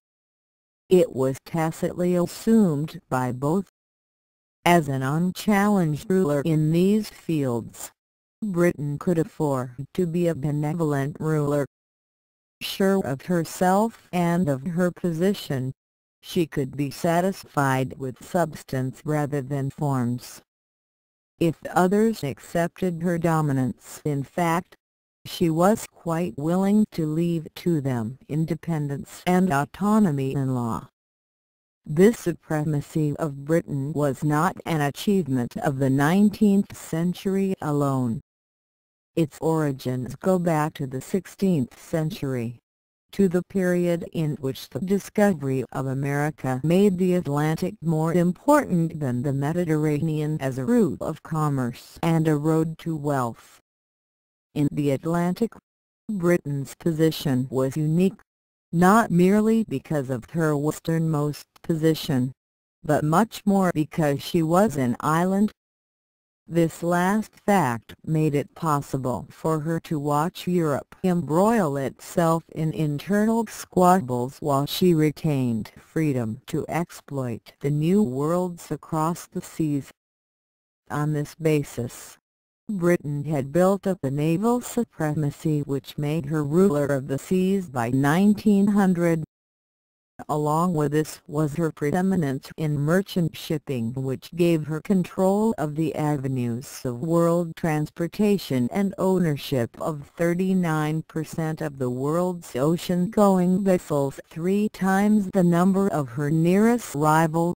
It was tacitly assumed by both. As an unchallenged ruler in these fields, Britain could afford to be a benevolent ruler. Sure of herself and of her position, she could be satisfied with substance rather than forms. If others accepted her dominance in fact, she was quite willing to leave to them independence and autonomy in law. This supremacy of Britain was not an achievement of the 19th century alone. Its origins go back to the 16th century, to the period in which the discovery of America made the Atlantic more important than the Mediterranean as a route of commerce and a road to wealth. In the Atlantic, Britain's position was unique, not merely because of her westernmost position, but much more because she was an island. This last fact made it possible for her to watch Europe embroil itself in internal squabbles while she retained freedom to exploit the new worlds across the seas. On this basis, Britain had built up a naval supremacy which made her ruler of the seas by 1900. Along with this was her preeminence in merchant shipping, which gave her control of the avenues of world transportation and ownership of 39% of the world's ocean-going vessels, 3 times the number of her nearest rival.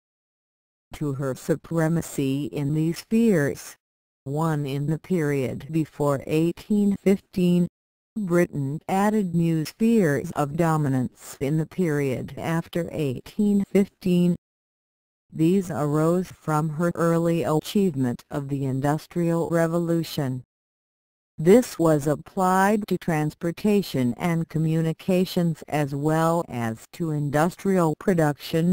To her supremacy in these spheres, one in the period before 1815, Britain added new spheres of dominance in the period after 1815. These arose from her early achievement of the Industrial Revolution. This was applied to transportation and communications as well as to industrial production.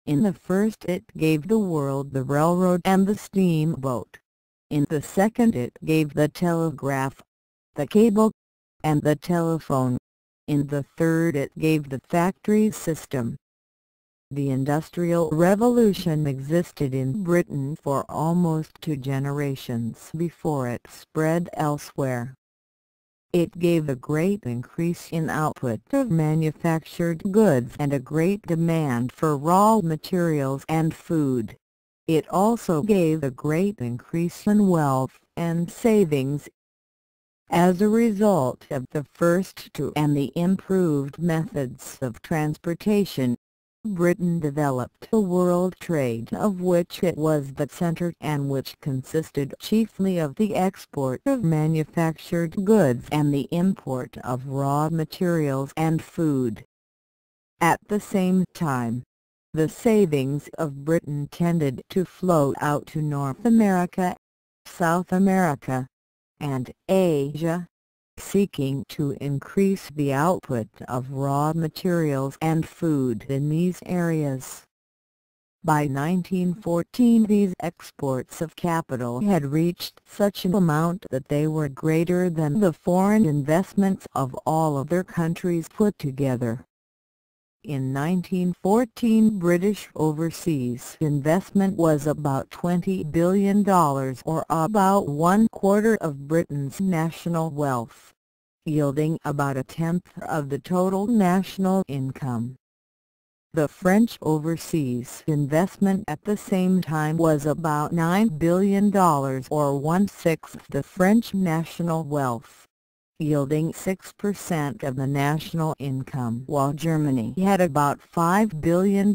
In the first it gave the world the railroad and the steamboat. In the second it gave the telegraph, the cable, and the telephone. In the third it gave the factory system. The Industrial Revolution existed in Britain for almost 2 generations before it spread elsewhere. It gave a great increase in output of manufactured goods and a great demand for raw materials and food. It also gave a great increase in wealth and savings. As a result of the first 2 and the improved methods of transportation, Britain developed a world trade of which it was the center and which consisted chiefly of the export of manufactured goods and the import of raw materials and food. At the same time, the savings of Britain tended to flow out to North America, South America, and Asia, seeking to increase the output of raw materials and food in these areas. By 1914 these exports of capital had reached such an amount that they were greater than the foreign investments of all other countries put together. In 1914 British overseas investment was about $20 billion or about 1/4 of Britain's national wealth, yielding about 1/10 of the total national income. The French overseas investment at the same time was about $9 billion or 1/6 the French national wealth, yielding 6% of the national income, while Germany had about $5 billion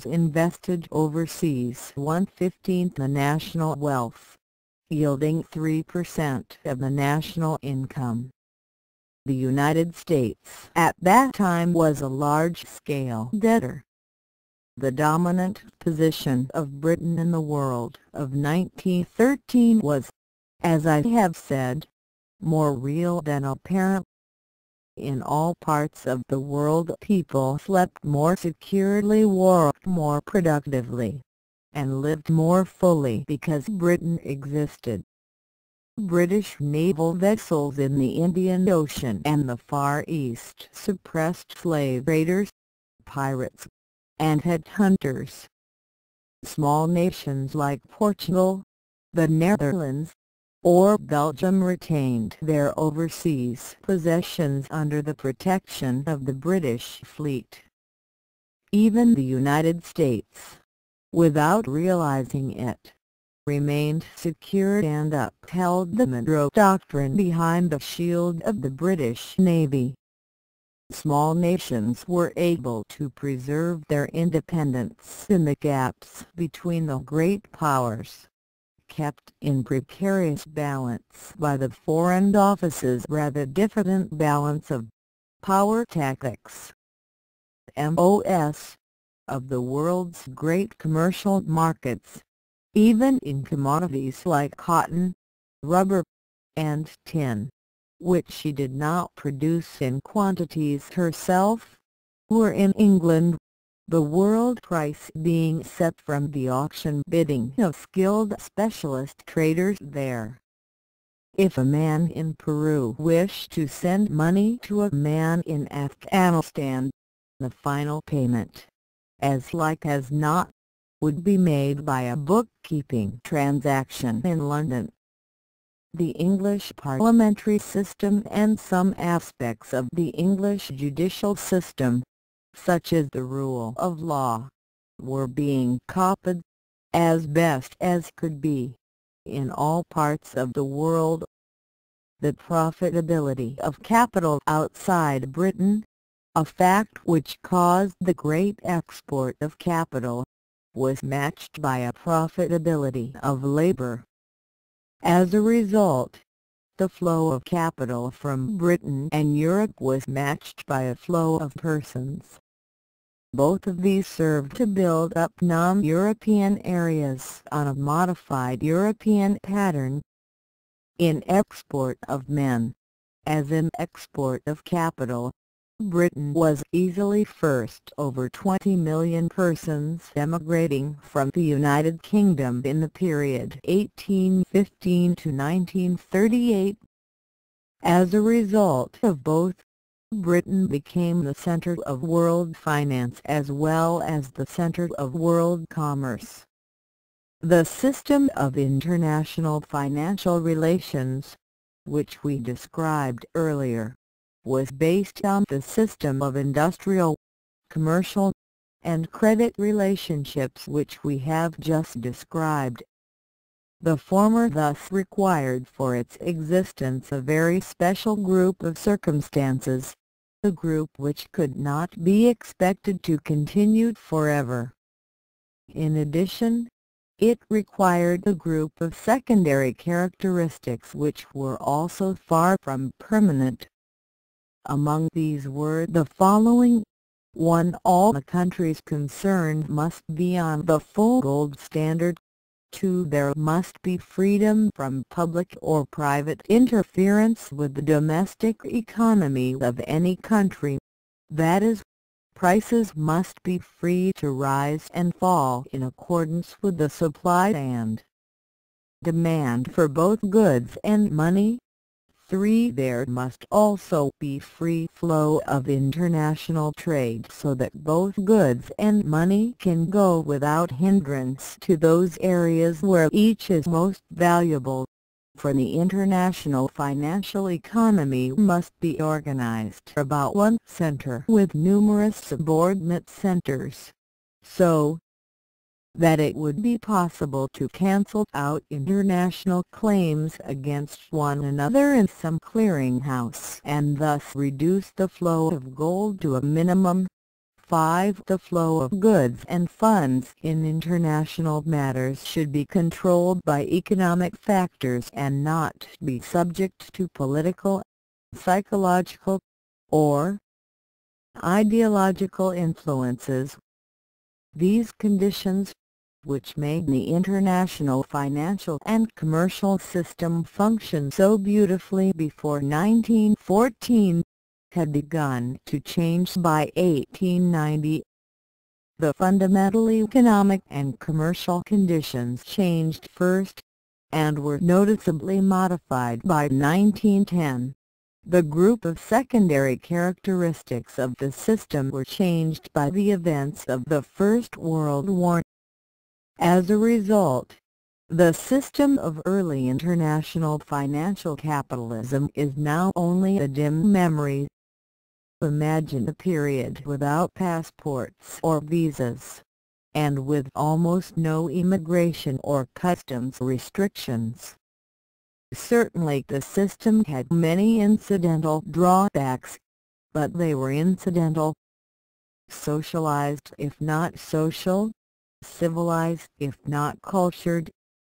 invested overseas, 1/15 the national wealth, yielding 3% of the national income. The United States at that time was a large-scale debtor. The dominant position of Britain in the world of 1913 was, as I have said, more real than apparent. In all parts of the world people slept more securely, worked more productively, and lived more fully because Britain existed. British naval vessels in the Indian Ocean and the Far East suppressed slave raiders, pirates, and headhunters. Small nations like Portugal, the Netherlands, or Belgium retained their overseas possessions under the protection of the British fleet. Even the United States, without realizing it, remained secure and upheld the Monroe Doctrine behind the shield of the British Navy. Small nations were able to preserve their independence in the gaps between the great powers, kept in precarious balance by the Foreign Office's rather diffident balance of power tactics. MOS of the world's great commercial markets, even in commodities like cotton, rubber, and tin, which she did not produce in quantities herself, were in England, the world price being set from the auction bidding of skilled specialist traders there. If a man in Peru wished to send money to a man in Afghanistan, the final payment, as like as not, would be made by a bookkeeping transaction in London. The English parliamentary system and some aspects of the English judicial system, such as the rule of law, were being copied, as best as could be, in all parts of the world. The profitability of capital outside Britain, a fact which caused the great export of capital, was matched by a profitability of labor. As a result, the flow of capital from Britain and Europe was matched by a flow of persons. Both of these served to build up non-European areas on a modified European pattern. In export of men, as in export of capital, Britain was easily first. Over 20 million persons emigrating from the United Kingdom in the period 1815 to 1938. As a result of both, Britain became the center of world finance as well as the center of world commerce. The system of international financial relations, which we described earlier, was based on the system of industrial, commercial, and credit relationships which we have just described. The former thus required for its existence a very special group of circumstances, a group which could not be expected to continue forever. In addition, it required a group of secondary characteristics which were also far from permanent. Among these were the following: 1. All the countries concerned must be on the full gold standard. 2. There must be freedom from public or private interference with the domestic economy of any country, that is, prices must be free to rise and fall in accordance with the supply and demand for both goods and money. 3. There must also be free flow of international trade so that both goods and money can go without hindrance to those areas where each is most valuable. For the international financial economy must be organized about one center with numerous subordinate centers, so that it would be possible to cancel out international claims against one another in some clearinghouse and thus reduce the flow of gold to a minimum. 5. The flow of goods and funds in international matters should be controlled by economic factors and not be subject to political, psychological, or ideological influences. These conditions, which made the international financial and commercial system function so beautifully before 1914, had begun to change by 1890. The fundamental economic and commercial conditions changed first, and were noticeably modified by 1910. The group of secondary characteristics of the system were changed by the events of the First World War. As a result, the system of early international financial capitalism is now only a dim memory. Imagine a period without passports or visas, and with almost no immigration or customs restrictions. Certainly the system had many incidental drawbacks, but they were incidental. Socialized if not social, civilized if not cultured,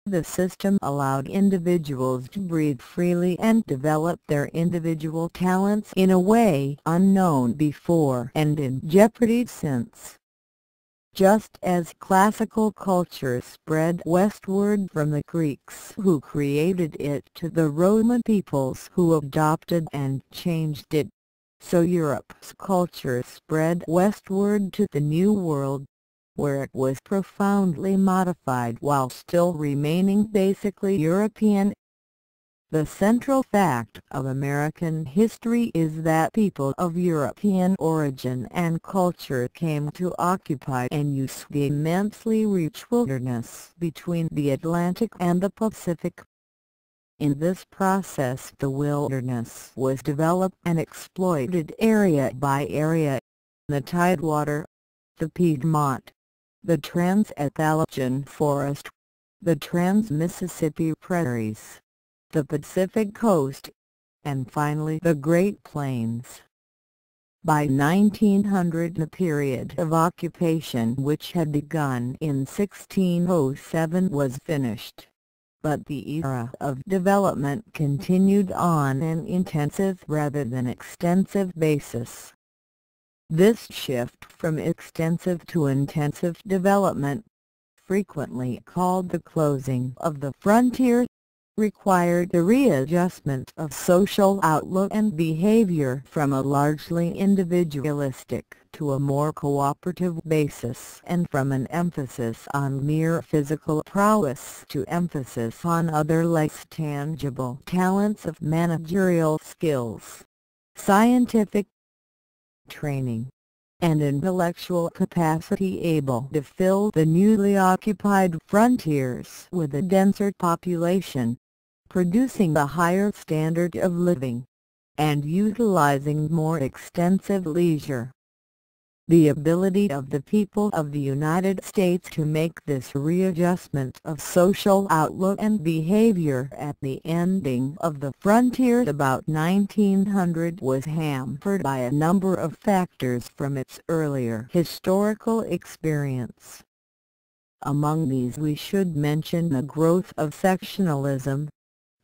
the system allowed individuals to breathe freely and develop their individual talents in a way unknown before and in jeopardy since. Just as classical culture spread westward from the Greeks who created it to the Roman peoples who adopted and changed it, so Europe's culture spread westward to the New World, where it was profoundly modified while still remaining basically European. The central fact of American history is that people of European origin and culture came to occupy and use the immensely rich wilderness between the Atlantic and the Pacific. In this process the wilderness was developed and exploited area by area: the Tidewater, the Piedmont, the Trans-Appalachian Forest, the Trans-Mississippi Prairies, the Pacific Coast, and finally the Great Plains. By 1900 the period of occupation which had begun in 1607 was finished, but the era of development continued on an intensive rather than extensive basis. This shift from extensive to intensive development, frequently called the closing of the frontier, required the readjustment of social outlook and behavior from a largely individualistic to a more cooperative basis, and from an emphasis on mere physical prowess to emphasis on other less tangible talents of managerial skills, scientific training, and intellectual capacity able to fill the newly occupied frontiers with a denser population, producing a higher standard of living, and utilizing more extensive leisure. The ability of the people of the United States to make this readjustment of social outlook and behavior at the ending of the frontier about 1900 was hampered by a number of factors from its earlier historical experience. Among these we should mention the growth of sectionalism,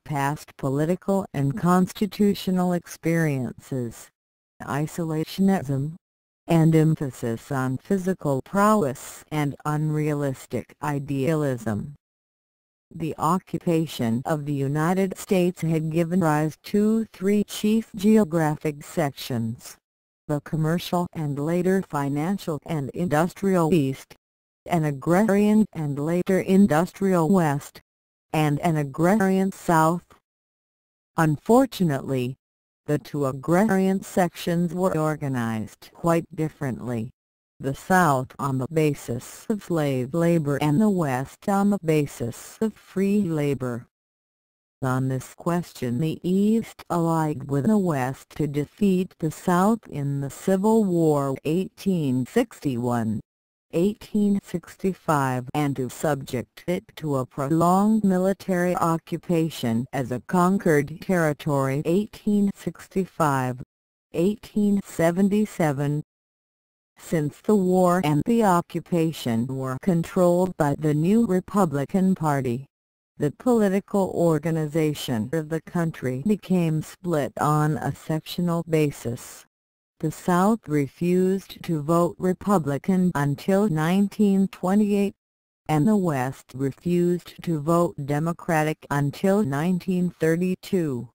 past political and constitutional experiences, isolationism, and emphasis on physical prowess and unrealistic idealism. The occupation of the United States had given rise to three chief geographic sections: the commercial and later financial and industrial East, an agrarian and later industrial West, and an agrarian South. Unfortunately, the two agrarian sections were organized quite differently: the South on the basis of slave labor and the West on the basis of free labor. On this question the East allied with the West to defeat the South in the Civil War 1861-1865 and to subject it to a prolonged military occupation as a conquered territory 1865-1877. Since the war and the occupation were controlled by the new Republican Party, the political organization of the country became split on a sectional basis. The South refused to vote Republican until 1928, and the West refused to vote Democratic until 1932.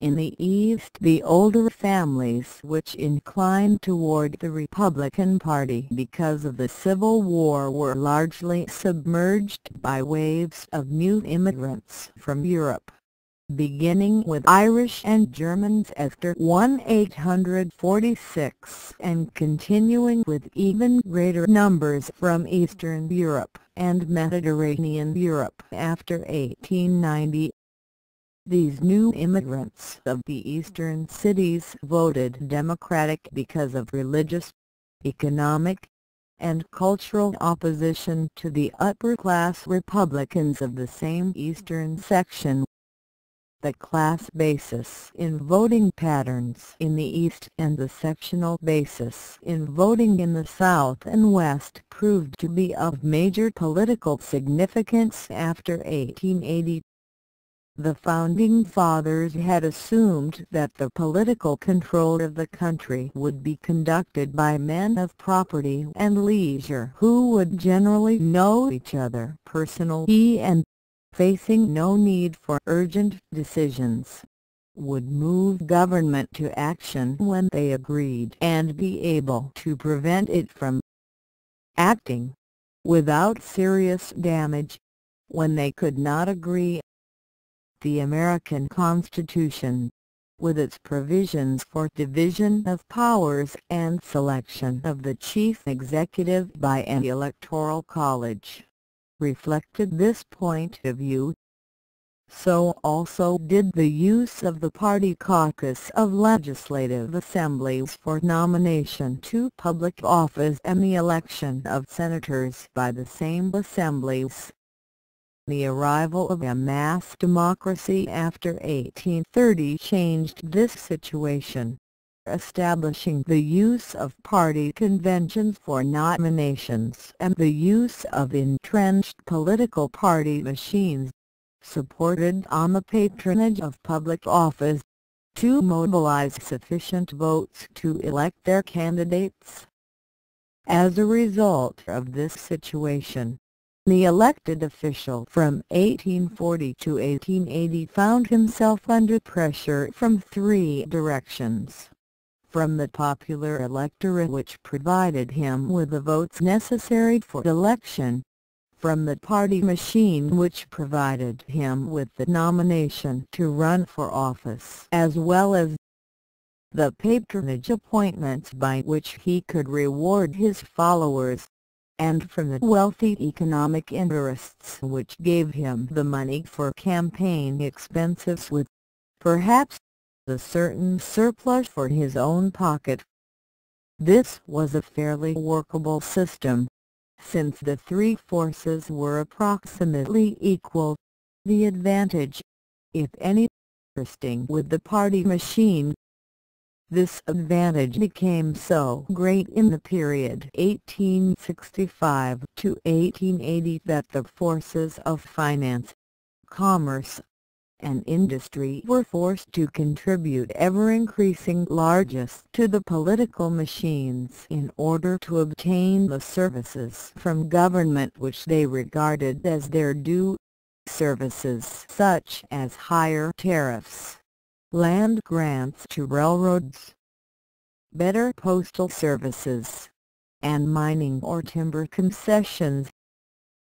In the East, the older families which inclined toward the Republican Party because of the Civil War were largely submerged by waves of new immigrants from Europe, beginning with Irish and Germans after 1846 and continuing with even greater numbers from Eastern Europe and Mediterranean Europe after 1890. These new immigrants of the eastern cities voted Democratic because of religious, economic, and cultural opposition to the upper-class Republicans of the same eastern section. The class basis in voting patterns in the East and the sectional basis in voting in the South and West proved to be of major political significance after 1880. The Founding Fathers had assumed that the political control of the country would be conducted by men of property and leisure who would generally know each other personally and, facing no need for urgent decisions, would move government to action when they agreed and be able to prevent it from acting, without serious damage, when they could not agree. The American Constitution, with its provisions for division of powers and selection of the chief executive by an electoral college, reflected this point of view. So also did the use of the party caucus of legislative assemblies for nomination to public office and the election of senators by the same assemblies. The arrival of a mass democracy after 1830 changed this situation, establishing the use of party conventions for nominations and the use of entrenched political party machines, supported on the patronage of public office, to mobilize sufficient votes to elect their candidates. As a result of this situation, the elected official from 1840 to 1880 found himself under pressure from three directions: from the popular electorate which provided him with the votes necessary for election, from the party machine which provided him with the nomination to run for office, as well as the patronage appointments by which he could reward his followers, and from the wealthy economic interests which gave him the money for campaign expenses with, perhaps, a certain surplus for his own pocket. This was a fairly workable system, since the three forces were approximately equal. The advantage, if any, resting with the party machine. This advantage became so great in the period 1865 to 1880 that the forces of finance, commerce, and industry were forced to contribute ever-increasing largesse to the political machines in order to obtain the services from government which they regarded as their due, services such as higher tariffs, land grants to railroads, better postal services, and mining or timber concessions.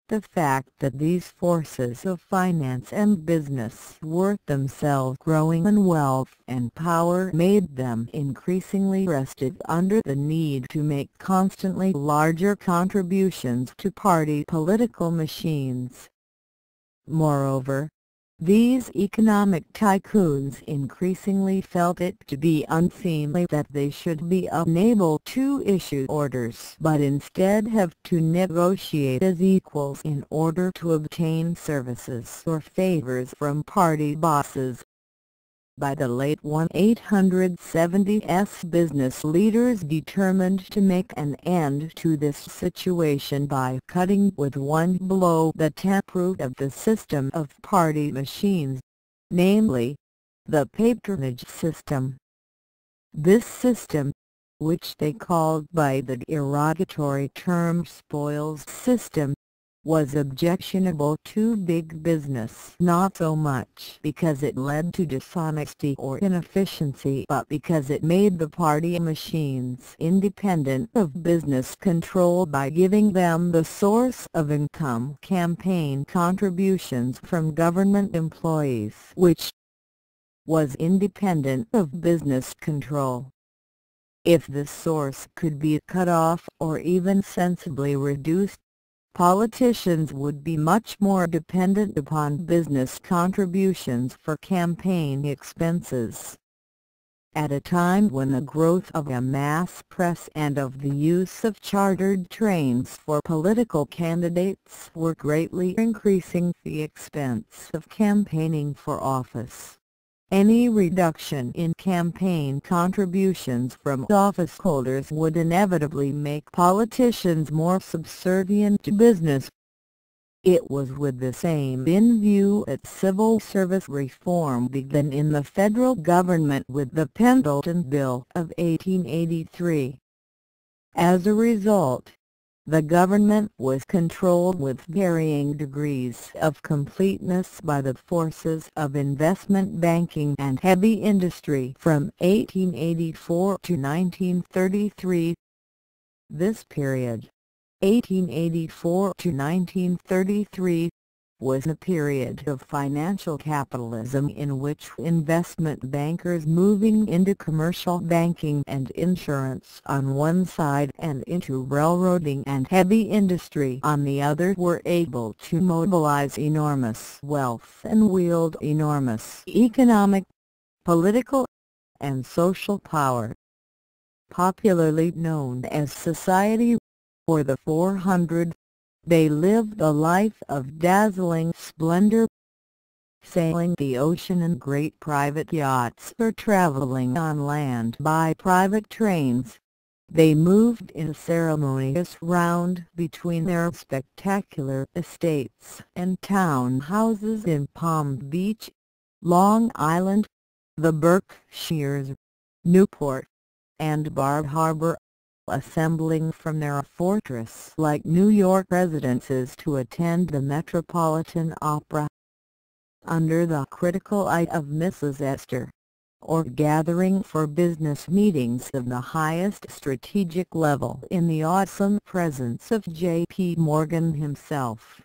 The fact that these forces of finance and business were themselves growing in wealth and power made them increasingly restive under the need to make constantly larger contributions to party political machines. Moreover, these economic tycoons increasingly felt it to be unseemly that they should be unable to issue orders but instead have to negotiate as equals in order to obtain services or favors from party bosses. By the late 1870s, business leaders determined to make an end to this situation by cutting with one blow the taproot of the system of party machines, namely, the patronage system. This system, which they called by the derogatory term spoils system, was objectionable to big business, not so much because it led to dishonesty or inefficiency, but because it made the party machines independent of business control by giving them the source of income, campaign contributions from government employees, which was independent of business control. If this source could be cut off or even sensibly reduced, politicians would be much more dependent upon business contributions for campaign expenses. At a time when the growth of a mass press and of the use of chartered trains for political candidates were greatly increasing the expense of campaigning for office, any reduction in campaign contributions from office holders would inevitably make politicians more subservient to business. It was with the same in view that civil service reform began in the federal government with the Pendleton Bill of 1883. As a result, the government was controlled with varying degrees of completeness by the forces of investment banking and heavy industry from 1884 to 1933. This period, 1884 to 1933, was a period of financial capitalism in which investment bankers moving into commercial banking and insurance on one side and into railroading and heavy industry on the other were able to mobilize enormous wealth and wield enormous economic, political, and social power. Popularly known as Society, or the 400, they lived a life of dazzling splendor, sailing the ocean in great private yachts or traveling on land by private trains. They moved in a ceremonious round between their spectacular estates and townhouses in Palm Beach, Long Island, the Berkshires, Newport, and Bar Harbor, assembling from their fortress-like New York residences to attend the Metropolitan Opera, under the critical eye of Mrs. Esther, or gathering for business meetings of the highest strategic level in the awesome presence of J.P. Morgan himself.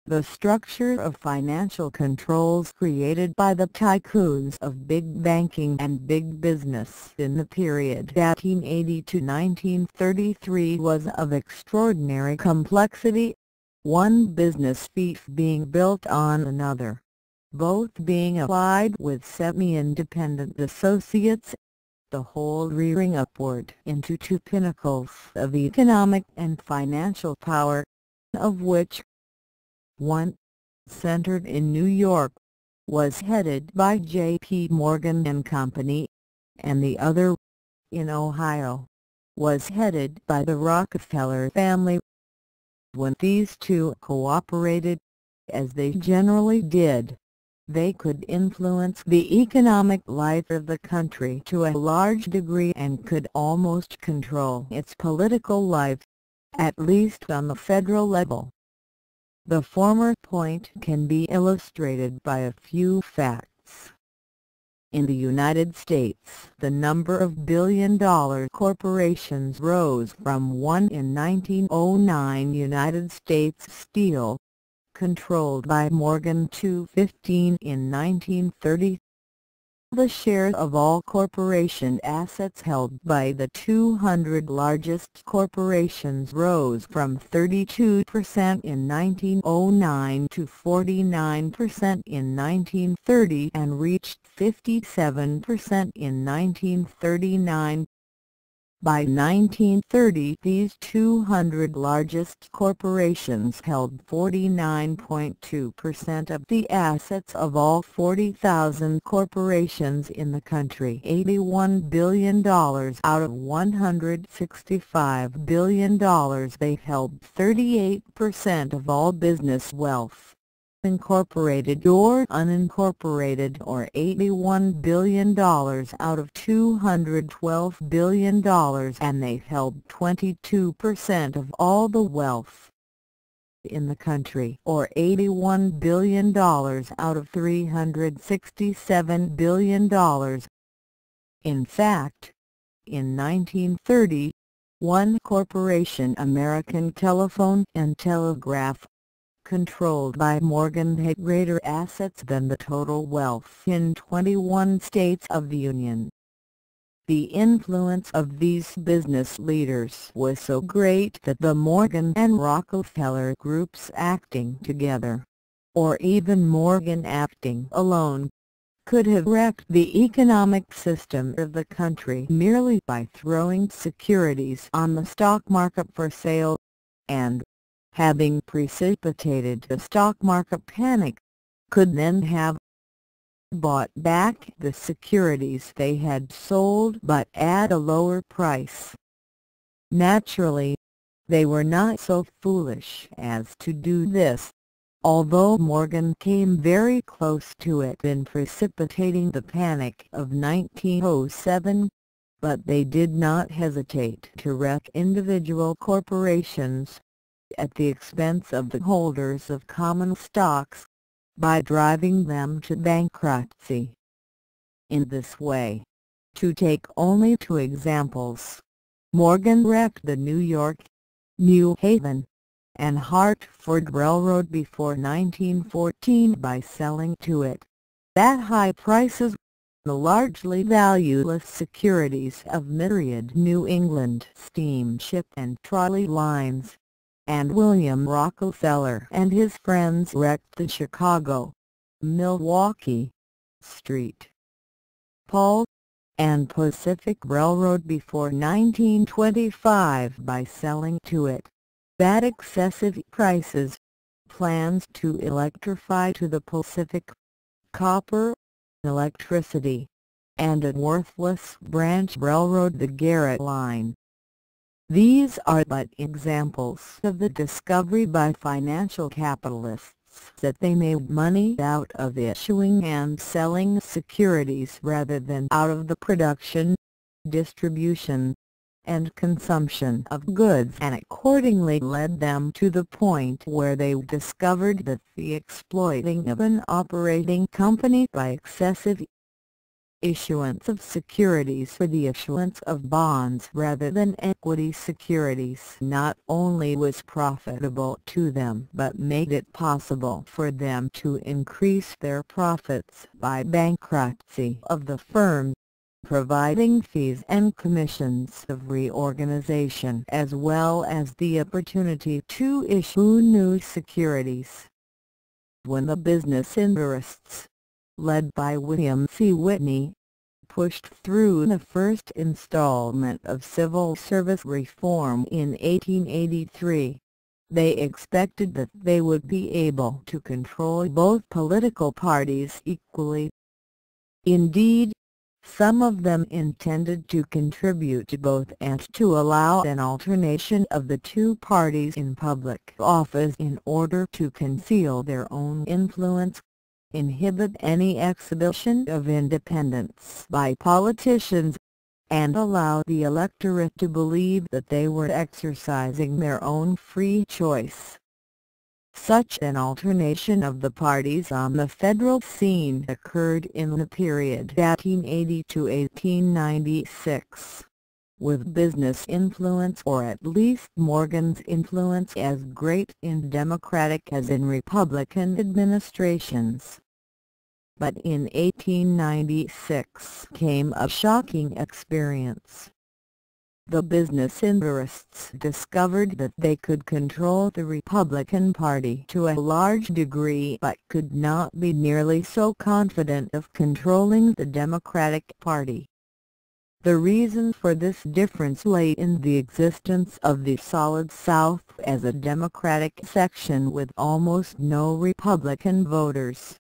The structure of financial controls created by the tycoons of big banking and big business in the period 1880 to 1933 was of extraordinary complexity, one business fief being built on another, both being applied with semi-independent associates, the whole rearing upward into two pinnacles of economic and financial power, of which one, centered in New York, was headed by J.P. Morgan and Company, and the other, in Ohio, was headed by the Rockefeller family. When these two cooperated, as they generally did, they could influence the economic life of the country to a large degree and could almost control its political life, at least on the federal level. The former point can be illustrated by a few facts. In the United States, the number of billion-dollar corporations rose from 1 in 1909 United States Steel, controlled by Morgan, to 15 in 1930. The share of all corporation assets held by the 200 largest corporations rose from 32% in 1909 to 49% in 1930 and reached 57% in 1939. By 1930, these 200 largest corporations held 49.2% of the assets of all 40,000 corporations in the country. $81 billion out of $165 billion, they held 38% of all business wealth. incorporated or unincorporated, or $81 billion out of $212 billion, and they held 22% of all the wealth in the country, or $81 billion out of $367 billion. In fact, in 1930, one corporation, American Telephone and Telegraph, controlled by Morgan, had greater assets than the total wealth in 21 states of the Union. The influence of these business leaders was so great that the Morgan and Rockefeller groups acting together, or even Morgan acting alone, could have wrecked the economic system of the country merely by throwing securities on the stock market for sale, and, having precipitated a stock market panic, could then have bought back the securities they had sold but at a lower price. Naturally, they were not so foolish as to do this, although Morgan came very close to it in precipitating the panic of 1907, but they did not hesitate to wreck individual corporations, at the expense of the holders of common stocks, by driving them to bankruptcy. In this way, to take only two examples, Morgan wrecked the New York, New Haven, and Hartford Railroad before 1914 by selling to it, at high prices, the largely valueless securities of myriad New England steamship and trolley lines. And William Rockefeller and his friends wrecked the Chicago, Milwaukee, St. Paul, and Pacific Railroad before 1925 by selling to it, at excessive prices, plans to electrify to the Pacific, copper, electricity, and a worthless branch railroad, the Garrett Line. These are but examples of the discovery by financial capitalists that they made money out of issuing and selling securities rather than out of the production, distribution, and consumption of goods, and accordingly led them to the point where they discovered that the exploiting of an operating company by excessive issuance of securities for the issuance of bonds rather than equity securities not only was profitable to them but made it possible for them to increase their profits by bankruptcy of the firm, providing fees and commissions of reorganization as well as the opportunity to issue new securities. When the business interests, led by William C. Whitney, pushed through the first installment of civil service reform in 1883, they expected that they would be able to control both political parties equally. Indeed, some of them intended to contribute to both and to allow an alternation of the two parties in public office in order to conceal their own influence, inhibit any exhibition of independence by politicians, and allow the electorate to believe that they were exercising their own free choice. Such an alternation of the parties on the federal scene occurred in the period 1880 to 1896, with business influence, or at least Morgan's influence, as great in Democratic as in Republican administrations. But in 1896 came a shocking experience. The business interests discovered that they could control the Republican Party to a large degree but could not be nearly so confident of controlling the Democratic Party. The reason for this difference lay in the existence of the Solid South as a Democratic section with almost no Republican voters.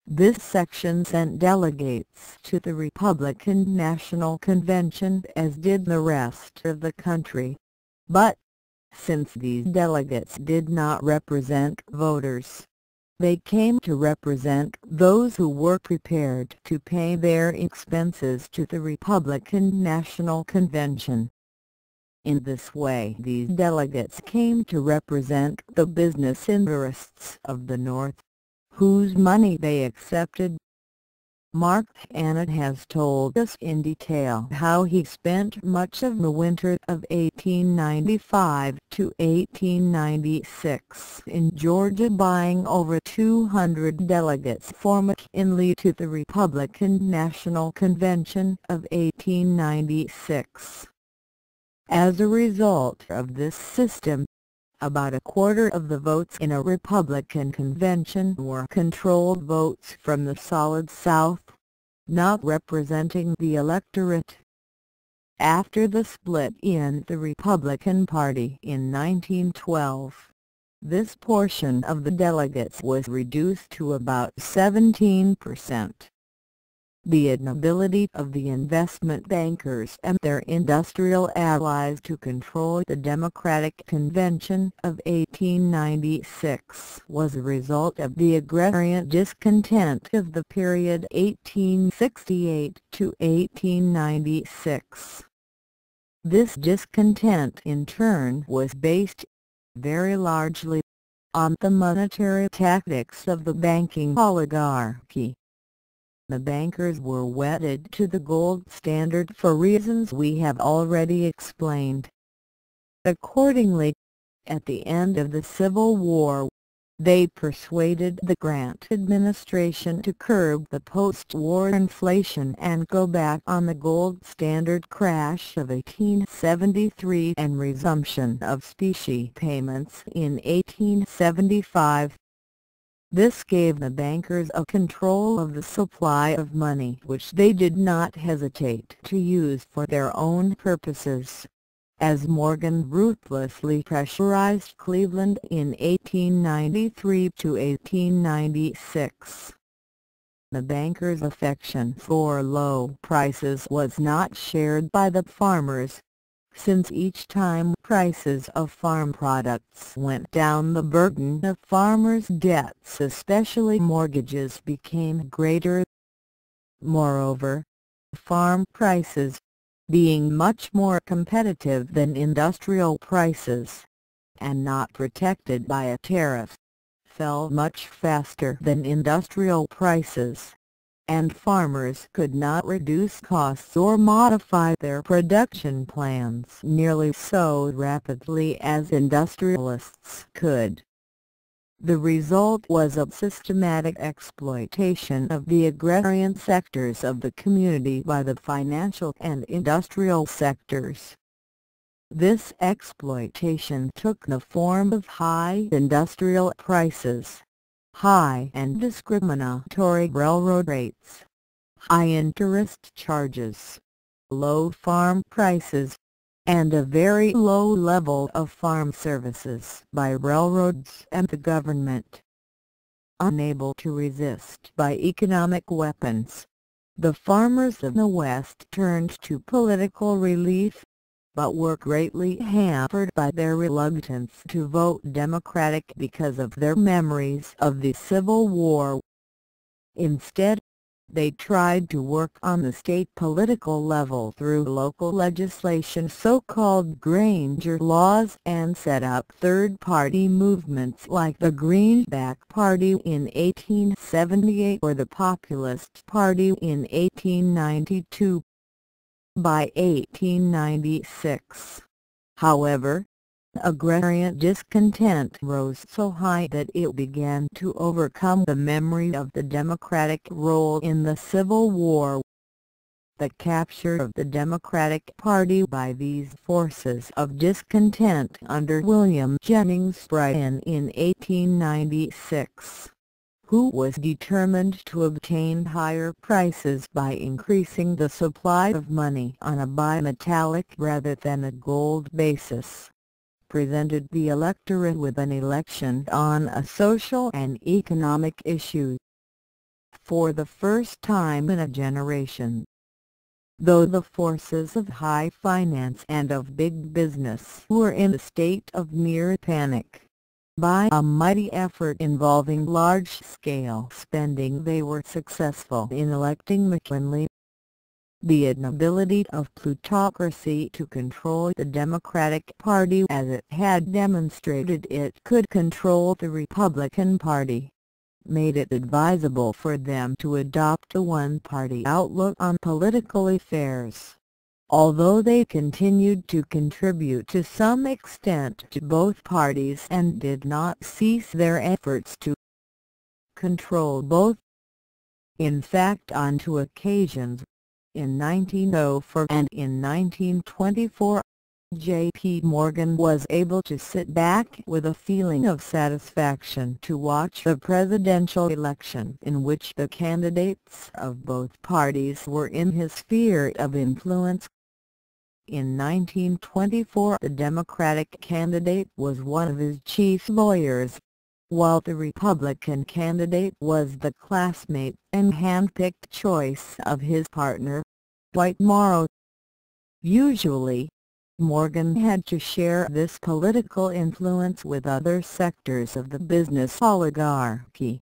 This section sent delegates to the Republican National Convention as did the rest of the country, but, since these delegates did not represent voters, They came to represent those who were prepared to pay their expenses to the Republican National Convention. In this way these delegates came to represent the business interests of the North, whose money they accepted. Mark Hanna has told us in detail how he spent much of the winter of 1895 to 1896 in Georgia buying over 200 delegates for McKinley to the Republican National Convention of 1896. As a result of this system, about a quarter of the votes in a Republican convention were controlled votes from the Solid South, not representing the electorate. After the split in the Republican Party in 1912, this portion of the delegates was reduced to about 17%. The inability of the investment bankers and their industrial allies to control the Democratic Convention of 1896 was a result of the agrarian discontent of the period 1868 to 1896. This discontent in turn was based, very largely, on the monetary tactics of the banking oligarchy. The bankers were wedded to the gold standard for reasons we have already explained. Accordingly, at the end of the Civil War, they persuaded the Grant administration to curb the post-war inflation and go back on the gold standard crash of 1873 and resumption of specie payments in 1875. This gave the bankers a control of the supply of money which they did not hesitate to use for their own purposes. As Morgan ruthlessly pressurized Cleveland in 1893 to 1896. The bankers' affection for low prices was not shared by the farmers, since each time prices of farm products went down the burden of farmers' debts, especially mortgages, became greater. Moreover, farm prices, being much more competitive than industrial prices, and not protected by a tariff, fell much faster than industrial prices, and farmers could not reduce costs or modify their production plans nearly so rapidly as industrialists could. The result was a systematic exploitation of the agrarian sectors of the community by the financial and industrial sectors. This exploitation took the form of high industrial prices, high and discriminatory railroad rates, high interest charges, low farm prices, and a very low level of farm services by railroads and the government. Unable to resist by economic weapons, the farmers of the West turned to political relief, but were greatly hampered by their reluctance to vote Democratic because of their memories of the Civil War. Instead, they tried to work on the state political level through local legislation, so-called Granger laws, and set up third-party movements like the Greenback Party in 1878 or the Populist Party in 1892. By 1896, however, agrarian discontent rose so high that it began to overcome the memory of the Democratic role in the Civil War. The capture of the Democratic Party by these forces of discontent under William Jennings Bryan in 1896, who was determined to obtain higher prices by increasing the supply of money on a bimetallic rather than a gold basis, presented the electorate with an election on a social and economic issue. For the first time in a generation, though the forces of high finance and of big business were in a state of near panic, By a mighty effort involving large-scale spending, they were successful in electing McKinley. The inability of plutocracy to control the Democratic Party as it had demonstrated it could control the Republican Party made it advisable for them to adopt a one-party outlook on political affairs. Although they continued to contribute to some extent to both parties and did not cease their efforts to control both. In fact, on two occasions, in 1904 and in 1924, J.P. Morgan was able to sit back with a feeling of satisfaction to watch the presidential election in which the candidates of both parties were in his sphere of influence. In 1924, the Democratic candidate was one of his chief lawyers, while the Republican candidate was the classmate and hand-picked choice of his partner, Dwight Morrow. Usually, Morgan had to share this political influence with other sectors of the business oligarchy,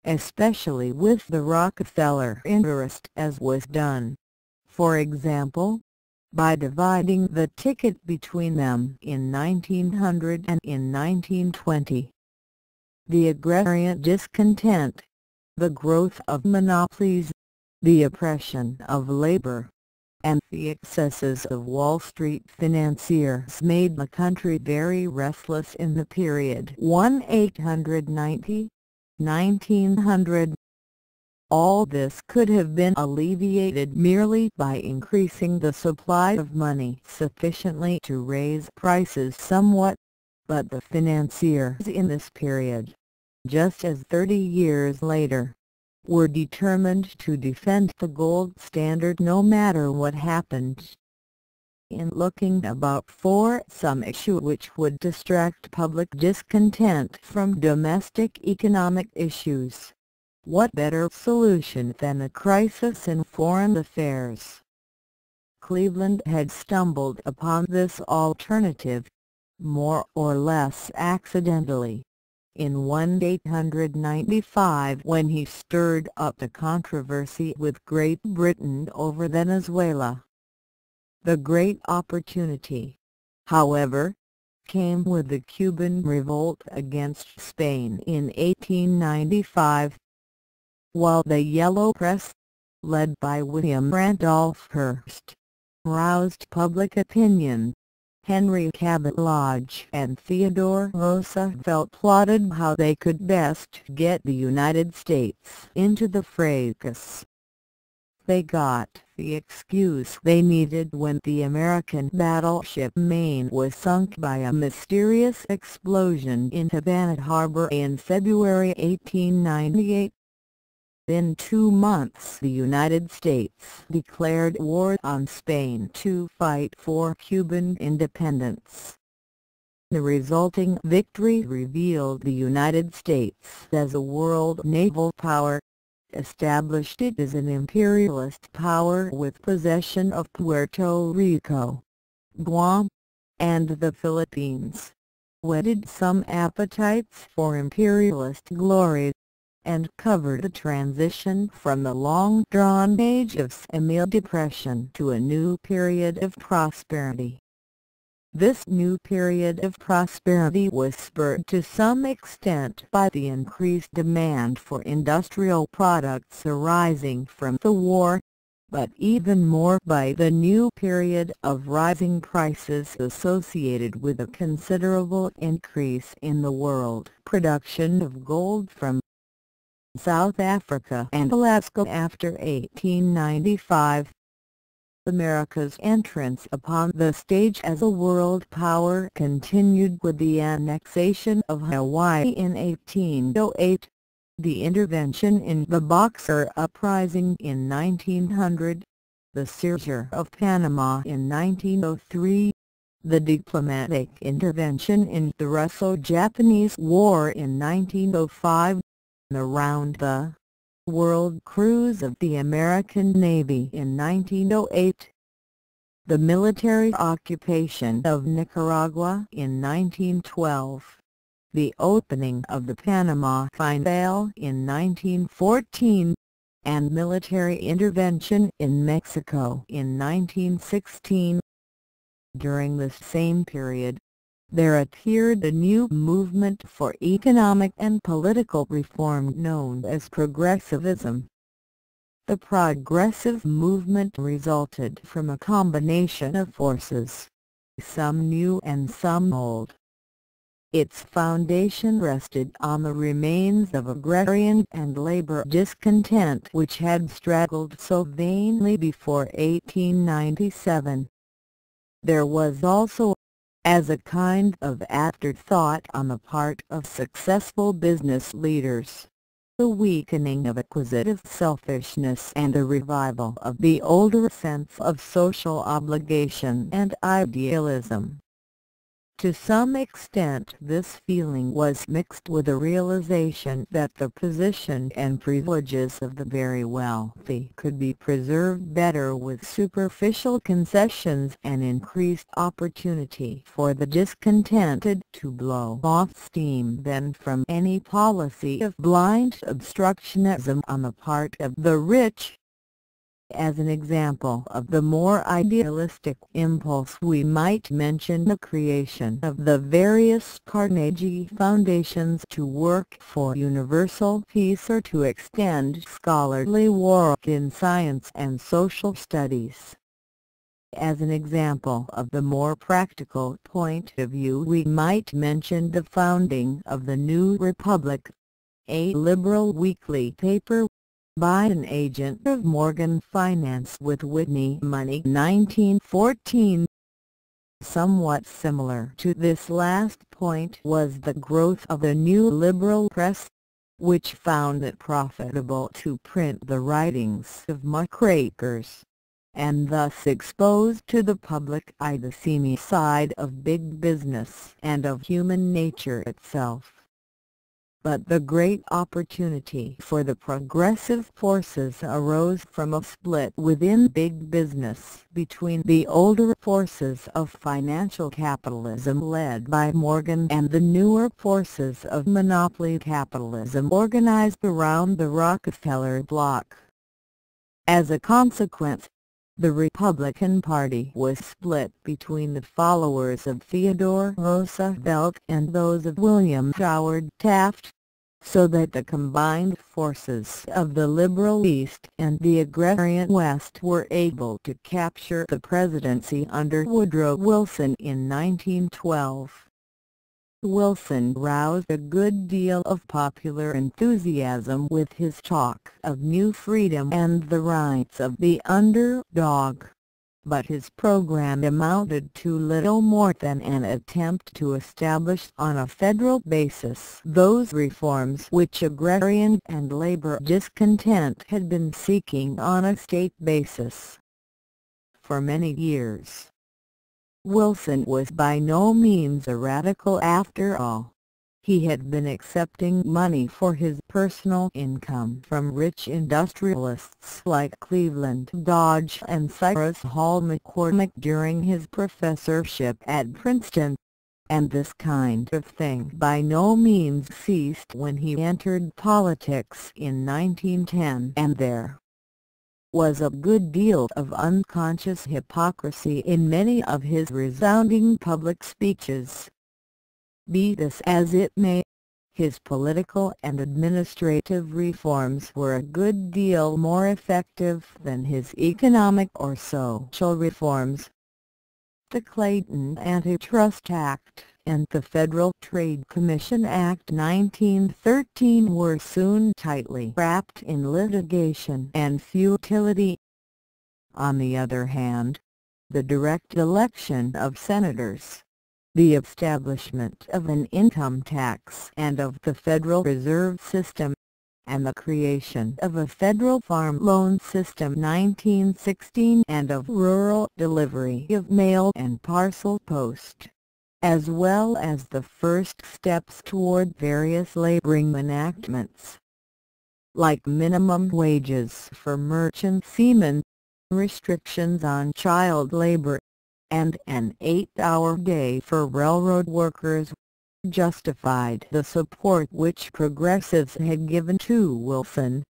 especially with the Rockefeller interest, as was done, for example, by dividing the ticket between them in 1900 and in 1920. The agrarian discontent, the growth of monopolies, the oppression of labor, and the excesses of Wall Street financiers made the country very restless in the period 1890–1900. All this could have been alleviated merely by increasing the supply of money sufficiently to raise prices somewhat, but the financiers in this period, just as 30 years later, were determined to defend the gold standard no matter what happened. In looking about for some issue which would distract public discontent from domestic economic issues, what better solution than a crisis in foreign affairs? Cleveland had stumbled upon this alternative, more or less accidentally, in 1895 when he stirred up the controversy with Great Britain over Venezuela. The great opportunity, however, came with the Cuban revolt against Spain in 1895. While the Yellow Press, led by William Randolph Hearst, roused public opinion, Henry Cabot Lodge and Theodore Roosevelt plotted how they could best get the United States into the fracas. They got the excuse they needed when the American battleship Maine was sunk by a mysterious explosion in Havana Harbor in February 1898. In 2 months the United States declared war on Spain to fight for Cuban independence. The resulting victory revealed the United States as a world naval power, established it as an imperialist power with possession of Puerto Rico, Guam, and the Philippines, whetted some appetites for imperialist glory, and covered the transition from the long-drawn age of semi-depression to a new period of prosperity. This new period of prosperity was spurred to some extent by the increased demand for industrial products arising from the war, but even more by the new period of rising prices associated with a considerable increase in the world production of gold from South Africa and Alaska after 1895. America's entrance upon the stage as a world power continued with the annexation of Hawaii in 1808, the intervention in the Boxer Uprising in 1900, the seizure of Panama in 1903, the diplomatic intervention in the Russo-Japanese War in 1905, the round-the-world cruise of the American Navy in 1908, the military occupation of Nicaragua in 1912, the opening of the Panama Canal in 1914, and military intervention in Mexico in 1916. During this same period, there appeared a new movement for economic and political reform known as progressivism. The progressive movement resulted from a combination of forces, some new and some old. Its foundation rested on the remains of agrarian and labor discontent which had straggled so vainly before 1897. There was also, as a kind of afterthought on the part of successful business leaders, the weakening of acquisitive selfishness and a revival of the older sense of social obligation and idealism. To some extent this feeling was mixed with a realization that the position and privileges of the very wealthy could be preserved better with superficial concessions and increased opportunity for the discontented to blow off steam than from any policy of blind obstructionism on the part of the rich. As an example of the more idealistic impulse we might mention the creation of the various Carnegie Foundations to work for universal peace or to extend scholarly work in science and social studies. As an example of the more practical point of view we might mention the founding of the New Republic, a liberal weekly paper by an agent of Morgan Finance with Whitney Money 1914. Somewhat similar to this last point was the growth of the new liberal press, which found it profitable to print the writings of muckrakers, and thus exposed to the public eye the seamy side of big business and of human nature itself. But the great opportunity for the progressive forces arose from a split within big business between the older forces of financial capitalism led by Morgan and the newer forces of monopoly capitalism organized around the Rockefeller bloc. As a consequence, the Republican Party was split between the followers of Theodore Roosevelt and those of William Howard Taft, so that the combined forces of the liberal East and the agrarian West were able to capture the presidency under Woodrow Wilson in 1912. Wilson roused a good deal of popular enthusiasm with his talk of new freedom and the rights of the underdog, but his program amounted to little more than an attempt to establish on a federal basis those reforms which agrarian and labor discontent had been seeking on a state basis. For many years, Wilson was by no means a radical after all. He had been accepting money for his personal income from rich industrialists like Cleveland Dodge and Cyrus Hall McCormick during his professorship at Princeton, and this kind of thing by no means ceased when he entered politics in 1910, and there was a good deal of unconscious hypocrisy in many of his resounding public speeches. Be this as it may, his political and administrative reforms were a good deal more effective than his economic or social reforms. The Clayton Antitrust Act and the Federal Trade Commission Act 1913 were soon tightly wrapped in litigation and futility. On the other hand, the direct election of senators, the establishment of an income tax and of the Federal Reserve System, and the creation of a federal farm loan system 1916 and of rural delivery of mail and parcel post, as well as the first steps toward various laboring enactments, like minimum wages for merchant seamen, restrictions on child labor, and an 8-hour day for railroad workers, justified the support which progressives had given to Wilson.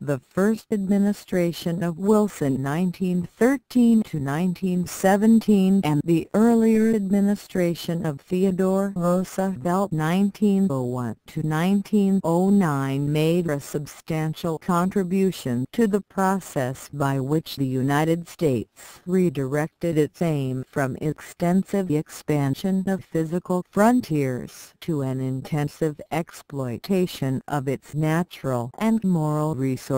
The first administration of Wilson 1913–1917 and the earlier administration of Theodore Roosevelt 1901–1909 made a substantial contribution to the process by which the United States redirected its aim from extensive expansion of physical frontiers to an intensive exploitation of its natural and moral resources.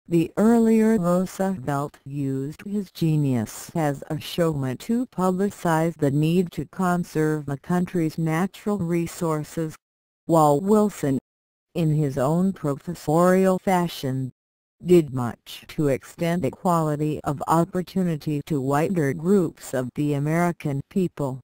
The earlier Roosevelt used his genius as a showman to publicize the need to conserve the country's natural resources, while Wilson, in his own professorial fashion, did much to extend equality of opportunity to wider groups of the American people.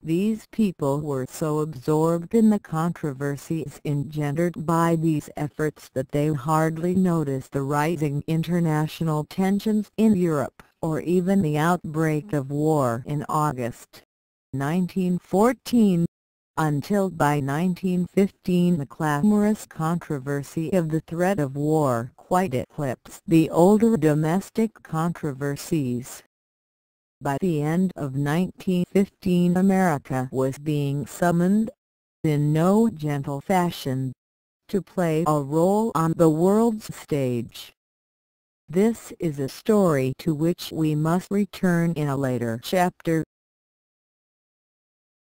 These people were so absorbed in the controversies engendered by these efforts that they hardly noticed the rising international tensions in Europe, or even the outbreak of war in August 1914, until by 1915 the clamorous controversy of the threat of war quite eclipsed the older domestic controversies. By the end of 1915 America was being summoned, in no gentle fashion, to play a role on the world's stage. This is a story to which we must return in a later chapter.